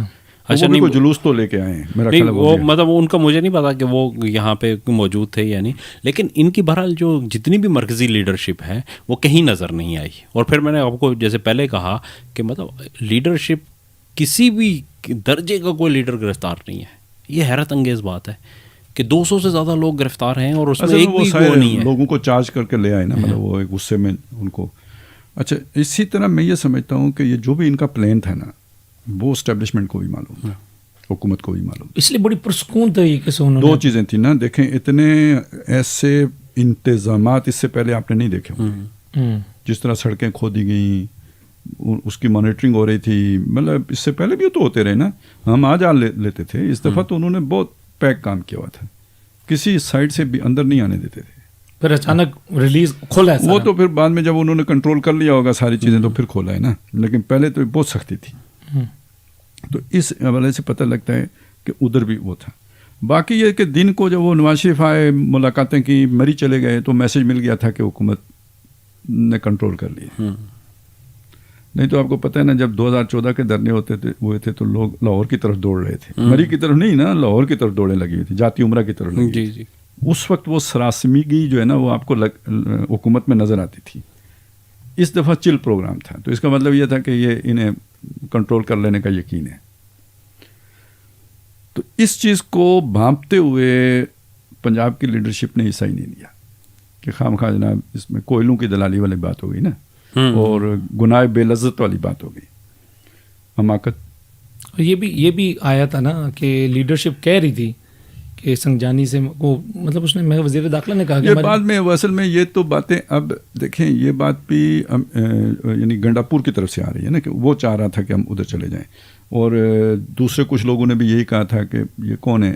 اچھا، نہیں کوئی جلوس تو لے کے آئے ہیں میرا خیال ہے. وہ مطلب ان کا مجھے نہیں پتا کہ وہ یہاں پہ موجود تھے یا نہیں، لیکن ان کی بہرحال جو جتنی بھی مرکزی لیڈرشپ ہے وہ کہیں نظر نہیں آئی. اور پھر میں نے آپ کو جیسے پہلے کہا کہ مطلب لیڈرشپ کسی بھی درجے کا کوئی لیڈر گرفتار نہیں ہے. یہ حیرت انگیز بات ہے کہ 200 سے زیادہ لوگ گرفتار ہیں اور اس میں ایک بھی وہ نہیں ہے. لوگوں کو چارج کر کے لے آئے نا، مطلب وہ ایک غصے میں ان کو. اچھا، اسی طرح میں یہ سمجھتا ہوں کہ یہ جو بھی ان کا پلان تھا نا وہ اسٹیبلشمنٹ کو بھی معلوم تھا، حکومت کو بھی معلوم. اس لیے بڑی پرسکون طریقے سے انہوں نے 2 چیزیں تھیں نا. دیکھیں اتنے ایسے انتظامات اس سے پہلے آپ نے نہیں دیکھے ہوں. جس طرح سڑکیں کھودی گئیں، اس کی مانیٹرنگ ہو رہی تھی، مطلب اس سے پہلے بھی تو ہوتے رہے نا. ہم آج لیتے تھے، اس دفعہ تو انہوں نے بہت پیک کام کیا ہوا تھا، کسی سائڈ سے بھی اندر نہیں آنے دیتے تھے. پھر اچانک ریلیز کھولا ہے وہ تو پھر بعد میں جب انہوں نے کنٹرول کر لیا ہوگا ساری چیزیں تو پھر کھولا ہے نا، لیکن پہلے تو بہت سختی تھی. تو اس حوالے سے پتہ لگتا ہے کہ ادھر بھی وہ تھا. باقی یہ کہ دن کو جب وہ نواز شریف آئے، ملاقاتیں کی، مری چلے گئے، تو میسج مل گیا تھا کہ حکومت نے کنٹرول کر لیا. نہیں تو آپ کو پتہ ہے نا، جب 2014 کے دھرنے ہوئے تھے تو لوگ لاہور کی طرف دوڑ رہے تھے، مری کی طرف نہیں نا، لاہور کی طرف دوڑیں لگی ہوئی تھی، جاتی عمرہ کی طرف لگی. جی. اس وقت وہ سراسمیگی جو ہے نا وہ آپ کو حکومت میں نظر آتی تھی. اس دفعہ چل پروگرام تھا، تو اس کا مطلب یہ تھا کہ یہ انہیں کنٹرول کر لینے کا یقین ہے. تو اس چیز کو بھانپتے ہوئے پنجاب کی لیڈرشپ نے حصہ ہی نہیں لیا کہ خام خواہ جناب اس میں کوئلوں کی دلالی والی بات ہو گئی نا، اور گناہ بے لذت والی بات ہو گئی، حماقت. یہ بھی آیا تھا نا کہ لیڈرشپ کہہ رہی تھی کہ سنگجانی سے وہ مطلب اس نے، میں وزیر داخلہ نے کہا کہ یہ بعد میں اصل میں یہ تو باتیں اب دیکھیں، یہ بات بھی یعنی گنڈاپور کی طرف سے آ رہی ہے نا کہ وہ چاہ رہا تھا کہ ہم ادھر چلے جائیں، اور دوسرے کچھ لوگوں نے بھی یہی کہا تھا کہ یہ کون ہے،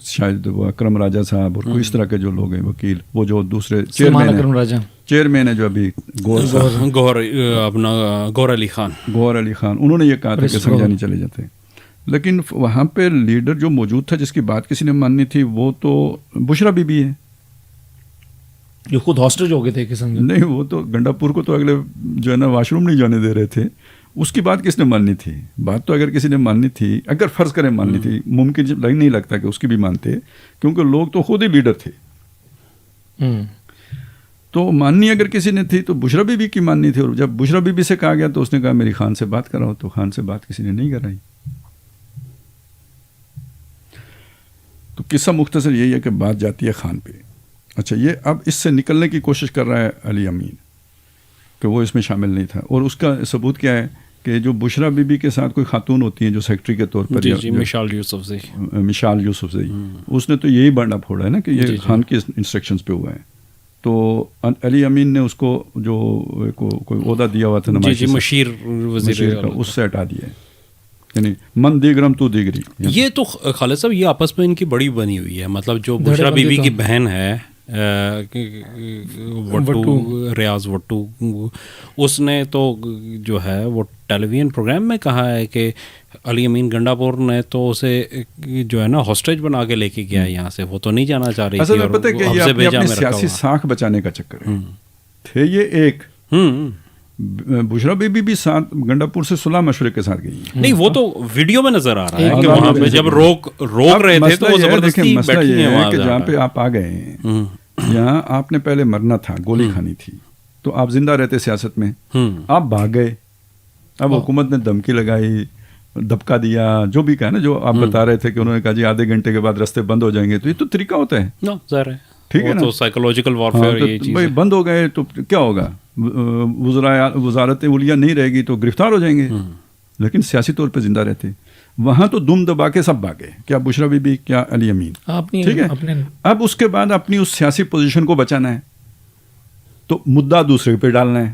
شاید وہ اکرم راجہ صاحب اور کوئی اس طرح کے جو لوگ ہیں وکیل، وہ جو دوسرے چیئرمین اکرم راجہ، چیئرمین ہے جو ابھی گور علی خان، انہوں نے یہ کہا تھا کہ سنجانی چلے جاتے ہیں. لیکن وہاں پہ لیڈر جو موجود تھا جس کی بات کسی نے ماننی تھی وہ تو بشرا بی بی ہے جو خود ہاسٹیج ہو گئے تھے قسم. نہیں وہ تو گنڈا پور کو تو اگلے جو ہے نا واش روم نہیں جانے دے رہے تھے. اس کی بات کس نے ماننی تھی؟ بات تو اگر کسی نے ماننی تھی، اگر فرض کریں ماننی تھی، ممکن نہیں لگتا کہ اس کی بھی مانتے، کیونکہ لوگ تو خود ہی لیڈر تھے. تو ماننی اگر کسی نے تھی تو بشرا بی بی کی ماننی تھی. اور جب بشرا بی بی سے کہا گیا تو اس نے کہا میری خان سے بات کراؤ، تو خان سے بات کسی نے نہیں کرائی. تو قصہ مختصر یہی ہے کہ بات جاتی ہے خان پہ. اچھا، یہ اب اس سے نکلنے کی کوشش کر رہا ہے علی امین کہ وہ اس میں شامل نہیں تھا. اور اس کا ثبوت کیا ہے کہ جو بشرا بی بی کے ساتھ کوئی خاتون ہوتی ہیں جو سیکرٹری کے طور پر، مشال یوسفزئی، اس نے تو یہی بانڈا پھوڑا ہے نا کہ یہ خان کی انسٹرکشنز پہ ہوا ہے. تو علی امین نے اس کو جو کوئی عہدہ دیا ہوا تھا مشیر وزیر کا، اس سے ہٹا دیا ہے. یعنی من دیگرم تو دیگری. یہ تو خالد صاحب یہ آپس میں ان کی بڑی بنی ہوئی ہے. مطلب جو بشرا بی بی کی بہن ہے وٹو، ریاض وٹو، اس نے تو جو ہے وہ ٹیلی ویژن پروگرام میں کہا ہے کہ علی امین گنڈا پور نے تو اسے جو ہے نا ہاسٹیج بنا کے لے کے گیا یہاں سے، وہ تو نہیں جانا چاہ رہی تھی. پتہ ہے کہ یہ اپنی سیاسی ساکھ بچانے کا چکر ہے. تھے یہ ایک بشرا بی بی بھی ساتھ گنڈا پور سے صلح مشورے کے ساتھ گئی. نہیں، وہ تو ویڈیو میں نظر آ رہا ہے کہ وہاں پہ جب روک رہے تھے تو وہ زبردستی بیٹھی ہیں وہاں پہ. جہاں پہ آپ آ گئے ہیں، یہاں آپ نے پہلے مرنا تھا، گولی کھانی تھی، تو آپ زندہ رہتے سیاست میں، آپ بھاگ گئے. اب حکومت نے دھمکی لگائی، دبکا دیا، جو بھی کہا نا، جو آپ بتا رہے تھے کہ انہوں نے کہا جی آدھے گھنٹے کے بعد رستے بند ہو جائیں گے. تو یہ تو طریقہ ہوتا ہے، ظاہر ہے، ٹھیک ہے نا، تو سائیکولوجیکل وارفیئر. یہ چیز بھائی بند ہو گئے تو کیا ہوگا؟ وزارت اولیاء نہیں رہے گی تو گرفتار ہو جائیں گے. لیکن سیاسی طور پہ زندہ رہتے. وہاں تو دم دبا کے سب بھاگے، کیا بشرا بی بی، کیا علی امین، ٹھیک ہے. اب اس کے بعد اپنی اس سیاسی پوزیشن کو بچانا ہے تو مدعا دوسرے پہ ڈالنا ہے.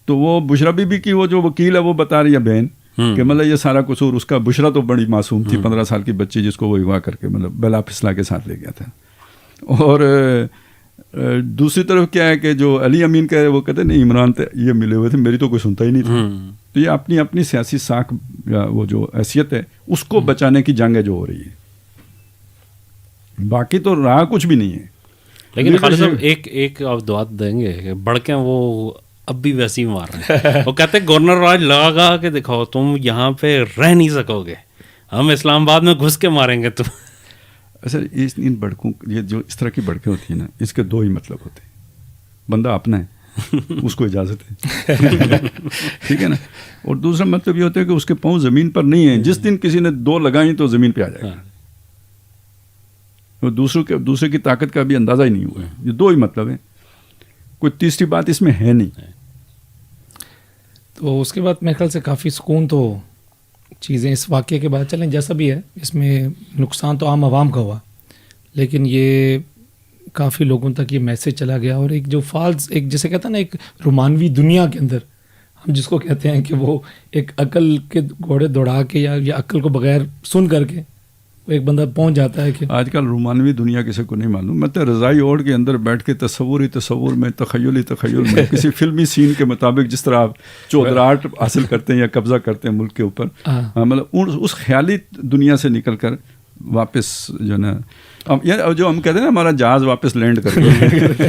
تو وہ بشرا بی بی کی وہ جو وکیل ہے وہ بتا رہی ہے بہن کہ مطلب یہ سارا قصور اس کا. بشرا تو بڑی معصوم تھی، 15 سال کی بچی جس کو وہ اغوا کر کے مطلب بلا پھسلا کے ساتھ لے گیا تھا. اور دوسری طرف کیا ہے کہ جو علی امین کا ہے وہ کہتے ہیں نہیں عمران یہ ملے ہوئے تھے، میری تو کوئی سنتا ہی نہیں تھا. تو یہ اپنی اپنی سیاسی ساکھ یا وہ جو حیثیت ہے اس کو بچانے کی جنگ ہے جو ہو رہی ہے. باقی تو راہ کچھ بھی نہیں ہے. لیکن خالد صاحب ایک آپ دعا دیں گے کہ بڑکیں وہ اب بھی ویسی مار رہے ہیں. وہ کہتے ہیں گورنر راج لگا کے دکھاؤ، تم یہاں پہ رہ نہیں سکو گے، ہم اسلام آباد میں گھس کے ماریں گے تم. اصل ان بڑکوں، یہ جو اس طرح کی بڑکیں ہوتی ہیں نا، اس کے دو ہی مطلب ہوتے ہیں. بندہ اپنا ہے، اس کو اجازت ہے، ٹھیک ہے نا. اور دوسرا مطلب یہ ہوتا ہے کہ اس کے پاؤں زمین پر نہیں ہیں. جس دن کسی نے 2 لگائیں تو زمین پہ آ جائے گا. دوسرے کی طاقت کا بھی اندازہ ہی نہیں ہوا ہے. یہ 2 ہی مطلب ہیں، کوئی تیسری بات اس میں ہے نہیں. تو اس کے بعد میرے خیال سے کافی سکون تو چیزیں اس واقعے کے بعد چلیں جیسا بھی ہے. اس میں نقصان تو عام عوام کا ہوا، لیکن یہ کافی لوگوں تک یہ میسج چلا گیا. اور ایک جو فالس، ایک جیسے کہتا ہے نا، ایک رومانوی دنیا کے اندر ہم جس کو کہتے ہیں کہ وہ ایک عقل کے گھوڑے دوڑا کے یا عقل کو بغیر سن کر کے وہ ایک بندہ پہنچ جاتا ہے. کہ آج کل رومانوی دنیا کسی کو نہیں معلوم. مطلب رضائی اوڑھ کے اندر بیٹھ کے تصور میں تخیل میں کسی فلمی سین کے مطابق جس طرح آپ چودراہٹ حاصل کرتے ہیں یا قبضہ کرتے ہیں ملک کے اوپر، مطلب اس خیالی دنیا سے نکل کر واپس جو ہے نا، جو ہم کہتے ہیں نا ہمارا جہاز واپس لینڈ کر کے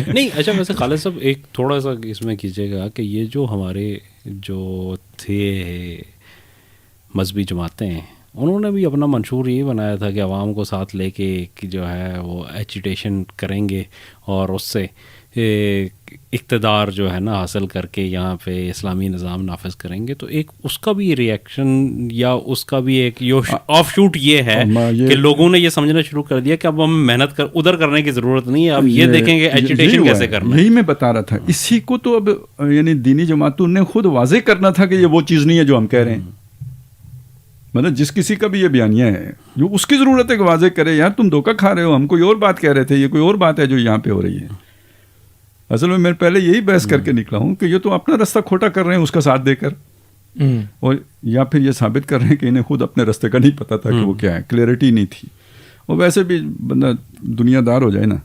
نہیں. اچھا ویسے خالد صاحب ایک تھوڑا سا اس میں کیجیے گا کہ یہ جو ہمارے جو تھے مذہبی جماعتیں، انہوں نے بھی اپنا منشور یہ بنایا تھا کہ عوام کو ساتھ لے کے جو ہے وہ ایجیٹیشن کریں گے اور اس سے اقتدار جو ہے نا حاصل کر کے یہاں پہ اسلامی نظام نافذ کریں گے. تو ایک اس کا بھی ریئیکشن یا اس کا بھی ایک آف شوٹ یہ ہے کہ لوگوں نے یہ سمجھنا شروع کر دیا کہ اب ہم محنت ادھر کرنے کی ضرورت نہیں ہے، اب یہ دیکھیں گے ایجیٹیشن کیسے کرنا ہے. یہی میں بتا رہا تھا. اسی کو تو اب یعنی دینی جماعتوں نے خود واضح کرنا تھا کہ یہ وہ چیز نہیں ہے جو ہم کہہ رہے ہیں. مطلب جس کسی کا بھی یہ بیانیہ ہے جو اس کی ضرورت ہے کہ واضح کرے یار تم دھوکہ کھا رہے ہو، ہم کوئی اور بات کہہ رہے تھے، یہ کوئی اور بات ہے جو یہاں پہ ہو رہی ہے. اصل میں پہلے یہی بحث کر کے نکلا ہوں کہ یہ تو اپنا رستہ کھوٹا کر رہے ہیں اس کا ساتھ دے کر، اور یا پھر یہ ثابت کر رہے ہیں کہ انہیں خود اپنے رستے کا نہیں پتہ تھا کہ وہ کیا ہے، کلیئرٹی نہیں تھی. اور ویسے بھی بندہ دنیا دار ہو جائے نا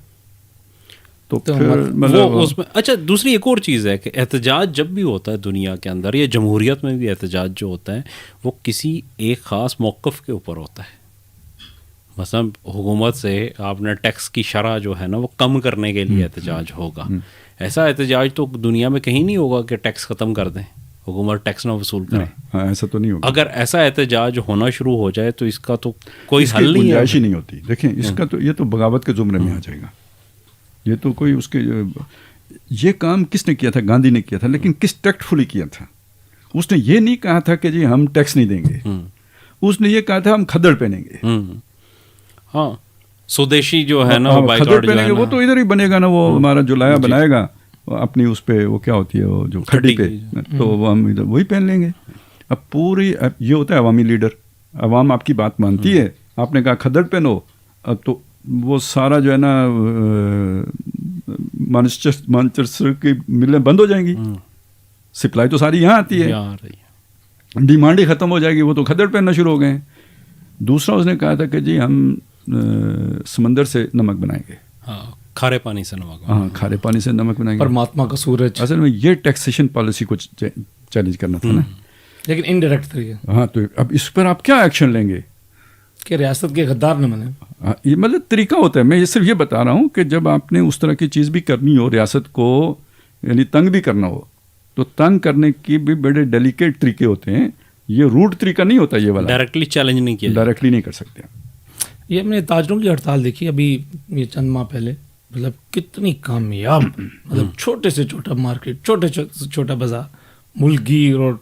تو تو پھر وہ مطلب اس میں اچھا دوسری ایک اور چیز ہے کہ احتجاج جب بھی ہوتا ہے دنیا کے اندر یا جمہوریت میں بھی احتجاج جو ہوتا ہے وہ کسی ایک خاص موقف کے اوپر ہوتا ہے. مثلا حکومت سے آپ نے ٹیکس کی شرح جو ہے نا وہ کم کرنے کے لیے احتجاج ہوگا. ایسا احتجاج تو دنیا میں کہیں نہیں ہوگا کہ ٹیکس ختم کر دیں, حکومت ٹیکس نہ وصول کرے. ہاں ایسا تو نہیں ہوگا. اگر ایسا احتجاج ہونا شروع ہو جائے تو اس کا تو کوئی حل نہیں ہے. گنجائش ہی نہیں ہوتی. دیکھیں اس کا تو یہ تو بغاوت کے زمرے میں آ جائے گا. یہ تو کوئی اس کے یہ کام کس نے کیا تھا؟ گاندھی نے کیا تھا, لیکن کس ٹیکٹ فلی کیا تھا. اس نے یہ نہیں کہا تھا کہ جی ہم ٹیکس نہیں دیں گے, اس نے یہ کہا تھا ہم کھدڑ پہنیں گے. ہاں سودیشی جو ہے نا کھدڑ پہنیں گے, وہ تو ادھر ہی بنے گا نا, وہ ہمارا جو لایا بنائے گا اپنی اس پہ, وہ کیا ہوتی ہے وہ جو کھڈی پہ, تو وہ ہم ادھر وہی پہن لیں گے. اب پوری یہ ہوتا ہے عوامی لیڈر, عوام آپ کی بات مانتی ہے, آپ نے کہا کھدڑ پہنو, تو وہ سارا جو ہے نا مانچسٹر کی ملیں بند ہو جائیں گی, سپلائی تو ساری یہاں آتی ہے, ڈیمانڈ ہی ختم ہو جائے گی, وہ تو کھدڑ پہننا شروع ہو گئے ہیں. دوسرا اس نے کہا تھا کہ جی ہم سمندر سے نمک بنائیں گے, کھارے پانی سے نمک, ہاں کھارے پانی سے نمک بنائیں گے. پرماتما کا سورج, اصل میں یہ ٹیکسیشن پالیسی کو چیلنج کرنا تھا نا, لیکن انڈائریکٹ طریقے. ہاں تو اب اس پر آپ کیا ایکشن لیں گے کہ ریاست کے غدار نہ بنے. یہ مطلب طریقہ ہوتا ہے. میں یہ صرف یہ بتا رہا ہوں کہ جب آپ نے اس طرح کی چیز بھی کرنی ہو, ریاست کو یعنی تنگ بھی کرنا ہو, تو تنگ کرنے کی بھی بڑے ڈیلیکیٹ طریقے ہوتے ہیں. یہ روٹ طریقہ نہیں ہوتا یہ والا, ڈائریکٹلی چیلنج نہیں کیا, ڈائریکٹلی نہیں کر سکتے. یہ ہم نے تاجروں کی ہڑتال دیکھی ابھی یہ چند ماہ پہلے, مطلب کتنی کامیاب, مطلب چھوٹے سے چھوٹا مارکیٹ, چھوٹے سے چھوٹا بازار, ملک گیر, اور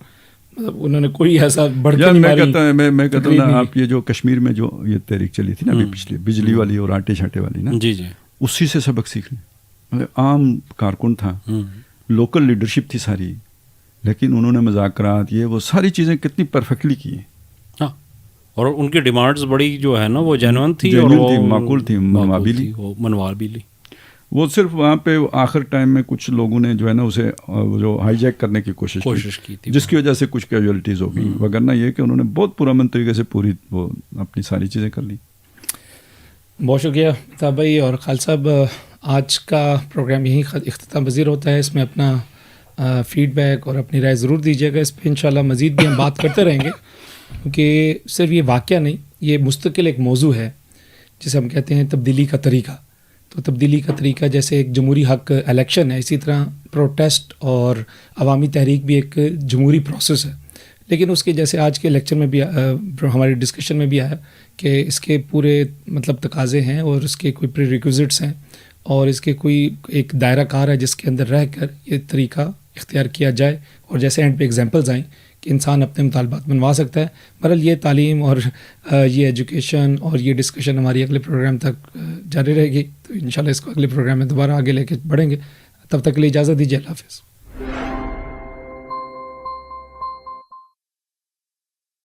مطلب انہوں نے کوئی ایسا بڑھتی میں کہتا ہوں نا, آپ یہ جو کشمیر میں جو یہ تحریک چلی تھی نا ابھی پچھلی, بجلی والی اور آٹے چھاٹے والی نا, جی جی, اسی سے سبق سیکھ لیں. مطلب عام کارکن تھا, لوکل لیڈرشپ تھی ساری, لیکن انہوں نے مذاکرات یہ وہ ساری چیزیں کتنی پرفیکٹلی کی ہیں. ہاں, اور ان کی ڈیمانڈز بڑی جو ہے نا وہ جینوئن تھی, معقول تھی, منوار بھی لی. وہ صرف وہاں پہ آخر ٹائم میں کچھ لوگوں نے جو ہے نا اسے جو ہائی جیک کرنے کی کوشش کی تھی, جس کی وجہ سے کچھ کیجولیٹیز ہو گئی, وگرنہ یہ کہ انہوں نے بہت پرامن طریقے سے پوری وہ اپنی ساری چیزیں کر لی. بہت شکریہ مہتاب بھائی. اور خالد صاحب, آج کا پروگرام یہیں اختتام پذیر ہوتا ہے. اس میں اپنا فیڈ بیک اور اپنی رائے ضرور دیجیے گا. اس پہ انشاءاللہ مزید بھی ہم بات کرتے رہیں گے, کیونکہ صرف یہ واقعہ نہیں, یہ مستقل ایک موضوع ہے جسے ہم کہتے ہیں تبدیلی کا طریقہ. تو تبدیلی کا طریقہ جیسے ایک جمہوری حق الیکشن ہے, اسی طرح پروٹیسٹ اور عوامی تحریک بھی ایک جمہوری پروسیس ہے. لیکن اس کے جیسے آج کے لیکچر میں بھی ہماری ڈسکشن میں بھی آیا کہ اس کے پورے مطلب تقاضے ہیں, اور اس کے کوئی پری ریکوزٹس ہیں, اور اس کے کوئی ایک دائرہ کار ہے جس کے اندر رہ کر یہ طریقہ اختیار کیا جائے. اور جیسے اینڈ پہ ایگزامپلز آئیں کہ انسان اپنے مطالبات منوا سکتا ہے. بہرحال یہ تعلیم اور یہ ایجوکیشن اور یہ ڈسکشن ہماری اگلے پروگرام تک جاری رہے گی. تو انشاءاللہ اس کو اگلے پروگرام میں دوبارہ آگے لے کے بڑھیں گے. تب تک کے لیے اجازت دیجیے. اللہ حافظ.